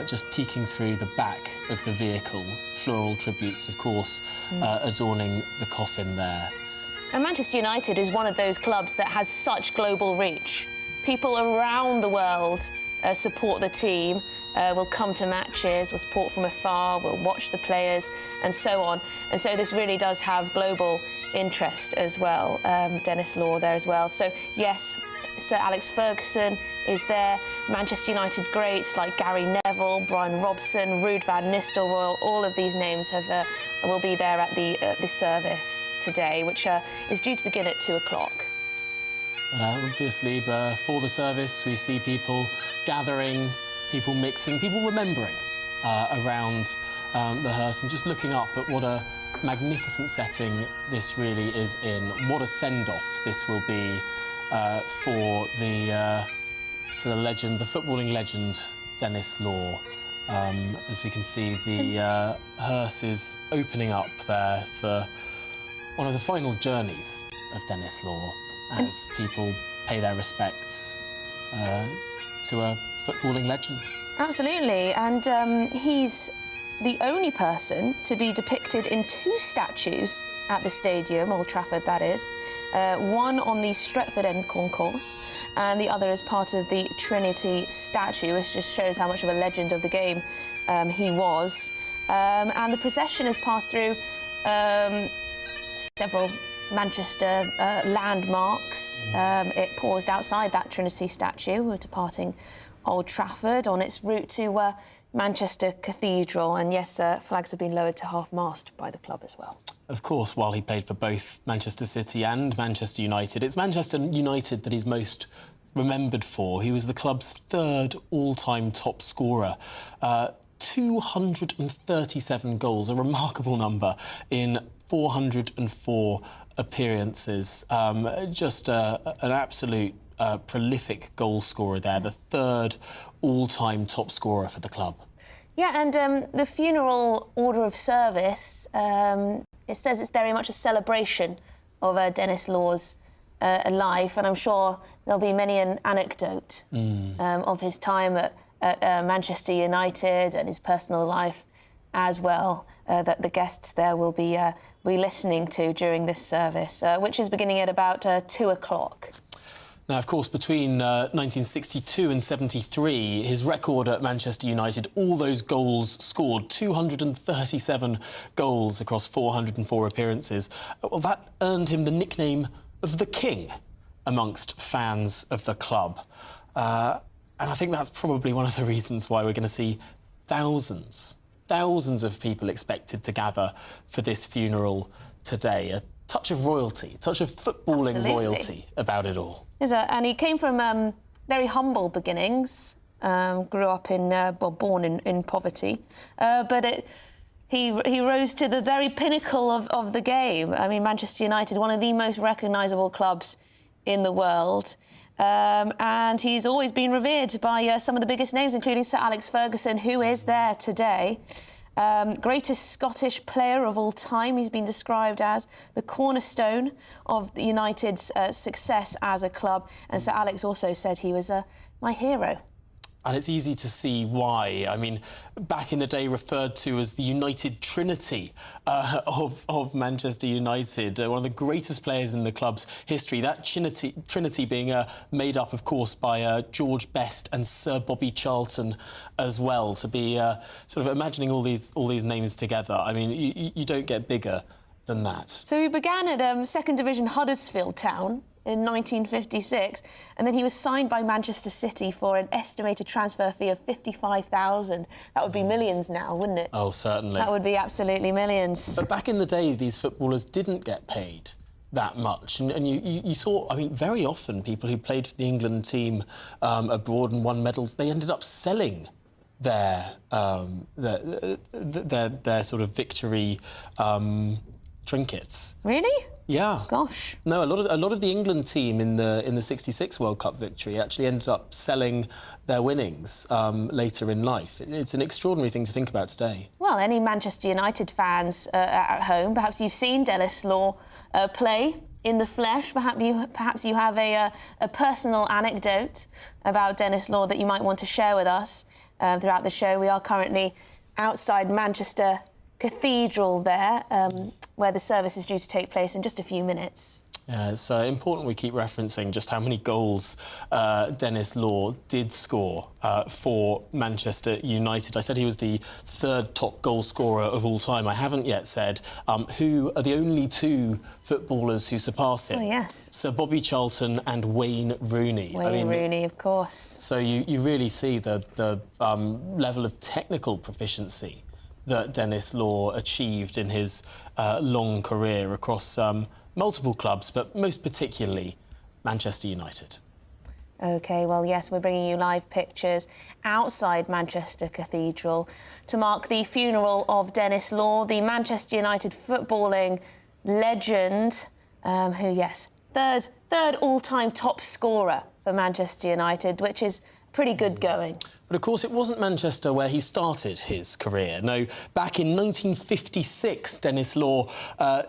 just peeking through the back of the vehicle. Floral tributes, of course, adorning the coffin there. And Manchester United is one of those clubs that has such global reach. People around the world support the team, will come to matches, will support from afar, will watch the players, and so on. And so this really does have global interest as well. Denis Law there as well. So yes, Sir Alex Ferguson is there. Manchester United greats like Gary Neville, Brian Robson, Ruud van Nistelrooy, all of these names will be there at the service today, which is due to begin at 2 o'clock. Obviously, for the service, we see people gathering, people mixing, people remembering around the hearse and just looking up at what a magnificent setting this really is in. What a send-off this will be for the legend, the footballing legend, Denis Law. As we can see, the hearse is opening up there for one of the final journeys of Denis Law as people pay their respects to a footballing legend. Absolutely, and he's the only person to be depicted in 2 statues at the stadium, Old Trafford that is, one on the Stretford End concourse and the other as part of the Trinity statue, which just shows how much of a legend of the game he was. And the procession has passed through several Manchester landmarks. It paused outside that Trinity statue. We're departing Old Trafford on its route to Manchester Cathedral, and yes, flags have been lowered to half-mast by the club as well. Of course, while he played for both Manchester City and Manchester United, it's Manchester United that he's most remembered for. He was the club's third all-time top scorer. 237 goals, a remarkable number in 404 appearances. Just an absolute prolific goal scorer there, the third all-time top scorer for the club. Yeah, and the funeral order of service, it says it's very much a celebration of Denis Law's life, and I'm sure there'll be many an anecdote of his time at Manchester United and his personal life as well, that the guests there will be listening to during this service, which is beginning at about 2 o'clock. Now, of course, between 1962 and 73, his record at Manchester United, all those goals scored, 237 goals across 404 appearances. Well, that earned him the nickname of the King amongst fans of the club. And I think that's probably one of the reasons why we're going to see thousands of people expected to gather for this funeral today. A touch of royalty, a touch of footballing royalty about it all. And he came from very humble beginnings, grew up born in poverty, but he rose to the very pinnacle of the game. I mean, Manchester United, one of the most recognisable clubs in the world. And he's always been revered by some of the biggest names, including Sir Alex Ferguson, who is there today. Greatest Scottish player of all time. He's been described as the cornerstone of the United's success as a club. And Sir Alex also said he was my hero. And it's easy to see why. I mean, back in the day referred to as the United Trinity of Manchester United, one of the greatest players in the club's history. That Trinity being made up, of course, by George Best and Sir Bobby Charlton as well. To be sort of imagining all these names together, I mean, you don't get bigger than that. So he began at Second Division Huddersfield Town in 1956, and then he was signed by Manchester City for an estimated transfer fee of £55,000. That would be millions now, wouldn't it? Oh, certainly. That would be absolutely millions. But back in the day, these footballers didn't get paid that much. And you saw, I mean, very often people who played for the England team abroad and won medals, they ended up selling their sort of victory trinkets. Really? Yeah. Gosh. No, a lot of the England team in the '66 World Cup victory actually ended up selling their winnings later in life. It's an extraordinary thing to think about today. Well, any Manchester United fans at home, perhaps you've seen Denis Law play in the flesh. Perhaps you have a personal anecdote about Denis Law that you might want to share with us throughout the show. We are currently outside Manchester Cathedral there, where the service is due to take place in just a few minutes. Yeah, it's important we keep referencing just how many goals Denis Law did score for Manchester United. I said he was the third top goal scorer of all time. I haven't yet said who are the only two footballers who surpass him. Oh, yes. Sir Bobby Charlton and Wayne Rooney. Rooney, of course. So you really see the level of technical proficiency that Denis Law achieved in his long career across multiple clubs, but most particularly Manchester United. OK, well, yes, we're bringing you live pictures outside Manchester Cathedral to mark the funeral of Denis Law, the Manchester United footballing legend, who, yes, third all-time top scorer for Manchester United, which is pretty good going. But of course, it wasn't Manchester where he started his career. No, back in 1956, Denis Law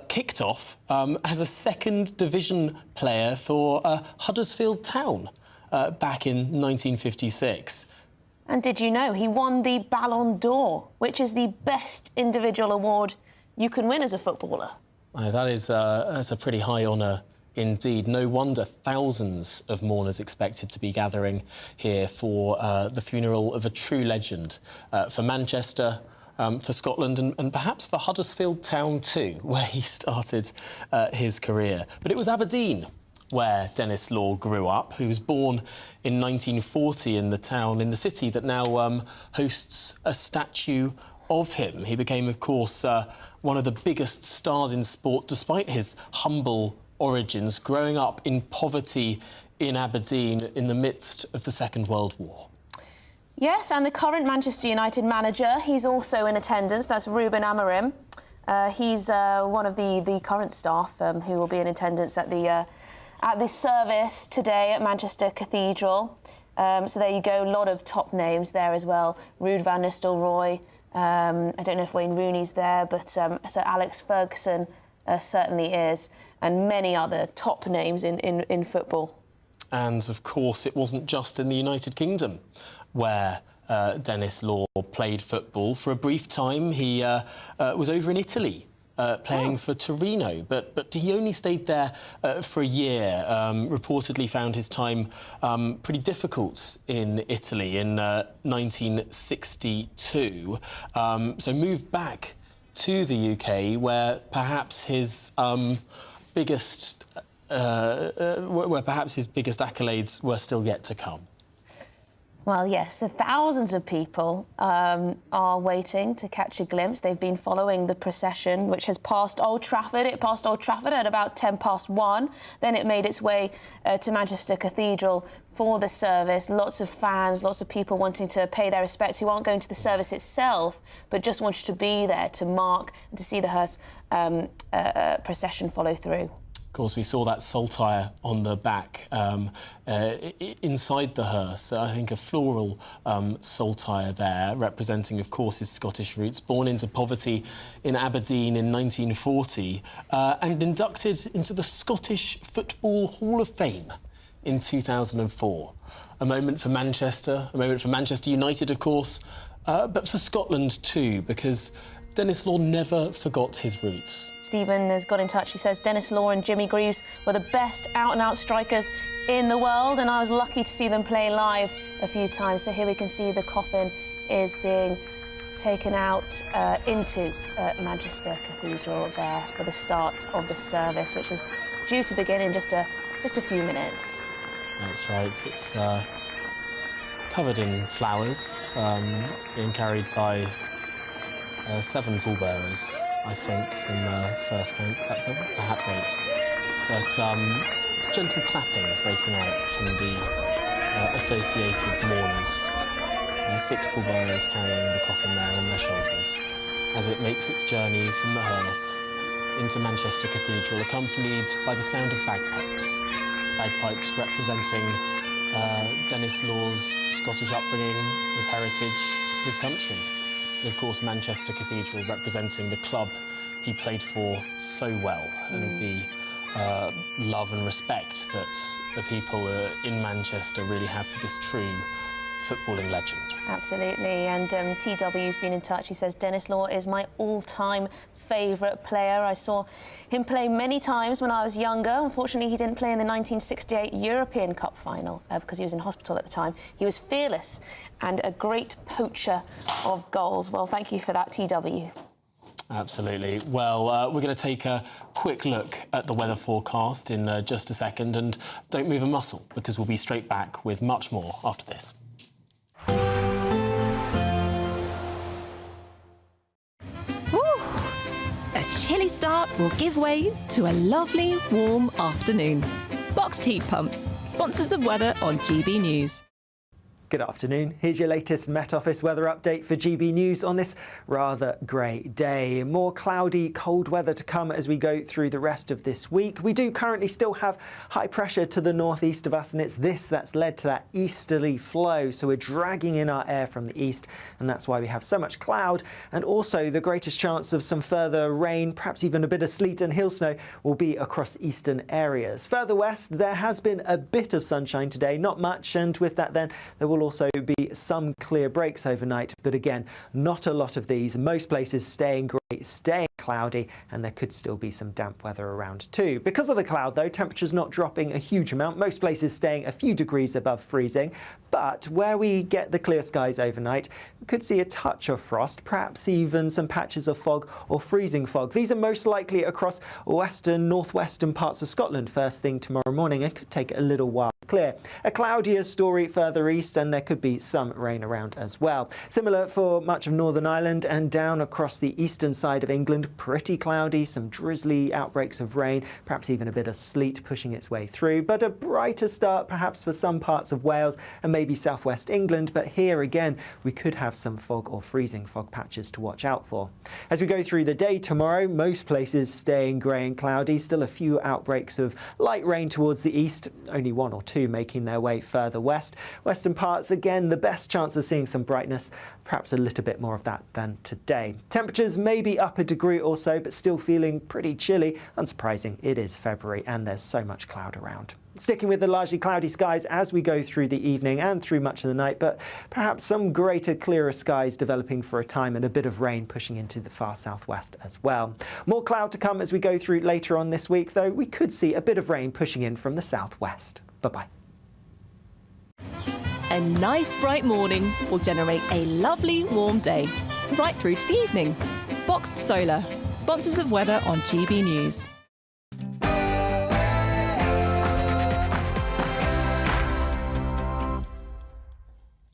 kicked off as a second division player for Huddersfield Town back in 1956. And did you know he won the Ballon d'Or, which is the best individual award you can win as a footballer? That's a pretty high honour indeed. No wonder thousands of mourners expected to be gathering here for the funeral of a true legend for Manchester, for Scotland and perhaps for Huddersfield Town too, where he started his career. But it was Aberdeen where Denis Law grew up, who was born in 1940 in the city that now hosts a statue of him. He became, of course, one of the biggest stars in sport, despite his humble origins, growing up in poverty in Aberdeen in the midst of the Second World War. Yes, and the current Manchester United manager, he's also in attendance. That's Ruben Amorim. He's one of the current staff who will be in attendance at this service today at Manchester Cathedral. So there you go, a lot of top names there as well. Ruud van Nistelrooy. I don't know if Wayne Rooney's there, but Sir Alex Ferguson certainly is. and many other top names in football. And, of course, it wasn't just in the United Kingdom where Denis Law played football. For a brief time, he was over in Italy playing for Torino, but he only stayed there for a year. Reportedly found his time pretty difficult in Italy in 1962. So moved back to the UK, where perhaps his biggest accolades were still yet to come. Well, yes, so thousands of people are waiting to catch a glimpse. They've been following the procession, which has passed Old Trafford. It passed Old Trafford at about 1:10. Then it made its way to Manchester Cathedral for the service. Lots of fans, lots of people wanting to pay their respects who aren't going to the service itself, but just wanted to be there to mark and to see the hearse procession follow through. Of course, we saw that saltire on the back inside the hearse. I think a floral saltire there, representing, of course, his Scottish roots. Born into poverty in Aberdeen in 1940 and inducted into the Scottish Football Hall of Fame in 2004. A moment for Manchester, a moment for Manchester United, of course, but for Scotland too, because Denis Law never forgot his roots. Stephen has got in touch. He says Denis Law and Jimmy Greaves were the best out-and-out strikers in the world, and I was lucky to see them play live a few times. So here we can see the coffin is being taken out into Manchester Cathedral there for the start of the service, which is due to begin in just a few minutes. That's right. It's covered in flowers, being carried by 7 pallbearers, I think, from first count, perhaps 8. But gentle clapping breaking out from the associated mourners. 6 pallbearers carrying the coffin there on their shoulders as it makes its journey from the hearse into Manchester Cathedral, accompanied by the sound of bagpipes. Bagpipes representing Denis Law's Scottish upbringing, his heritage, his country. And of course, Manchester Cathedral representing the club he played for so well, and the love and respect that the people in Manchester really have for this true footballing legend. Absolutely, and TW's been in touch. He says, Denis Law is my all-time favourite player. I saw him play many times when I was younger. Unfortunately, he didn't play in the 1968 European Cup final because he was in hospital at the time. He was fearless and a great poacher of goals. Well, thank you for that, TW. Absolutely. Well, we're going to take a quick look at the weather forecast in just a second, and don't move a muscle because we'll be straight back with much more after this. A chilly start will give way to a lovely, warm afternoon. Boxed heat pumps, sponsors of weather on GB News. Good afternoon. Here's your latest Met Office weather update for GB News on this rather grey day. More cloudy, cold weather to come as we go through the rest of this week. We do currently still have high pressure to the northeast of us, and it's this that's led to that easterly flow. So we're dragging in our air from the east, and that's why we have so much cloud. And also the greatest chance of some further rain, perhaps even a bit of sleet and hail snow, will be across eastern areas. Further west, there has been a bit of sunshine today, not much, and with that then there will also be some clear breaks overnight, but again, not a lot of these. Most places staying grey, staying cloudy, and there could still be some damp weather around too. Because of the cloud though, temperatures not dropping a huge amount, most places staying a few degrees above freezing, but where we get the clear skies overnight, we could see a touch of frost, perhaps even some patches of fog or freezing fog. These are most likely across western, northwestern parts of Scotland first thing tomorrow morning. It could take a little while to clear. A cloudier story further east, and there could be some rain around as well. Similar for much of Northern Ireland and down across the eastern side of England, pretty cloudy, some drizzly outbreaks of rain, perhaps even a bit of sleet pushing its way through, but a brighter start perhaps for some parts of Wales and maybe southwest England, but here again we could have some fog or freezing fog patches to watch out for. As we go through the day tomorrow, most places staying grey and cloudy, still a few outbreaks of light rain towards the east, only 1 or 2 making their way further west. Western parts again, the best chance of seeing some brightness, perhaps a little bit more of that than today. Temperatures may be maybe up a degree or so, but still feeling pretty chilly. Unsurprising, it is February and there's so much cloud around. Sticking with the largely cloudy skies as we go through the evening and through much of the night, but perhaps some greater, clearer skies developing for a time and a bit of rain pushing into the far southwest as well. More cloud to come as we go through later on this week, though we could see a bit of rain pushing in from the southwest. Bye-bye. A nice bright morning will generate a lovely warm day, right through to the evening. Boxed Solar, sponsors of weather on GB News.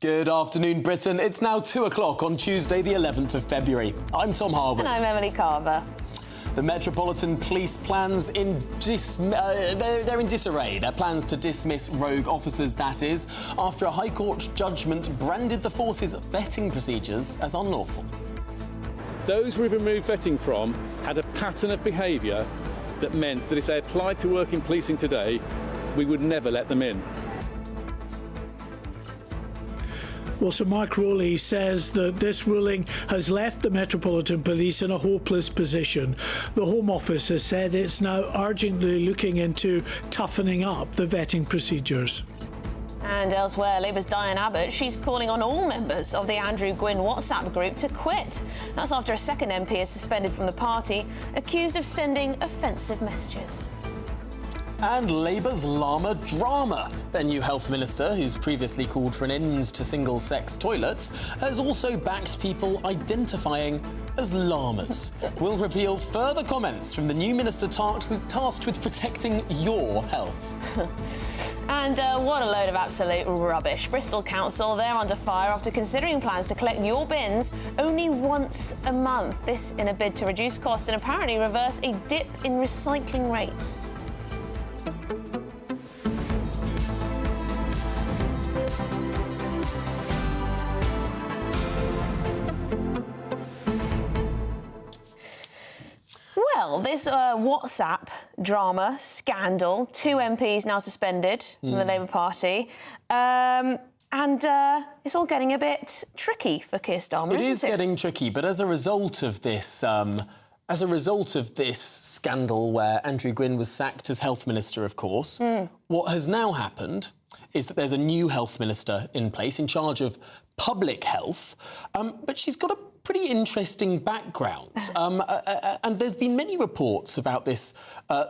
Good afternoon, Britain. It's now 2 o'clock on Tuesday, the 11th of February. I'm Tom Harwood. And I'm Emily Carver. The Metropolitan Police plans they're in disarray. Their plans to dismiss rogue officers, that is, after a High Court judgment branded the force's vetting procedures as unlawful. Those we've removed vetting from had a pattern of behaviour that meant that if they applied to work in policing today, we would never let them in. Well, Sir Mark Rowley says that this ruling has left the Metropolitan Police in a hopeless position. The Home Office has said it's now urgently looking into toughening up the vetting procedures. And elsewhere, Labour's Diane Abbott, she's calling on all members of the Andrew Gwynn WhatsApp group to quit. That's after a second MP is suspended from the party, accused of sending offensive messages. And Labour's llama drama. Their new health minister, who's previously called for an end to single-sex toilets, has also backed people identifying as llamas. We'll reveal further comments from the new minister tasked with protecting your health. And what a load of absolute rubbish. Bristol Council, they're under fire after considering plans to collect your bins only once a month. This in a bid to reduce costs and apparently reverse a dip in recycling rates. Well, this WhatsApp drama scandal, 2 MPs now suspended from the Labour Party, and it's all getting a bit tricky for Keir Starmer. It is getting tricky, but as a result of this, scandal where Andrew Gwynn was sacked as health minister, of course, what has now happened is that there's a new health minister in place in charge of public health, but she's got a pretty interesting background. And there's been many reports about this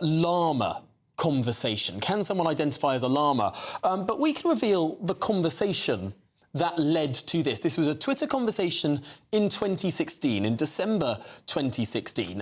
llama conversation. Can someone identify as a llama? But we can reveal the conversation that led to this. This was a Twitter conversation in 2016, in December 2016.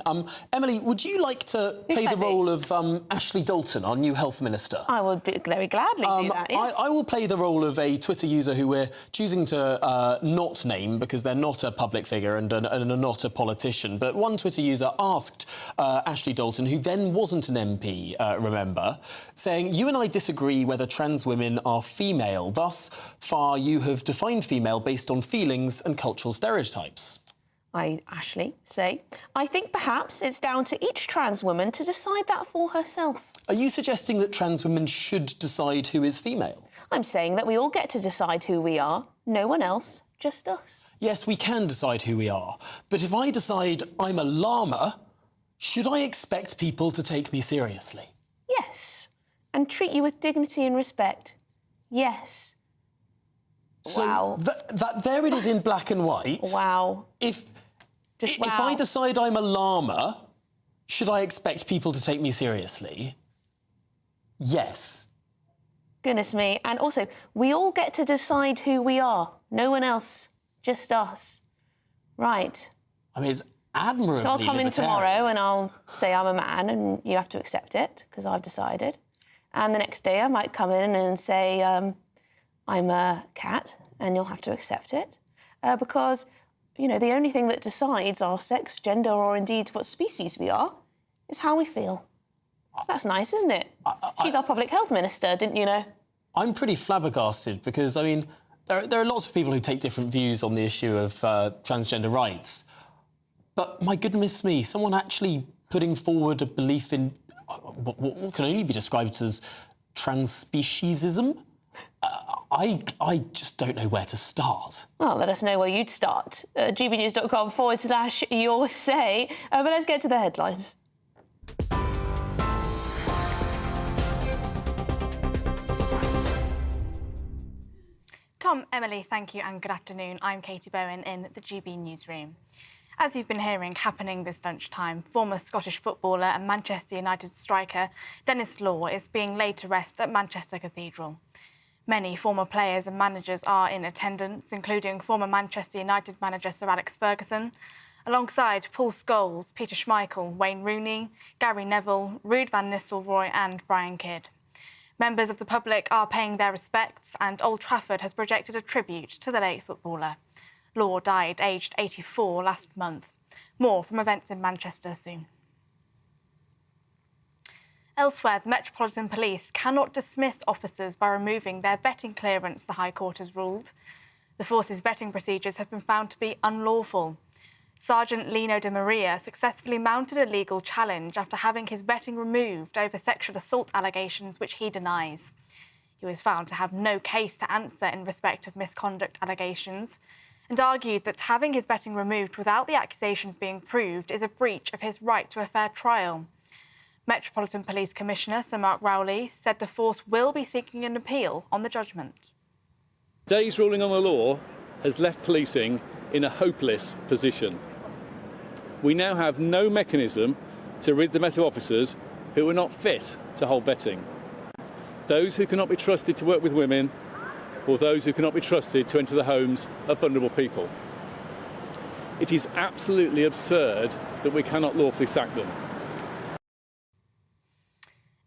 Emily, would you like to play the role of Ashley Dalton, our new health minister? I would very gladly do that, yes. I will play the role of a Twitter user who we're choosing to not name because they're not a public figure and are not a politician. But one Twitter user asked Ashley Dalton, who then wasn't an MP, remember, saying, "You and I disagree whether trans women are female. Thus far, you have defined female based on feelings and cultural stereotypes." I, Ashley, say, "I think perhaps it's down to each trans woman to decide that for herself." Are you suggesting that trans women should decide who is female? I'm saying that we all get to decide who we are. No one else, just us. Yes, we can decide who we are. But if I decide I'm a llama, should I expect people to take me seriously? Yes. And treat you with dignity and respect. Yes. So wow. There it is in black and white. Wow. If I decide I'm a llama, should I expect people to take me seriously? Yes. Goodness me. And also, we all get to decide who we are. No one else, just us. Right. I mean, it's admirably So I'll come in libertarian. tomorrow and I'll say I'm a man and you have to accept it because I've decided. And the next day I might come in and say I'm a cat and you'll have to accept it because, you know, the only thing that decides our sex, gender or indeed what species we are is how we feel. So that's nice, isn't it? She's our public health minister, didn't you know? I'm pretty flabbergasted because, I mean, there are lots of people who take different views on the issue of transgender rights. But my goodness me, someone actually putting forward a belief in what can only be described as transspeciesism? I just don't know where to start. Well, let us know where you'd start. gbnews.com/your say. But let's get to the headlines. Tom, Emily, thank you and good afternoon. I'm Katie Bowen in the GB newsroom. As you've been hearing happening this lunchtime, former Scottish footballer and Manchester United striker Denis Law is being laid to rest at Manchester Cathedral. Many former players and managers are in attendance, including former Manchester United manager Sir Alex Ferguson, alongside Paul Scholes, Peter Schmeichel, Wayne Rooney, Gary Neville, Ruud van Nistelrooy and Brian Kidd. Members of the public are paying their respects, and Old Trafford has projected a tribute to the late footballer. Law died aged 84 last month. More from events in Manchester soon. Elsewhere, the Metropolitan Police cannot dismiss officers by removing their vetting clearance, the High Court has ruled. The force's vetting procedures have been found to be unlawful. Sergeant Lino de Maria successfully mounted a legal challenge after having his vetting removed over sexual assault allegations which he denies. He was found to have no case to answer in respect of misconduct allegations and argued that having his vetting removed without the accusations being proved is a breach of his right to a fair trial. Metropolitan Police Commissioner Sir Mark Rowley said the force will be seeking an appeal on the judgment. Today's ruling on the law has left policing in a hopeless position. We now have no mechanism to rid the Met officers who are not fit to hold vetting. Those who cannot be trusted to work with women, or those who cannot be trusted to enter the homes of vulnerable people. It is absolutely absurd that we cannot lawfully sack them.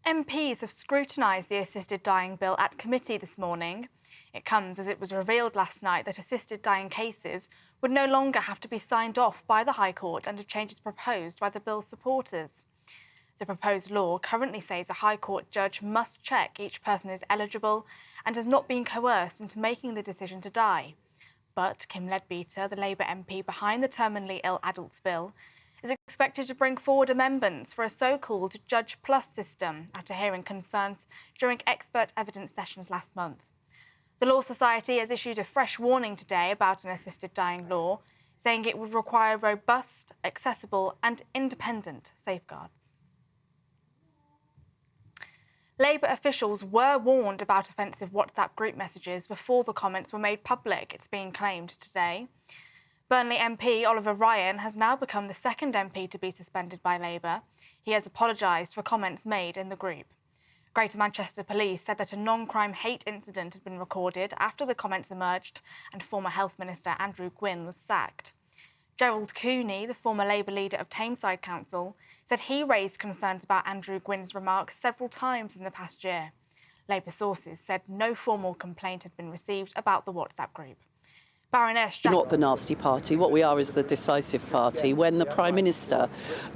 MPs have scrutinised the assisted dying bill at committee this morning. It comes as it was revealed last night that assisted dying cases would no longer have to be signed off by the High Court under changes proposed by the bill's supporters. The proposed law currently says a High Court judge must check each person is eligible and has not been coerced into making the decision to die. But Kim Leadbeater, the Labour MP behind the terminally ill adults bill, is expected to bring forward amendments for a so-called Judge Plus system after hearing concerns during expert evidence sessions last month. The Law Society has issued a fresh warning today about an assisted dying law, saying it would require robust, accessible and independent safeguards. Labour officials were warned about offensive WhatsApp group messages before the comments were made public, it's being claimed today. Burnley MP Oliver Ryan has now become the second MP to be suspended by Labour. He has apologised for comments made in the group. Greater Manchester Police said that a non-crime hate incident had been recorded after the comments emerged and former Health Minister Andrew Gwynn was sacked. Gerald Cooney, the former Labour leader of Tameside Council, said he raised concerns about Andrew Gwynn's remarks several times in the past year. Labour sources said no formal complaint had been received about the WhatsApp group. Baroness We're not the nasty party. What we are is the decisive party. When the Prime Minister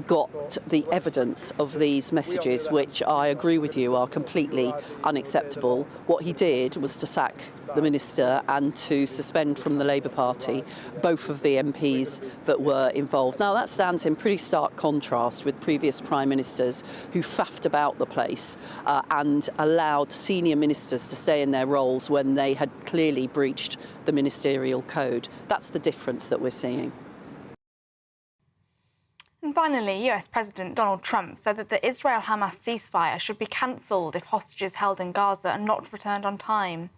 got the evidence of these messages, which I agree with you are completely unacceptable, what he did was to sack the Minister and to suspend from the Labour Party both of the MPs that were involved. Now, that stands in pretty stark contrast with previous Prime Ministers who faffed about the place and allowed senior ministers to stay in their roles when they had clearly breached the Ministerial code. That's the difference that we're seeing. And finally, US President Donald Trump said that the Israel-Hamas ceasefire should be cancelled if hostages held in Gaza are not returned on time.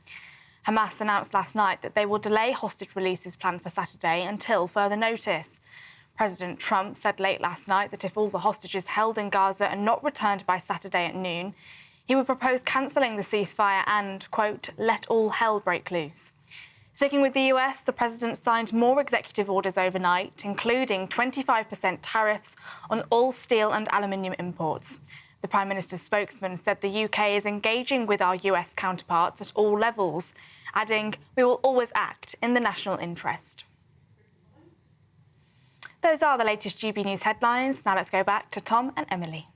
Hamas announced last night that they will delay hostage releases planned for Saturday until further notice. President Trump said late last night that if all the hostages held in Gaza are not returned by Saturday at noon, he would propose cancelling the ceasefire and, quote, let all hell break loose. Sticking with the US, the president signed more executive orders overnight, including 25% tariffs on all steel and aluminium imports. The Prime Minister's spokesman said the UK is engaging with our US counterparts at all levels, adding, we will always act in the national interest. Those are the latest GB News headlines. Now let's go back to Tom and Emily.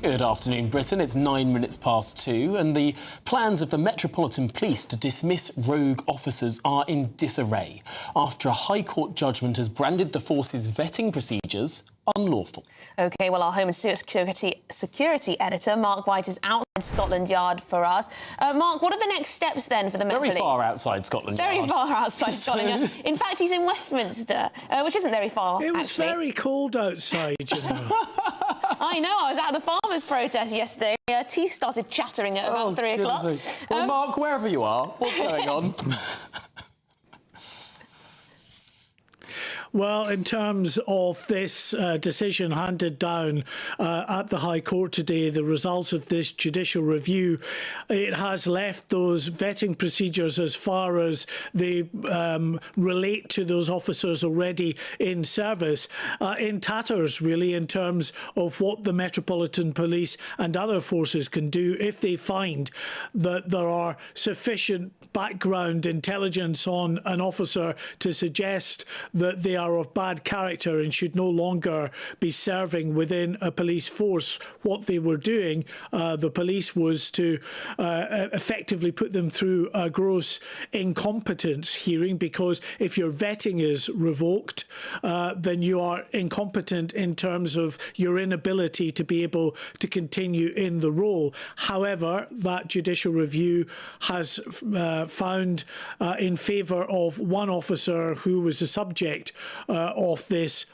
Good afternoon, Britain. It's 9 minutes past 2, and the plans of the Metropolitan Police to dismiss rogue officers are in disarray after a High Court judgment has branded the force's vetting procedures unlawful. OK, well, our Home and Security editor, Mark White, is outside Scotland Yard for us. Mark, what are the next steps then for the Met Police? Very far outside Scotland Yard. Very far outside Scotland Yard. In fact, he's in Westminster, which isn't very far, It was actually. very cold outside, you know. I know, I was at the farmers' protest yesterday. Teeth started chattering at about 3 o'clock. Well, Mark, wherever you are, what's going on? Well, in terms of this decision handed down at the High Court today, the result of this judicial review, it has left those vetting procedures as far as they relate to those officers already in service in tatters, really, in terms of what the Metropolitan Police and other forces can do if they find that there are sufficient background intelligence on an officer to suggest that they are of bad character and should no longer be serving within a police force. What they were doing, the police, was to effectively put them through a gross incompetence hearing, because if your vetting is revoked, then you are incompetent in terms of your inability to be able to continue in the role. However, that judicial review has found in favour of one officer who was the subject of this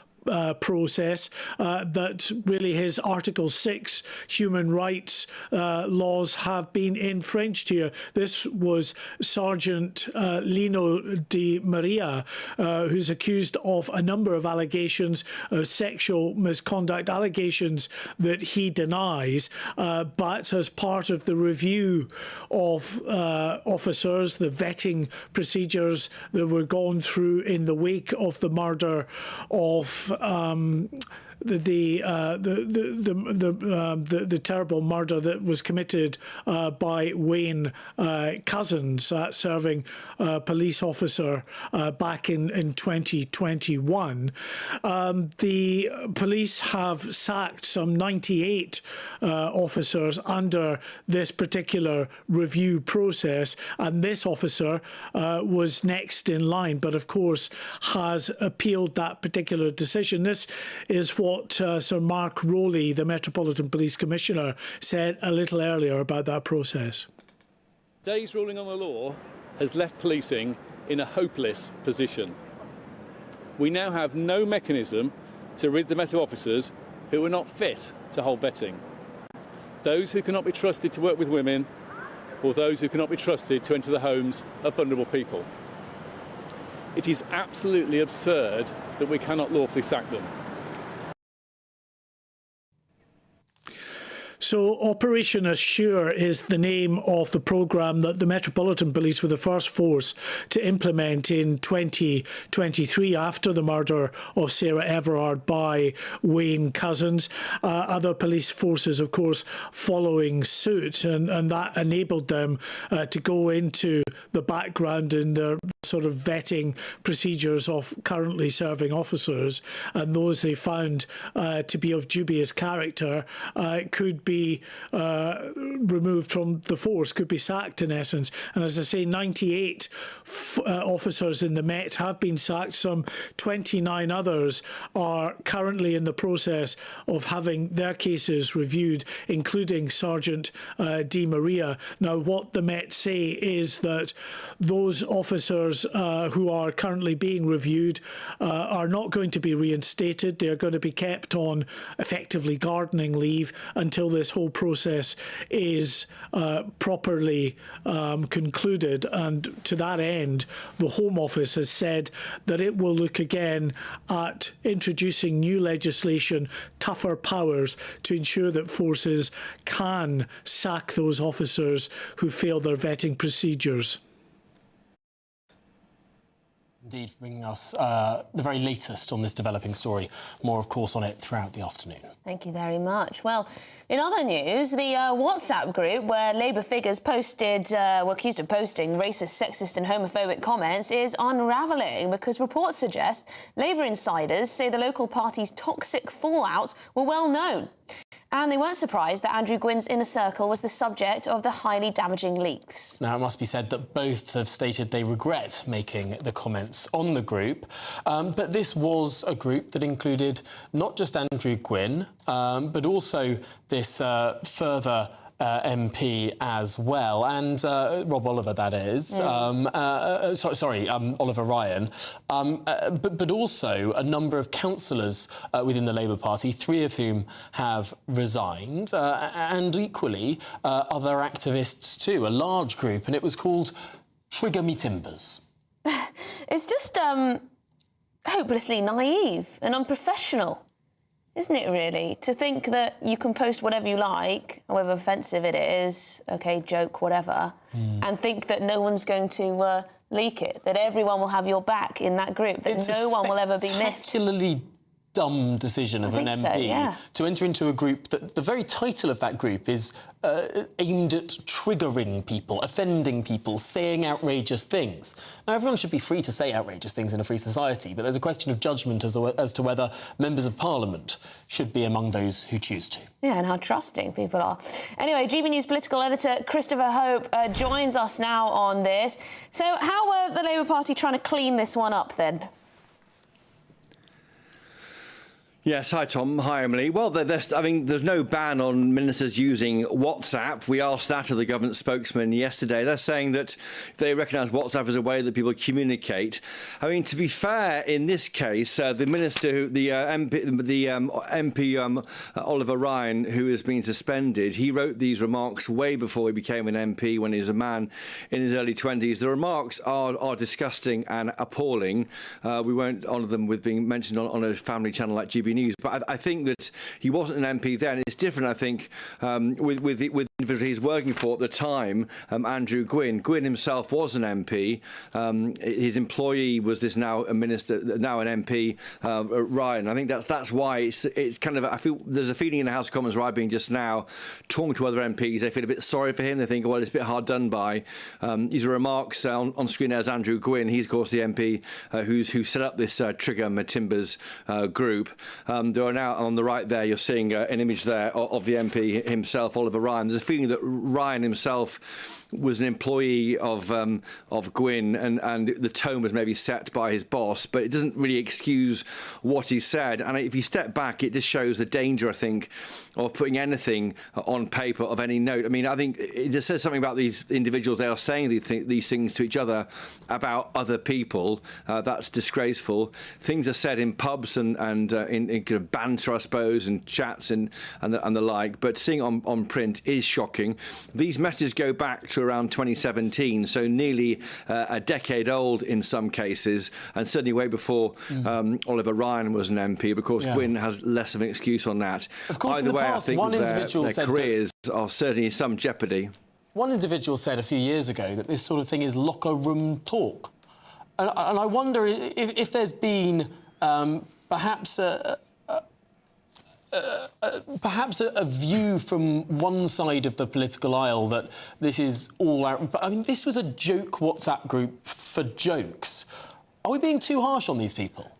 process, that really his Article 6 human rights laws have been infringed here. This was Sergeant Lino Di Maria, who's accused of a number of allegations of sexual misconduct, allegations that he denies, but as part of the review of officers, the vetting procedures that were gone through in the wake of the murder of the terrible murder that was committed by Wayne Couzens, serving police officer back in 2021. The police have sacked some 98 officers under this particular review process, and this officer was next in line, but of course has appealed that particular decision. This is what Sir Mark Rowley, the Metropolitan Police Commissioner, said a little earlier about that process. Today's ruling on the law has left policing in a hopeless position. We now have no mechanism to rid the Met officers who are not fit to hold vetting. Those who cannot be trusted to work with women, or those who cannot be trusted to enter the homes of vulnerable people. It is absolutely absurd that we cannot lawfully sack them. So Operation Assure is the name of the programme that the Metropolitan Police were the first force to implement in 2023 after the murder of Sarah Everard by Wayne Couzens. Other police forces, of course, following suit, and that enabled them to go into the background in their sort of vetting procedures of currently serving officers, and those they found to be of dubious character could be removed from the force, could be sacked in essence. And as I say, 98 officers in the Met have been sacked. Some 29 others are currently in the process of having their cases reviewed, including Sergeant Di Maria. Now, what the Met say is that those officers who are currently being reviewed are not going to be reinstated. They are going to be kept on effectively gardening leave until this whole process is properly concluded. And to that end, the Home Office has said that it will look again at introducing new legislation, tougher powers, to ensure that forces can sack those officers who fail their vetting procedures. Indeed, for bringing us the very latest on this developing story. More, of course, on it throughout the afternoon. Thank you very much. Well, in other news, the WhatsApp group where Labour figures were accused of posting racist, sexist and homophobic comments is unravelling, because reports suggest Labour insiders say the local party's toxic fallouts were well known. And they weren't surprised that Andrew Gwyn's inner circle was the subject of the highly damaging leaks. Now, it must be said that both have stated they regret making the comments on the group. But this was a group that included not just Andrew Gwyn, but also this further MP as well, and Rob Oliver, that is. Oliver Ryan. But also a number of councillors within the Labour Party, 3 of whom have resigned, and equally other activists too, a large group, and it was called Trigger Me Timbers. It's just hopelessly naive and unprofessional, isn't it, really? To think that you can post whatever you like, however offensive it is, OK, joke, whatever, and think that no one's going to leak it, that everyone will have your back in that group, that no one will ever be miffed. Particularly dumb decision of an MP to enter into a group that the very title of that group is aimed at triggering people, offending people, saying outrageous things. Now, everyone should be free to say outrageous things in a free society, but there's a question of judgment as to whether members of Parliament should be among those who choose to. Yeah, and how trusting people are. Anyway, GB News political editor Christopher Hope joins us now on this. So how were the Labour Party trying to clean this one up then? Yes, hi Tom, hi Emily. Well, there's no ban on ministers using WhatsApp. We asked that of the government spokesman yesterday. They're saying that they recognise WhatsApp as a way that people communicate. I mean, to be fair, in this case, the minister, the MP Oliver Ryan, who has been suspended, he wrote these remarks way before he became an MP, when he was a man in his early 20s. The remarks are disgusting and appalling. We won't honour them with being mentioned on a family channel like GB News, but I think that he wasn't an MP then. It's different, I think, with the individual he's working for at the time, Andrew Gwyn. Gwyn himself was an MP. His employee was this now a minister, now an MP, Ryan. I think that's why it's kind of, I feel there's a feeling in the House of Commons where I've been just now, talking to other MPs. They feel a bit sorry for him. They think, well, it's a bit hard done by. These are remarks on screen. There's Andrew Gwyn. He's, of course, the MP who set up this Trigger Me Timbers group. There are now on the right there, you're seeing an image there of the MP himself, Oliver Ryan. There's a feeling that Ryan himself was an employee of Gwyn, and the tone was maybe set by his boss, but it doesn't really excuse what he said. And if you step back, it just shows the danger, I think, of putting anything on paper of any note. I mean, I think it just says something about these individuals. They are saying these things to each other about other people. That's disgraceful. Things are said in pubs and in kind of banter, I suppose, and chats and the like. But seeing on print is shocking. These messages go back to around 2017, so nearly a decade old in some cases, and certainly way before Oliver Ryan was an MP. Of course, Gwyn has less of an excuse on that. Of course, either way, past, I think one their individual said careers are certainly in some jeopardy. One individual said a few years ago that this sort of thing is locker room talk, and I wonder if there's been perhaps a view from one side of the political aisle that this is all out. But I mean, this was a joke WhatsApp group for jokes. Are we being too harsh on these people?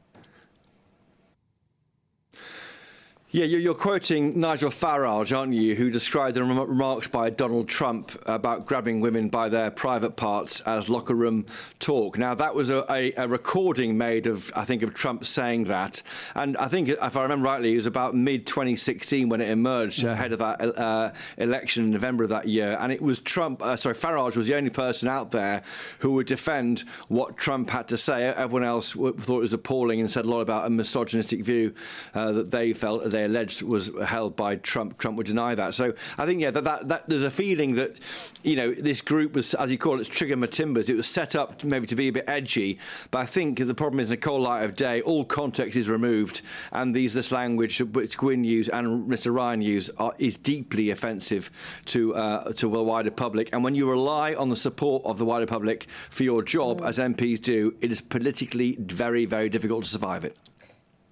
Yeah, you're quoting Nigel Farage, aren't you, who described the remarks by Donald Trump about grabbing women by their private parts as locker room talk. Now, that was a recording made of, I think, of Trump saying that. And I think, if I remember rightly, it was about mid-2016 when it emerged ahead of that election in November of that year. And it was Farage was the only person out there who would defend what Trump had to say. Everyone else thought it was appalling and said a lot about a misogynistic view that they felt they alleged was held by Trump. Trump would deny that. So I think, yeah, that there's a feeling that, you know, this group was, as you call it, Trigger Me Timbers. It was set up maybe to be a bit edgy, but I think the problem is, in the cold light of day, all context is removed, and this language which Gwyn used and Mr. Ryan used is deeply offensive to the wider public. And when you rely on the support of the wider public for your job, as MPs do, it is politically very, very difficult to survive it.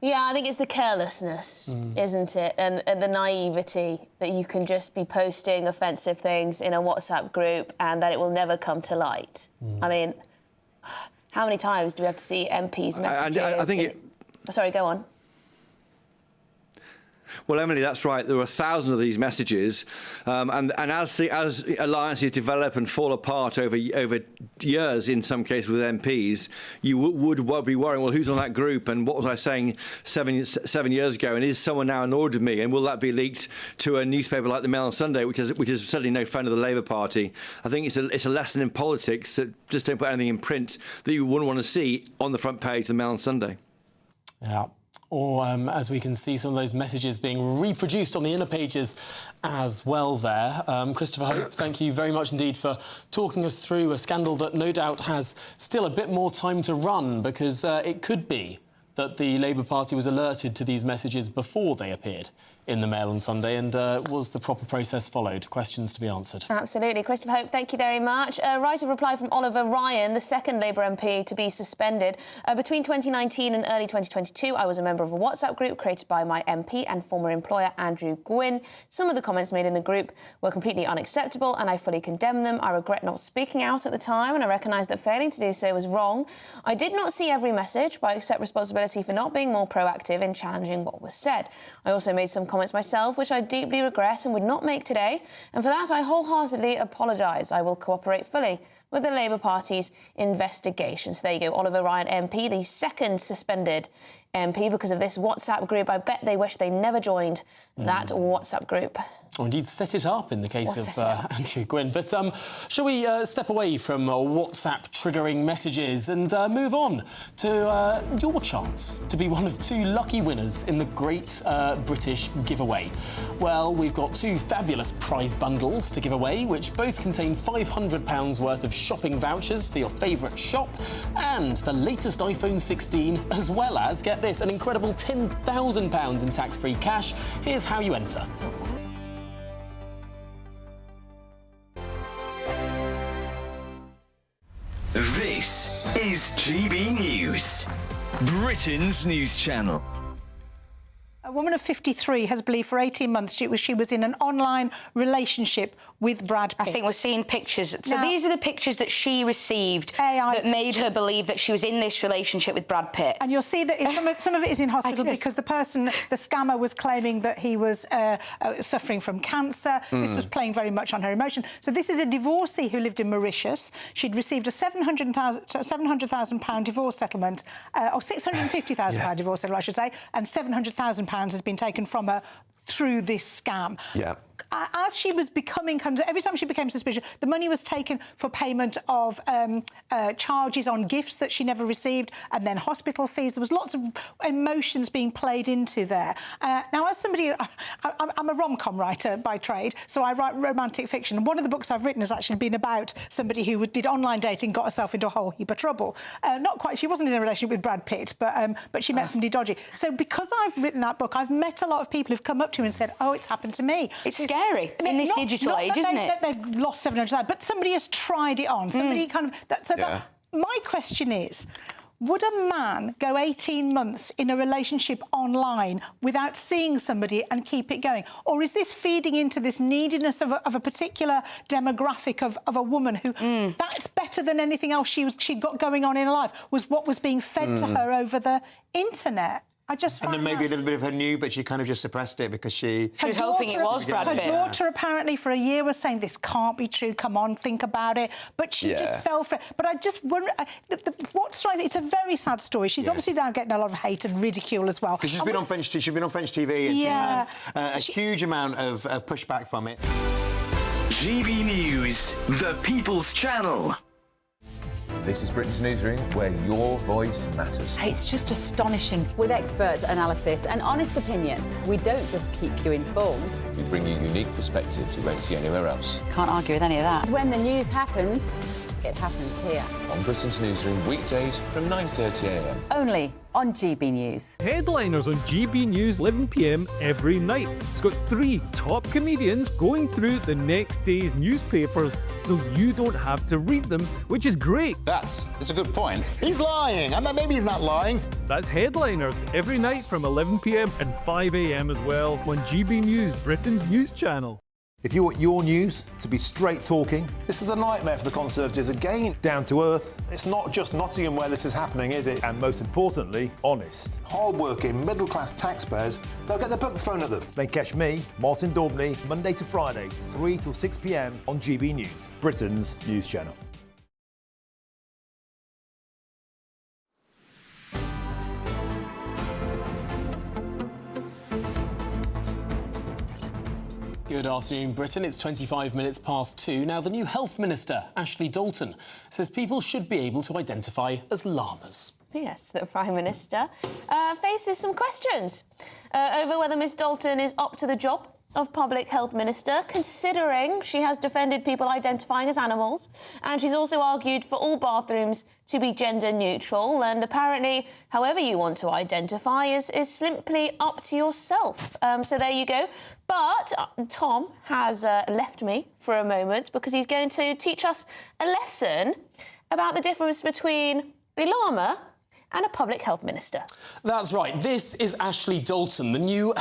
Yeah, I think it's the carelessness, isn't it? And the naivety that you can just be posting offensive things in a WhatsApp group and that it will never come to light. I mean, how many times do we have to see MPs' messages? I think Sorry, go on. Well, Emily, that's right. There are thousands of these messages, and as alliances develop and fall apart over years, in some cases with MPs, you would be worrying, well, who's on that group, and what was I saying seven years ago, and is someone now annoyed with me, and will that be leaked to a newspaper like the Mail on Sunday, which is certainly no friend of the Labour Party. I think it's a lesson in politics that just don't put anything in print that you wouldn't want to see on the front page of the Mail on Sunday. Yeah. Or, as we can see, some of those messages being reproduced on the inner pages as well there. Christopher Hope, thank you very much indeed for talking us through a scandal that no doubt has still a bit more time to run, because it could be that the Labour Party was alerted to these messages before they appeared in the Mail on Sunday, and was the proper process followed? Questions to be answered. Absolutely. Christopher Hope, thank you very much. Right of reply from Oliver Ryan, the second Labour MP to be suspended. Between 2019 and early 2022, I was a member of a WhatsApp group created by my MP and former employer, Andrew Gwynn. Some of the comments made in the group were completely unacceptable, and I fully condemn them. I regret not speaking out at the time, and I recognise that failing to do so was wrong. I did not see every message, but I accept responsibility for not being more proactive in challenging what was said. I also made some comments myself, which I deeply regret and would not make today, and for that I wholeheartedly apologise. I will cooperate fully with the Labour Party's investigations. There you go, Oliver Ryan MP, the second suspended MP because of this WhatsApp group. I bet they wish they never joined that WhatsApp group. Or indeed set it up in the case of Andrew Gwynn. But shall we step away from WhatsApp triggering messages and move on to your chance to be one of two lucky winners in the Great British Giveaway? Well, we've got two fabulous prize bundles to give away, which both contain £500 worth of shopping vouchers for your favourite shop and the latest iPhone 16, as well as, get this, an incredible £10,000 in tax-free cash. Here's how you enter. This is GB News, Britain's news channel. A woman of 53 has believed for 18 months she was in an online relationship with Brad Pitt. I think we're seeing pictures. So these are the pictures that she received that made her believe that she was in this relationship with Brad Pitt. And you'll see that some of it is in hospital because the scammer was claiming that he was suffering from cancer. This was playing very much on her emotion. So this is a divorcee who lived in Mauritius. She'd received a £700,000 divorce settlement, or £650,000 divorce settlement, I should say, and £700,000 has been taken from her through this scam. Yeah. As she was becoming, every time she became suspicious, the money was taken for payment of charges on gifts that she never received, and then hospital fees. There was lots of emotions being played into there. Now, as somebody, I'm a rom-com writer by trade, so I write romantic fiction. And one of the books I've written has actually been about somebody who did online dating, got herself into a whole heap of trouble. Not quite, she wasn't in a relationship with Brad Pitt, but she met somebody dodgy. So because I've written that book, I've met a lot of people who've come up to me and said, oh, it's happened to me. It's scary in this digital age, isn't it? They've lost £700,000, but somebody has tried it on. Somebody my question is, would a man go 18 months in a relationship online without seeing somebody and keep it going? Or is this feeding into this neediness of a particular demographic of a woman who that's better than anything else she got going on in her life, was what was being fed to her over the internet? And then maybe a little bit of her knew, but she kind of just suppressed it because she was hoping it was Brad Pitt. Her daughter apparently for a year was saying, this can't be true, come on, think about it. But she just fell for it. But I just wonder, it's a very sad story. She's obviously now getting a lot of hate and ridicule as well. Because she's been on French TV and she's had a huge amount of pushback from it. GB News, the People's Channel. This is Britain's newsroom, where your voice matters. It's just astonishing. With expert analysis and honest opinion, we don't just keep you informed. We bring you unique perspectives you won't see anywhere else. Can't argue with any of that. When the news happens, it happens here. On Britain's newsroom, weekdays from 9:30 a.m. Only on GB News. Headliners on GB News 11 p.m. every night. It's got 3 top comedians going through the next day's newspapers so you don't have to read them, which is great. That's a good point. He's lying. Maybe he's not lying. That's Headliners every night from 11 p.m. and 5 a.m. as well on GB News, Britain's news channel. If you want your news to be straight talking... This is the nightmare for the Conservatives again. Down to earth. It's not just Nottingham where this is happening, is it? And most importantly, honest. Hard-working, middle-class taxpayers, they'll get their book thrown at them. Then catch me, Martin Daubney, Monday to Friday, 3 till 6 p.m. on GB News, Britain's news channel. Good afternoon, Britain. It's 25 minutes past 2. Now, the new Health Minister, Ashley Dalton, says people should be able to identify as llamas. Yes, the Prime Minister faces some questions over whether Miss Dalton is up to the job of Public Health Minister, considering she has defended people identifying as animals, and she's also argued for all bathrooms to be gender neutral, and apparently however you want to identify is simply up to yourself. So there you go. But Tom has left me for a moment because he's going to teach us a lesson about the difference between a llama and a Public Health Minister. That's right. This is Ashley Dalton, the new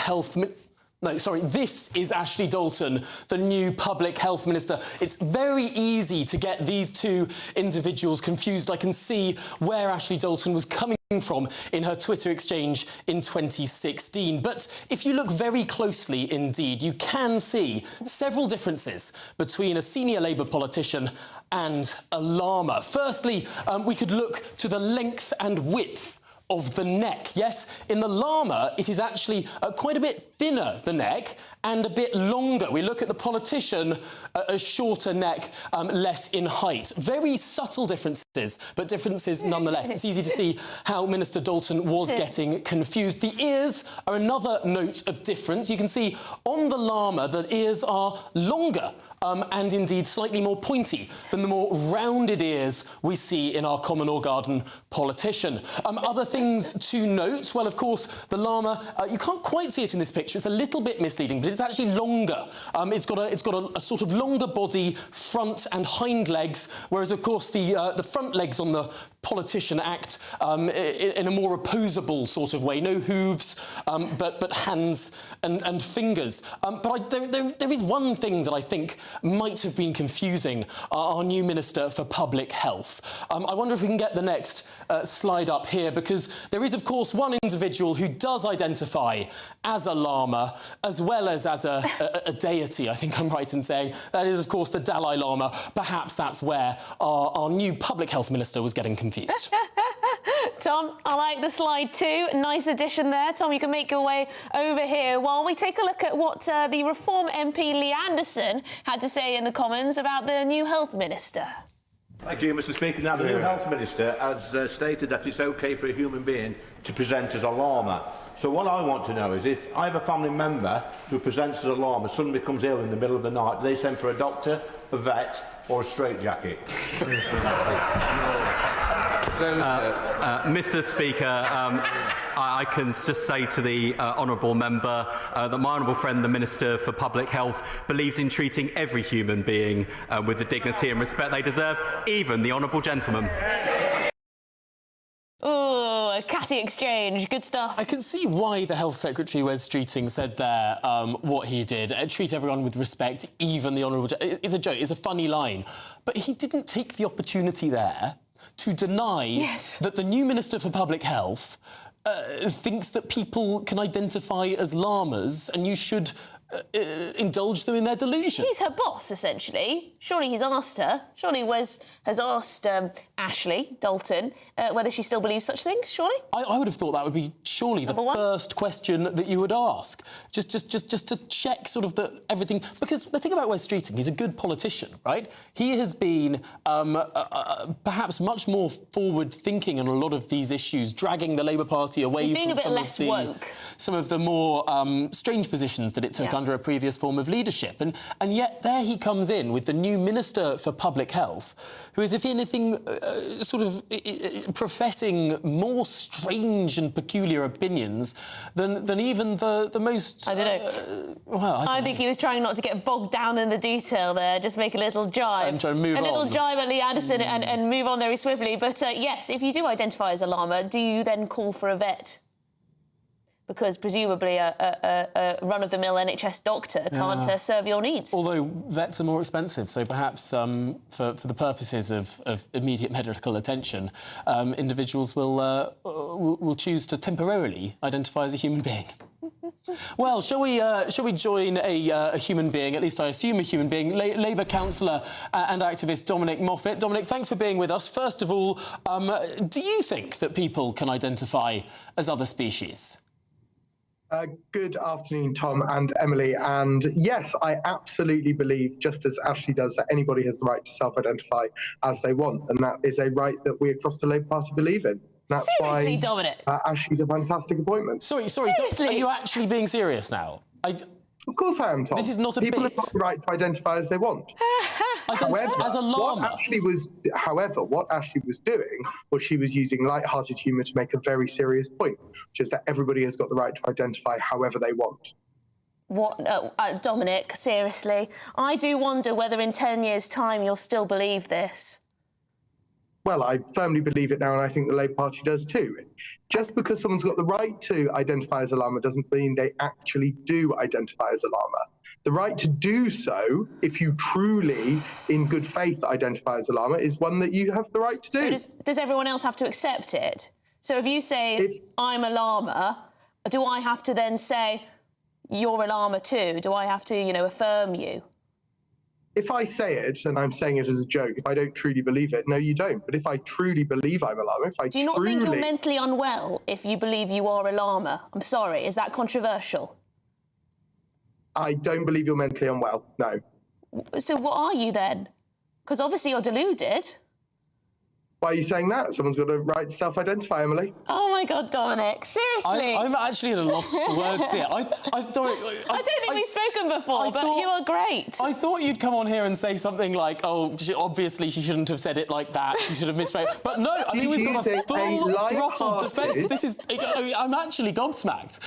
this is Ashley Dalton, the new Public Health Minister. It's very easy to get these two individuals confused. I can see where Ashley Dalton was coming from in her Twitter exchange in 2016. But if you look very closely indeed, you can see several differences between a senior Labour politician and a llama. Firstly, we could look to the length and width of the neck. Yes, in the llama, it is actually quite a bit thinner, the neck, and a bit longer. We look at the politician, a shorter neck, less in height. Very subtle differences, but differences nonetheless. It's easy to see how Minister Dalton was getting confused. The ears are another note of difference. You can see on the llama that ears are longer and indeed slightly more pointy than the more rounded ears we see in our common or garden politician. Other things to note, well, of course, the llama, you can't quite see it in this picture. It's a little bit misleading, but it's actually longer. It's got a sort of longer body, front and hind legs, whereas, of course, the front legs on the politician act in a more opposable sort of way. No hooves, but hands and fingers. But there is one thing that I think might have been confusing our new Minister for Public Health. I wonder if we can get the next slide up here, because there is, of course, one individual who does identify as a llama as well as a deity, I think I'm right in saying. That is, of course, the Dalai Lama. Perhaps that's where our new Public Health Minister was getting confused. Tom, I like the slide too. Nice addition there. Tom, you can make your way over here while we take a look at what the Reform MP Lee Anderson had to say in the Commons about the new Health Minister. Thank you, Mr. Speaker. Now, the new Health Minister has stated that it's OK for a human being to present as a llama. So what I want to know is, if I have a family member who presents as a llama, suddenly becomes ill in the middle of the night, do they send for a doctor, a vet or a straitjacket? Mr. Speaker, I can just say to the honourable member that my honourable friend, the Minister for Public Health, believes in treating every human being with the dignity and respect they deserve, even the honourable gentleman. Oh, a catty exchange. Good stuff. I can see why the Health Secretary, Wes Streeting, said there what he did. Treat everyone with respect, even the honourable... It's a joke. It's a funny line. But he didn't take the opportunity there to deny that the new Minister for Public Health thinks that people can identify as llamas and you should indulge them in their delusion. He's her boss, essentially. Surely he's asked her. Surely Wes has asked Ashley Dalton whether she still believes such things, surely? I would have thought that would be surely the first question that you would ask. Just to check sort of everything. Because the thing about Wes Streeting, he's a good politician, right? He has been perhaps much more forward-thinking on a lot of these issues, dragging the Labour Party away from some of the more strange positions that it took under a previous form of leadership. And yet there he comes in with the new Minister for Public Health, who is, if anything, sort of professing more strange and peculiar opinions than even the most... I don't know. I think he was trying not to get bogged down in the detail there, just make a little jibe. And try and move on. A little jibe at Lee Anderson and move on very swiftly. But yes, if you do identify as a llama, do you then call for a vet? because presumably a run-of-the-mill NHS doctor can't serve your needs. Although vets are more expensive, so perhaps for the purposes of immediate medical attention, individuals will choose to temporarily identify as a human being. Well, shall we join a human being, at least I assume a human being, Labour councillor and activist Dominic Moffat. Dominic, thanks for being with us. First of all, do you think that people can identify as other species? Good afternoon, Tom and Emily. And yes, I absolutely believe, just as Ashley does, that anybody has the right to self-identify as they want. And that is a right that we across the Labour Party believe in. That's Seriously, why Dominic? Ashley's a fantastic appointment. Sorry, Seriously? Are you actually being serious now? Of course I am, Tom. This is not a People bit. have got the right to identify as they want. As a llama. What Ashley was doing was she was using light-hearted humour to make a very serious point, which is that everybody has got the right to identify however they want. What, Dominic, seriously? I do wonder whether in 10 years' time you'll still believe this. Well, I firmly believe it now, and I think the Labour Party does too. Just because someone's got the right to identify as a llama doesn't mean they actually do identify as a llama. The right to do so, if you truly, in good faith, identify as a llama, is one that you have the right to do. So does everyone else have to accept it? So if you say, I'm a llama, do I have to then say, you're a llama too? Do I have to, affirm you? If I say it, and I'm saying it as a joke, if I don't truly believe it, no, you don't. But if I truly believe I'm a llama, Do you not think you're mentally unwell if you believe you are a llama? I'm sorry, is that controversial? I don't believe you're mentally unwell, no. So what are you then? Because obviously you're deluded. Why are you saying that? Someone's got a right to self-identify, Emily. Oh, my God, Dominic, seriously? I'm actually at a loss for words here. I don't think we've spoken before, but you are great. I thought you'd come on here and say something like, obviously she shouldn't have said it like that, she should have misphrased. But no, I mean, we've got a full throttle defence. This is... I'm actually gobsmacked.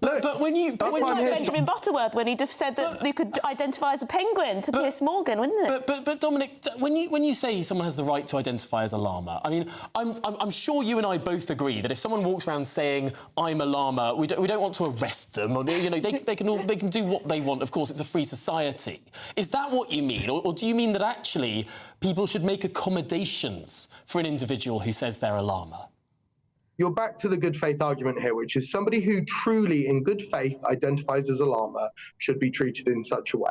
But when you... This was Benjamin Butterworth when he'd have said that you could identify as a penguin to Piers Morgan, wouldn't it? But Dominic, when you say someone has the right to identify as a llama, I mean, I'm sure you and I both agree that if someone walks around saying I'm a llama, we don't want to arrest them. Or, they can do what they want. Of course, it's a free society. Is that what you mean, or do you mean that actually people should make accommodations for an individual who says they're a llama? You're back to the good faith argument here, which is somebody who truly, in good faith, identifies as a llama should be treated in such a way.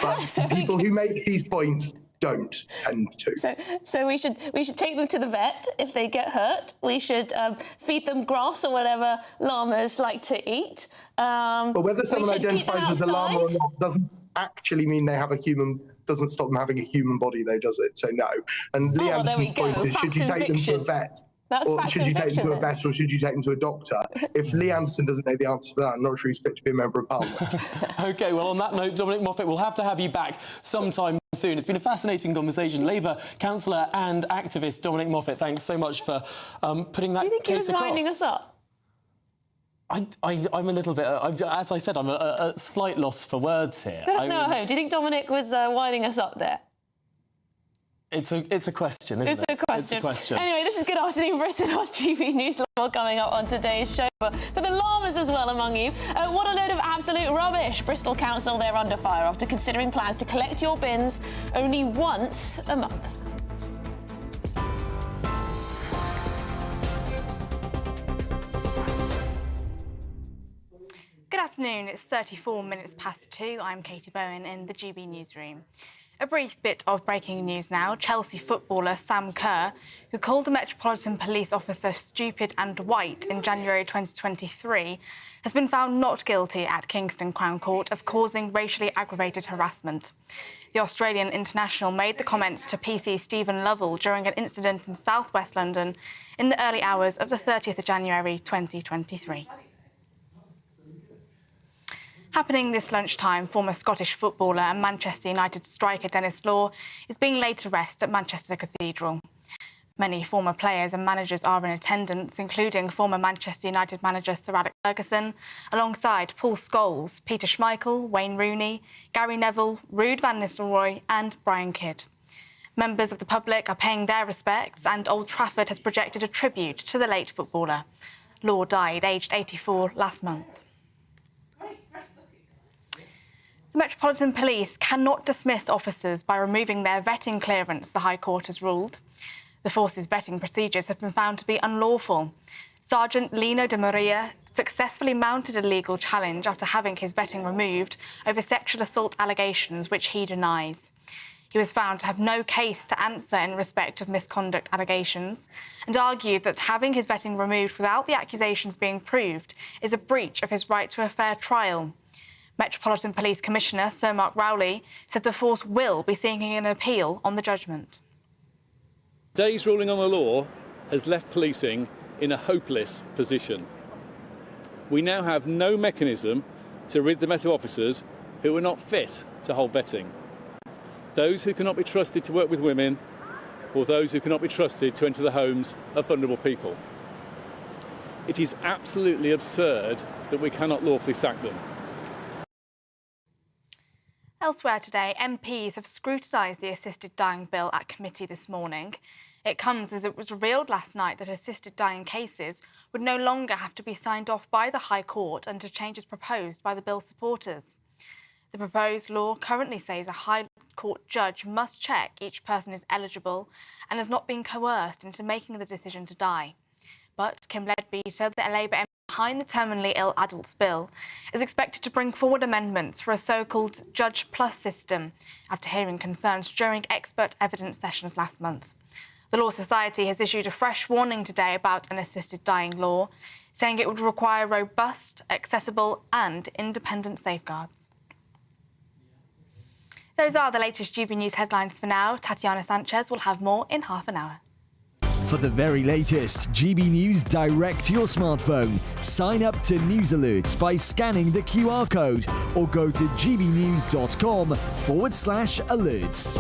But people who make these points don't tend to. So we should take them to the vet if they get hurt. We should feed them grass or whatever llamas like to eat. But whether someone identifies as a llama or not doesn't actually mean they have a human. Doesn't stop them having a human body, though, does it? So no. And Lee Anderson's point is: should you take them to a vet? Or should you take them to a vet, or should you take them to a doctor? If Lee Anderson doesn't know the answer to that, I'm not sure he's fit to be a member of Parliament. OK, well, on that note, Dominic Moffat, we'll have to have you back sometime soon. It's been a fascinating conversation. Labour councillor and activist Dominic Moffat, thanks so much for putting that case across. Do you think he was winding us up? I'm a little bit... as I said, I'm at a slight loss for words here. Let us know at home. Do you think Dominic was winding us up there? It's a question, isn't it? It's a question. Anyway, this is Good Afternoon Britain on GBNews. More coming up on today's show. But for the llamas as well among you, what a load of absolute rubbish. Bristol Council, they're under fire after considering plans to collect your bins only once a month. Good afternoon, it's 34 minutes past 2. I'm Katie Bowen in the GB newsroom. A brief bit of breaking news now. Chelsea footballer Sam Kerr, who called a Metropolitan Police officer stupid and white in January 2023, has been found not guilty at Kingston Crown Court of causing racially aggravated harassment. The Australian international made the comments to PC Stephen Lovell during an incident in South West London in the early hours of the 30th of January 2023. Happening this lunchtime, former Scottish footballer and Manchester United striker Denis Law is being laid to rest at Manchester Cathedral. Many former players and managers are in attendance, including former Manchester United manager Sir Alex Ferguson, alongside Paul Scholes, Peter Schmeichel, Wayne Rooney, Gary Neville, Ruud van Nistelrooy and Brian Kidd. Members of the public are paying their respects, and Old Trafford has projected a tribute to the late footballer. Law died, aged 84, last month. The Metropolitan Police cannot dismiss officers by removing their vetting clearance, the High Court has ruled. The force's vetting procedures have been found to be unlawful. Sergeant Lino de Maria successfully mounted a legal challenge after having his vetting removed over sexual assault allegations, which he denies. He was found to have no case to answer in respect of misconduct allegations and argued that having his vetting removed without the accusations being proved is a breach of his right to a fair trial. Metropolitan Police Commissioner Sir Mark Rowley said the force will be seeking an appeal on the judgment. Today's ruling on the law has left policing in a hopeless position. We now have no mechanism to rid the Met officers who are not fit to hold vetting. Those who cannot be trusted to work with women, or those who cannot be trusted to enter the homes of vulnerable people. It is absolutely absurd that we cannot lawfully sack them. Elsewhere today, MPs have scrutinised the assisted dying bill at committee this morning. It comes as it was revealed last night that assisted dying cases would no longer have to be signed off by the High Court under changes proposed by the bill's supporters. The proposed law currently says a High Court judge must check each person is eligible and has not been coerced into making the decision to die. But Kim Leadbeater, the Labour MP behind the terminally ill adults bill, is expected to bring forward amendments for a so-called Judge Plus system after hearing concerns during expert evidence sessions last month. The Law Society has issued a fresh warning today about an assisted dying law, saying it would require robust, accessible and independent safeguards. Those are the latest GB News headlines for now. Tatiana Sanchez will have more in half an hour. For the very latest GB News direct to your smartphone, sign up to News Alerts by scanning the QR code or go to gbnews.com/alerts.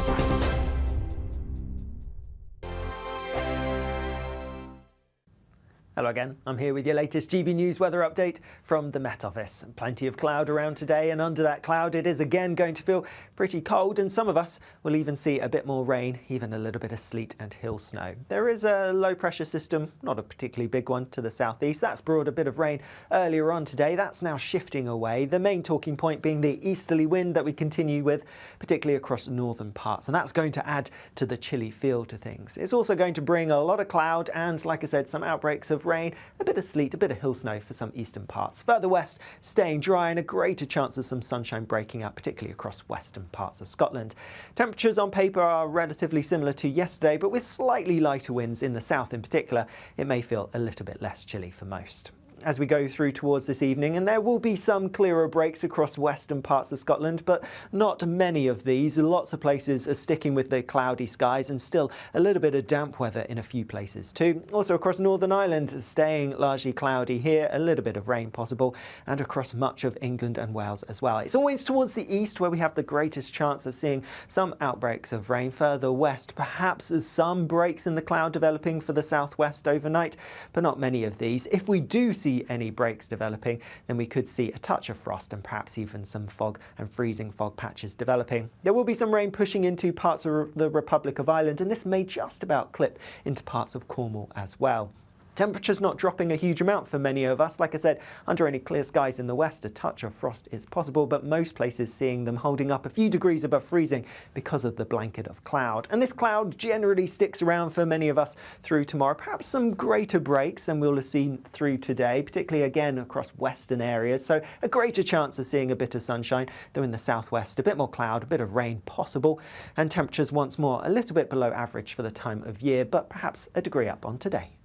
Hello again, I'm here with your latest GB News weather update from the Met Office. Plenty of cloud around today, and under that cloud it is again going to feel pretty cold, and some of us will even see a bit more rain, even a little bit of sleet and hill snow. There is a low pressure system, not a particularly big one, to the southeast. That's brought a bit of rain earlier on today. That's now shifting away. The main talking point being the easterly wind that we continue with, particularly across northern parts, and that's going to add to the chilly feel to things. It's also going to bring a lot of cloud and, like I said, some outbreaks of rain, a bit of sleet, a bit of hill snow for some eastern parts. Further west, staying dry and a greater chance of some sunshine breaking out, particularly across western parts of Scotland. Temperatures on paper are relatively similar to yesterday, but with slightly lighter winds in the south in particular, it may feel a little bit less chilly for most. As we go through towards this evening, and there will be some clearer breaks across western parts of Scotland, but not many of these. Lots of places are sticking with the cloudy skies and still a little bit of damp weather in a few places too. Also across Northern Ireland, staying largely cloudy here, a little bit of rain possible, and across much of England and Wales as well. It's always towards the east where we have the greatest chance of seeing some outbreaks of rain. Further west, perhaps as some breaks in the cloud developing for the southwest overnight, but not many of these. If we do see any breaks developing, then we could see a touch of frost and perhaps even some fog and freezing fog patches developing. There will be some rain pushing into parts of the Republic of Ireland, and this may just about clip into parts of Cornwall as well. Temperatures not dropping a huge amount for many of us. Like I said, under any clear skies in the west, a touch of frost is possible, but most places seeing them holding up a few degrees above freezing because of the blanket of cloud. And this cloud generally sticks around for many of us through tomorrow. Perhaps some greater breaks than we'll have seen through today, particularly again across western areas. So a greater chance of seeing a bit of sunshine, though in the southwest, a bit more cloud, a bit of rain possible. And temperatures once more a little bit below average for the time of year, but perhaps a degree up on today.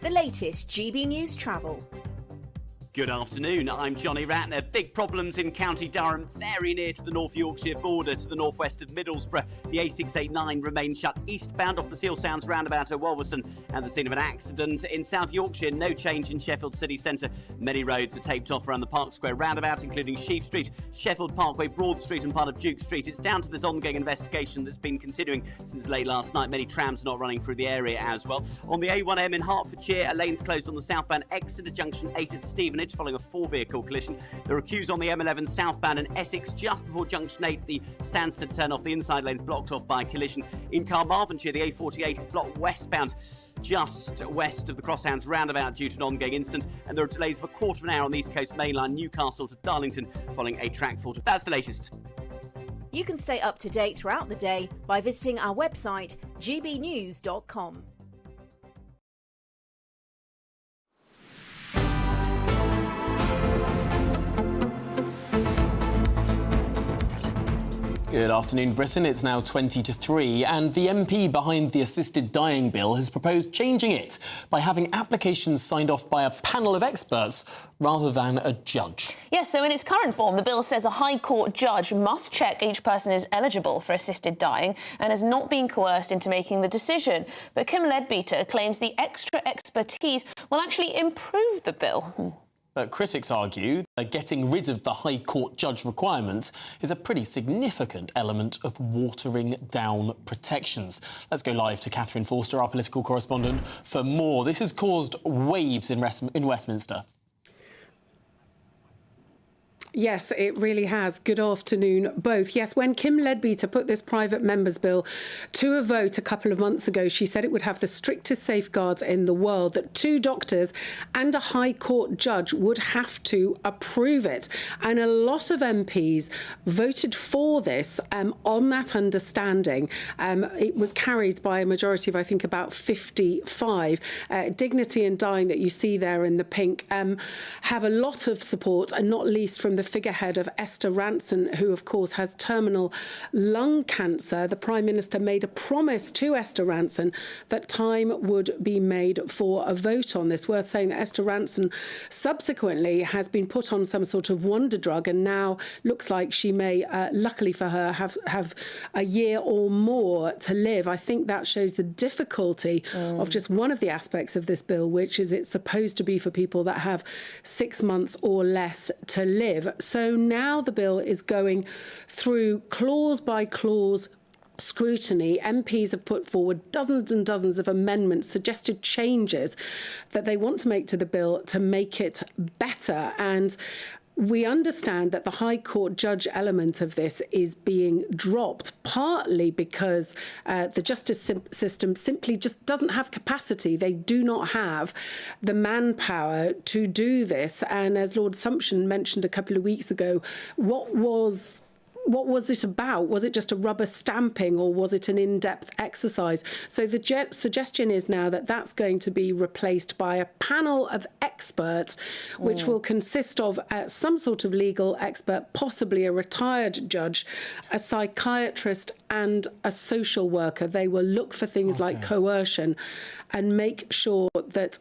The latest GB News travel. Good afternoon, I'm Johnny Ratner. Big problems in County Durham, very near to the North Yorkshire border to the northwest of Middlesbrough. The A689 remains shut eastbound off the Seal Sounds roundabout at Wolverton, and the scene of an accident in South Yorkshire. No change in Sheffield city centre. Many roads are taped off around the Park Square roundabout, including Sheaf Street, Sheffield Parkway, Broad Street and part of Duke Street. It's down to this ongoing investigation that's been continuing since late last night. Many trams not running through the area as well. On the A1M in Hertfordshire, a lane's closed on the southbound Exeter Junction 8 at Stevenage. damage following a 4-vehicle collision. There are queues on the M11 southbound and Essex just before Junction 8. The Stansted turn off the inside lanes blocked off by a collision. In Carmarthenshire, the A48 is blocked westbound just west of the Crosshounds roundabout due to an ongoing incident, and there are delays of a quarter of an hour on the East Coast Main Line, Newcastle to Darlington, following a track fault. That's the latest. You can stay up to date throughout the day by visiting our website, gbnews.com. Good afternoon, Britain. It's now 20 to 3, and the MP behind the assisted dying bill has proposed changing it by having applications signed off by a panel of experts rather than a judge. Yes, so in its current form, the bill says a High Court judge must check each person is eligible for assisted dying and has not been coerced into making the decision. But Kim Leadbeater claims the extra expertise will actually improve the bill. But critics argue that getting rid of the High Court judge requirement is a pretty significant element of watering down protections. Let's go live to Catherine Forster, our political correspondent, for more. This has caused waves in Westminster. Yes, it really has. Good afternoon, both. Yes, when Kim Leadbeater put this private members bill to a vote a couple of months ago, she said it would have the strictest safeguards in the world, that 2 doctors and a High Court judge would have to approve it. And a lot of MPs voted for this on that understanding. It was carried by a majority of, I think, about 55. Dignity and Dying, that you see there in the pink, have a lot of support, and not least from the figurehead of Esther Rantzen, who, of course, has terminal lung cancer. The Prime Minister made a promise to Esther Rantzen that time would be made for a vote on this. Worth saying that Esther Rantzen subsequently has been put on some sort of wonder drug, and now looks like she may, luckily for her, have a year or more to live. I think that shows the difficulty of just one of the aspects of this bill, which is it's supposed to be for people that have 6 months or less to live. So now the bill is going through clause by clause scrutiny. MPs have put forward dozens and dozens of amendments, suggested changes that they want to make to the bill to make it better. And we understand that the High Court judge element of this is being dropped, partly because the justice system simply just doesn't have capacity. They do not have the manpower to do this. And as Lord Sumption mentioned a couple of weeks ago, what was it about? Was it just a rubber stamping, or was it an in-depth exercise? So the suggestion is now that that's going to be replaced by a panel of experts, which will consist of some sort of legal expert, possibly a retired judge, a psychiatrist and a social worker. They will look for things like coercion and make sure that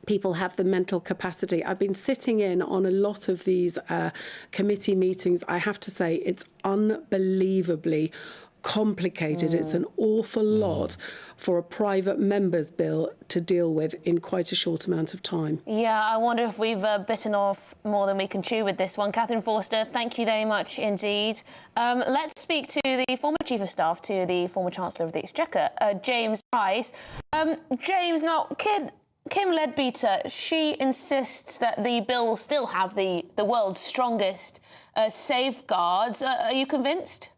people have the mental capacity. I've been sitting in on a lot of these committee meetings. I have to say, it's unbelievably complicated. It's an awful lot for a private members bill to deal with in quite a short amount of time. Yeah, I wonder if we've bitten off more than we can chew with this one. Catherine Forster, thank you very much indeed. Let's speak to the former Chief of Staff to the former Chancellor of the Exchequer, James Price. James, now, Kim Leadbeater, she insists that the bill will still have the world's strongest safeguards. Are you convinced?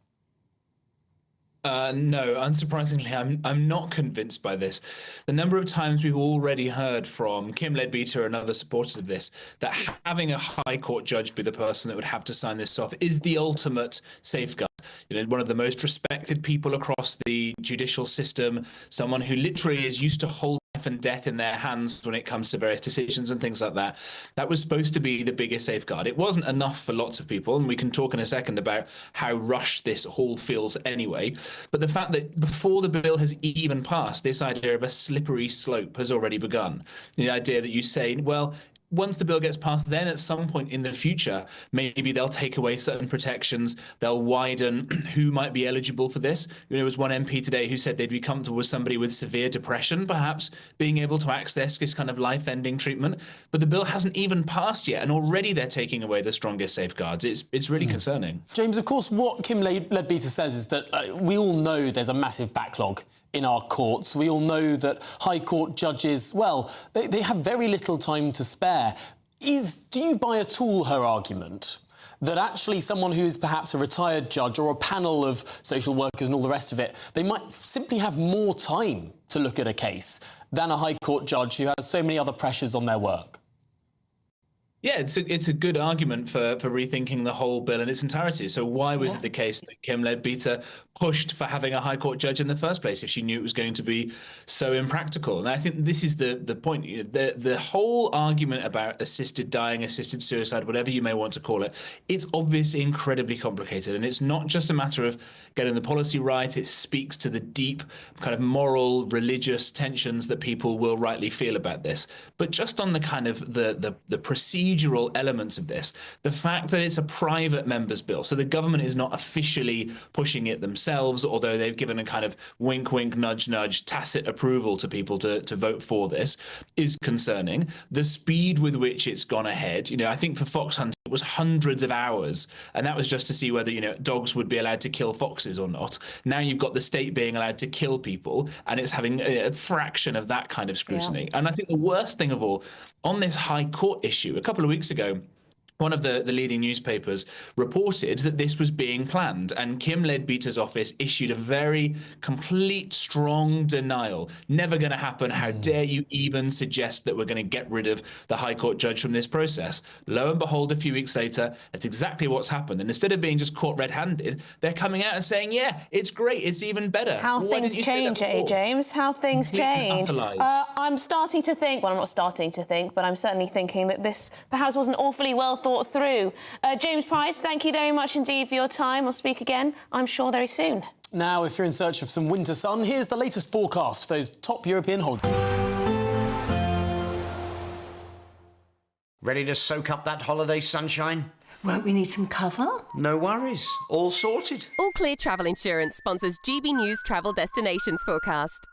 No, unsurprisingly, I'm not convinced by this. The number of times we've already heard from Kim Leadbeater and other supporters of this that having a High Court judge be the person that would have to sign this off is the ultimate safeguard. You know, one of the most respected people across the judicial system, someone who literally is used to hold life and death in their hands when it comes to various decisions and things like that. That was supposed to be the biggest safeguard. It wasn't enough for lots of people, and we can talk in a second about how rushed this all feels anyway. But the fact that before the bill has even passed, this idea of a slippery slope has already begun. The idea that you say, well, once the bill gets passed, then at some point in the future, maybe they'll take away certain protections, they'll widen who might be eligible for this. You know, there was one MP today who said they'd be comfortable with somebody with severe depression, perhaps, being able to access this kind of life-ending treatment. But the bill hasn't even passed yet, and already they're taking away the strongest safeguards. It's really concerning. James, of course, what Kim Leadbeater says is that we all know there's a massive backlog in our courts. We all know that High Court judges, well, they have very little time to spare. Do you buy at all her argument that actually someone who is perhaps a retired judge or a panel of social workers and all the rest of it, they might simply have more time to look at a case than a High Court judge who has so many other pressures on their work? Yeah, it's a good argument for rethinking the whole bill in its entirety. So why was it the case that Kim Leadbeater pushed for having a High Court judge in the first place if she knew it was going to be so impractical? And I think this is the point. The whole argument about assisted dying, assisted suicide, whatever you may want to call it, it's obviously incredibly complicated. And it's not just a matter of getting the policy right. It speaks to the deep kind of moral, religious tensions that people will rightly feel about this. But just on the kind of the procedural elements of this, the fact that it's a private member's bill, so the government is not officially pushing it themselves, although they've given a kind of wink, wink, nudge, nudge, tacit approval to people to vote for this, is concerning. The speed with which it's gone ahead, I think for fox hunting, it was hundreds of hours, and that was just to see whether, dogs would be allowed to kill foxes or not. Now you've got the state being allowed to kill people, and it's having a fraction of that kind of scrutiny. Yeah. And I think the worst thing of all, on this High Court issue, a couple of weeks ago, one of the leading newspapers reported that this was being planned, and Kim Leadbeater's office issued a very complete, strong denial. Never going to happen. How dare you even suggest that we're going to get rid of the High Court judge from this process? Lo and behold, a few weeks later, that's exactly what's happened. And instead of being just caught red-handed, they're coming out and saying, yeah, it's great, it's even better. How things change, James. How things change. I'm starting to think, well, I'm not starting to think, but I'm certainly thinking that this perhaps wasn't awfully well thought through. James Price, thank you very much indeed for your time. We'll speak again, I'm sure, very soon. Now, if you're in search of some winter sun, here's the latest forecast for those top European holidays. Ready to soak up that holiday sunshine? Won't we need some cover? No worries. All sorted. All Clear Travel Insurance sponsors GB News Travel Destinations forecast.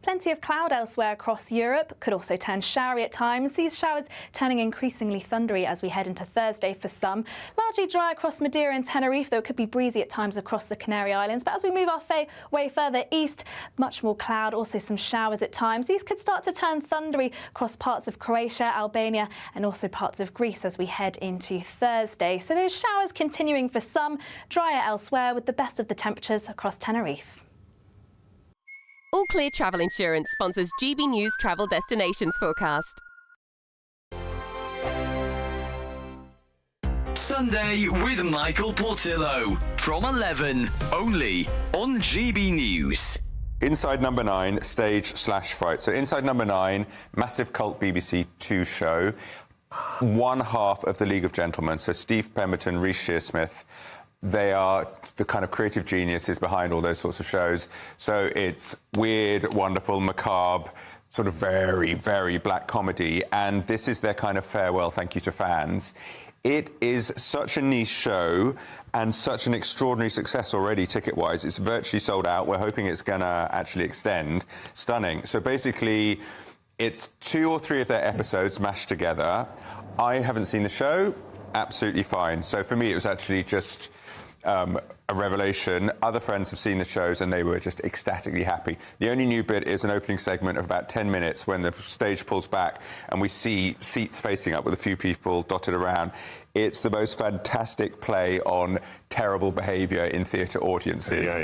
Plenty of cloud elsewhere across Europe, could also turn showery at times. These showers turning increasingly thundery as we head into Thursday for some. Largely dry across Madeira and Tenerife, though it could be breezy at times across the Canary Islands. But as we move our way further east, much more cloud, also some showers at times. These could start to turn thundery across parts of Croatia, Albania and also parts of Greece as we head into Thursday. So those showers continuing for some, drier elsewhere with the best of the temperatures across Tenerife. All Clear Travel Insurance sponsors GB News Travel Destinations forecast. Sunday with Michael Portillo from 11, only on GB News. Inside Number 9, Stage/Fright. So Inside Number 9, massive cult BBC 2 show. One half of the League of Gentlemen, so Steve Pemberton, Reece Shearsmith, they are the kind of creative geniuses behind all those sorts of shows. So it's weird, wonderful, macabre, sort of very, very black comedy. And this is their kind of farewell thank you to fans. It is such a niche show and such an extraordinary success already ticket-wise. It's virtually sold out. We're hoping it's going to actually extend. Stunning. So basically, it's 2 or 3 of their episodes mashed together. I haven't seen the show. Absolutely fine. So for me, it was actually just a revelation. Other friends have seen the shows and they were just ecstatically happy. The only new bit is an opening segment of about 10 minutes when the stage pulls back and we see seats facing up with a few people dotted around. It's the most fantastic play on terrible behaviour in theatre audiences.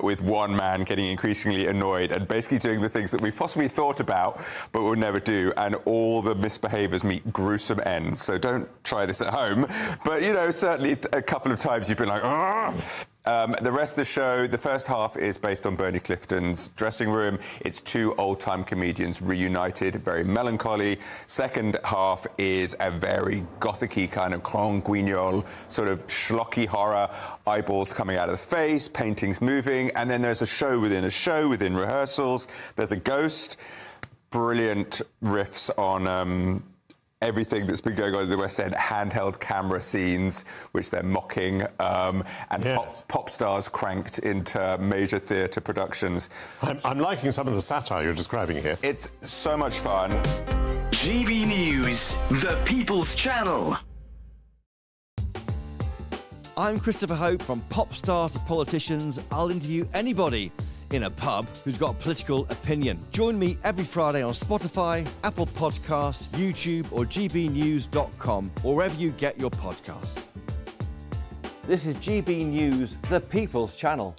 With one man getting increasingly annoyed and basically doing the things that we've possibly thought about but will never do, and all the misbehaviours meet gruesome ends. So don't try this at home. But, you know, certainly a couple of times you've been like, ah! The rest of the show, the first half is based on Bernie Clifton's dressing room. It's 2 old-time comedians reunited, very melancholy. Second half is a very gothic-y kind of Grand Guignol, sort of schlocky horror, eyeballs coming out of the face, paintings moving, and then there's a show within rehearsals. There's a ghost, brilliant riffs on everything that's been going on in the West End, handheld camera scenes, which they're mocking, and pop stars cranked into major theatre productions. I'm liking some of the satire you're describing here. It's so much fun. GB News, the People's Channel. I'm Christopher Hope. From pop star to politicians, I'll interview anybody. in a pub who's got a political opinion. Join me every Friday on Spotify, Apple Podcasts, YouTube or gbnews.com, or wherever you get your podcasts. This is GB News, the People's Channel.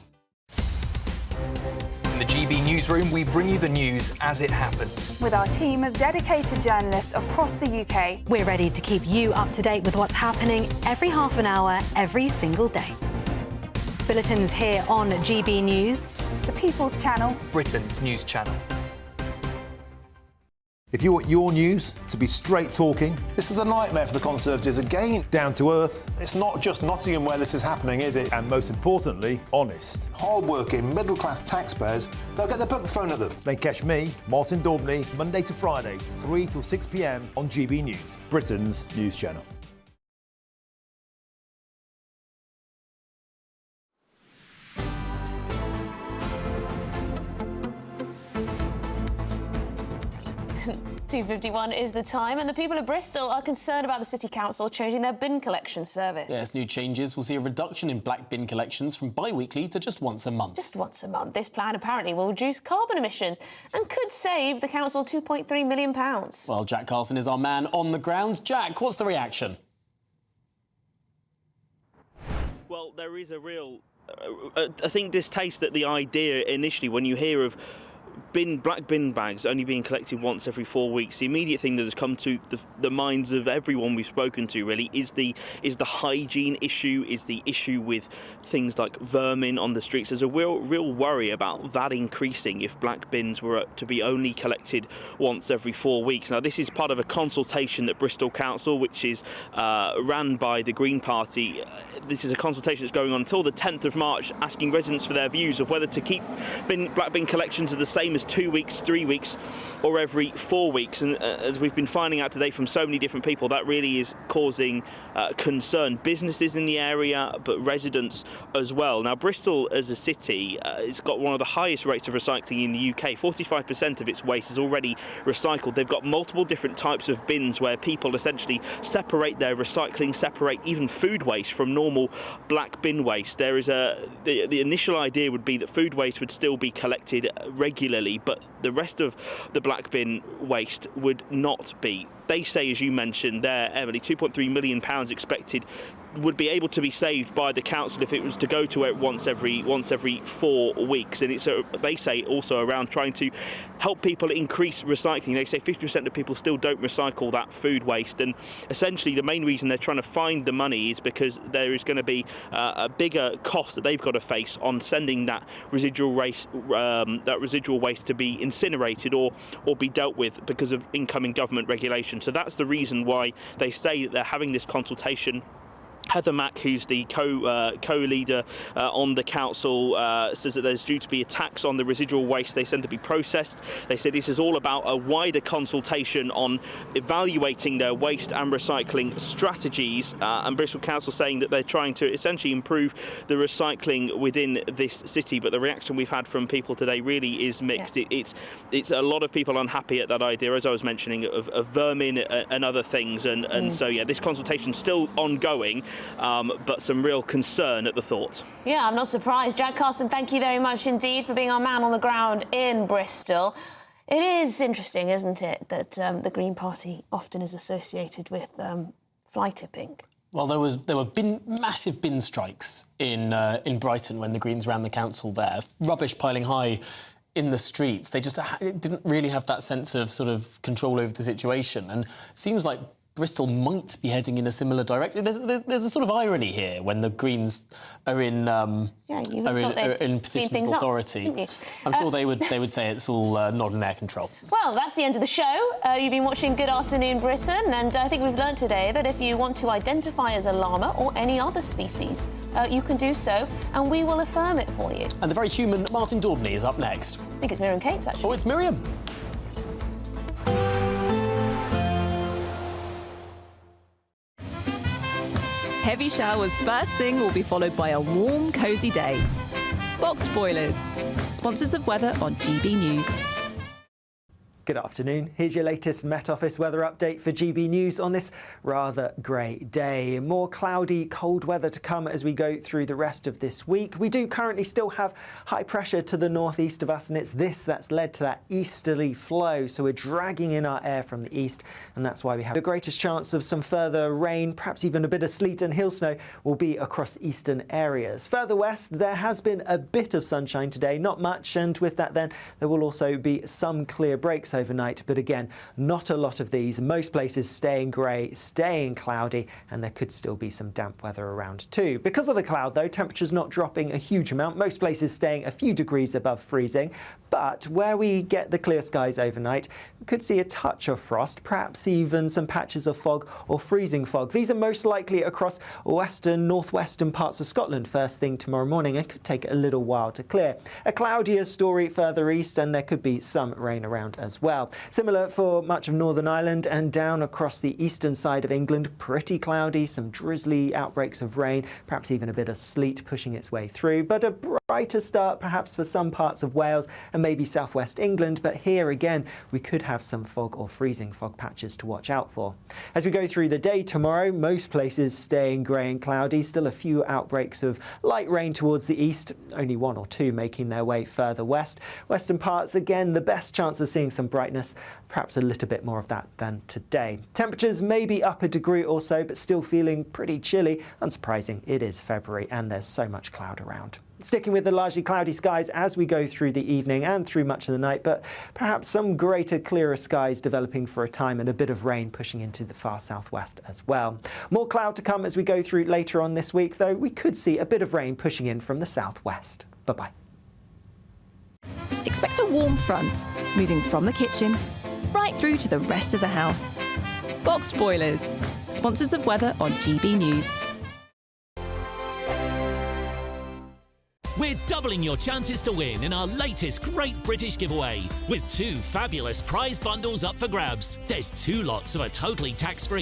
In the GB Newsroom, we bring you the news as it happens. With our team of dedicated journalists across the UK, we're ready to keep you up to date with what's happening every half an hour, every single day. Bulletins here on GB News, the People's Channel, Britain's news channel. If you want your news to be straight talking, this is a nightmare for the Conservatives again. Down to earth. It's not just Nottingham where this is happening, is it? And most importantly, honest. Hard-working, middle-class taxpayers, they'll get their book thrown at them. Then catch me, Martin Daubney, Monday to Friday, 3 till 6 p.m. on GB News, Britain's news channel. .51 is the time, and the people of Bristol are concerned about the City Council changing their bin collection service. Yes, new changes will see a reduction in black bin collections from bi-weekly to just once a month. Just once a month. This plan apparently will reduce carbon emissions and could save the council £2.3 million. Well, Jack Carson is our man on the ground. Jack, what's the reaction? Well, there is a real, I think, distaste at the idea initially when you hear of black bin bags only being collected once every 4 weeks. The immediate thing that has come to the minds of everyone we've spoken to really is the hygiene issue, is the issue with things like vermin on the streets. There's a real worry about that increasing if black bins were to be only collected once every 4 weeks. Now, this is part of a consultation that Bristol Council, which is ran by the Green Party, this is a consultation that's going on until the 10th of March, asking residents for their views of whether to keep black bin collections are the same as 2 weeks, 3 weeks, or every 4 weeks. And as we've been finding out today from so many different people, that really is causing concern. Businesses in the area, but residents as well. Now, Bristol as a city, it's got one of the highest rates of recycling in the UK. 45% of its waste is already recycled. They've got multiple different types of bins where people essentially separate their recycling, separate even food waste from normal black bin waste. There is the initial idea would be that food waste would still be collected regularly, but the rest of the black bin waste would not be. They say, as you mentioned there, Emily, £2.3 million expected would be able to be saved by the council if it was to go to it once every 4 weeks. And it's they say also around trying to help people increase recycling. They say 50% of people still don't recycle that food waste, and essentially the main reason they're trying to find the money is because there is going to be a bigger cost that they've got to face on sending that residual waste to be incinerated or be dealt with because of incoming government regulation. So that's the reason why they say that they're having this consultation. Heather Mack, who's the co-leader on the council, says that there's due to be a tax on the residual waste they send to be processed. They say this is all about a wider consultation on evaluating their waste and recycling strategies. And Bristol Council saying that they're trying to essentially improve the recycling within this city. But the reaction we've had from people today really is mixed. Yeah. It's a lot of people unhappy at that idea, as I was mentioning, of vermin and other things. And so, yeah, this consultation's still ongoing. But some real concern at the thought. Yeah, I'm not surprised. Jack Carson, thank you very much indeed for being our man on the ground in Bristol. It is interesting, isn't it, that the Green Party often is associated with fly tipping. Well, there were massive bin strikes in Brighton when the Greens ran the council there. Rubbish piling high in the streets. They just didn't really have that sense of sort of control over the situation, and it seems like Bristol might be heading in a similar direction. There's a sort of irony here when the Greens are in positions of authority. I'm sure they would say it's all not in their control. Well, that's the end of the show. You've been watching Good Afternoon Britain, and I think we've learned today that if you want to identify as a llama or any other species, you can do so, and we will affirm it for you. And the very human Martin Daubney is up next. I think it's Miriam Cates, actually. Oh, it's Miriam. Heavy showers first thing will be followed by a warm, cosy day. Boxed Boilers, sponsors of weather on GB News. Good afternoon. Here's your latest Met Office weather update for GB News on this rather grey day. More cloudy, cold weather to come as we go through the rest of this week. We do currently still have high pressure to the northeast of us, and it's this that's led to that easterly flow. So we're dragging in our air from the east, and that's why we have the greatest chance of some further rain, perhaps even a bit of sleet and hail snow will be across eastern areas. Further west, there has been a bit of sunshine today, not much, and with that then there will also be some clear breaks overnight, but again, not a lot of these. Most places staying grey, staying cloudy, and there could still be some damp weather around too. Because of the cloud though, temperatures not dropping a huge amount, most places staying a few degrees above freezing, but where we get the clear skies overnight, we could see a touch of frost, perhaps even some patches of fog or freezing fog. These are most likely across western, northwestern parts of Scotland first thing tomorrow morning and could take a little while to clear. A cloudier story further east, and there could be some rain around as well. Similar for much of Northern Ireland and down across the eastern side of England, pretty cloudy, some drizzly outbreaks of rain, perhaps even a bit of sleet pushing its way through, but a brighter start perhaps for some parts of Wales and maybe southwest England, but here again we could have some fog or freezing fog patches to watch out for. As we go through the day tomorrow, most places staying grey and cloudy, still a few outbreaks of light rain towards the east, only one or two making their way further west. Western parts again the best chance of seeing some brightness, perhaps a little bit more of that than today. Temperatures may be up a degree or so, but still feeling pretty chilly. Unsurprising, it is February and there's so much cloud around. Sticking with the largely cloudy skies as we go through the evening and through much of the night, but perhaps some greater clearer skies developing for a time and a bit of rain pushing into the far southwest as well. More cloud to come as we go through later on this week, though we could see a bit of rain pushing in from the southwest. Bye-bye. Expect a warm front, moving from the kitchen right through to the rest of the house. Boxed Boilers, sponsors of weather on GB News. We're doubling your chances to win in our latest Great British giveaway with 2 fabulous prize bundles up for grabs. There's 2 lots of a totally tax-free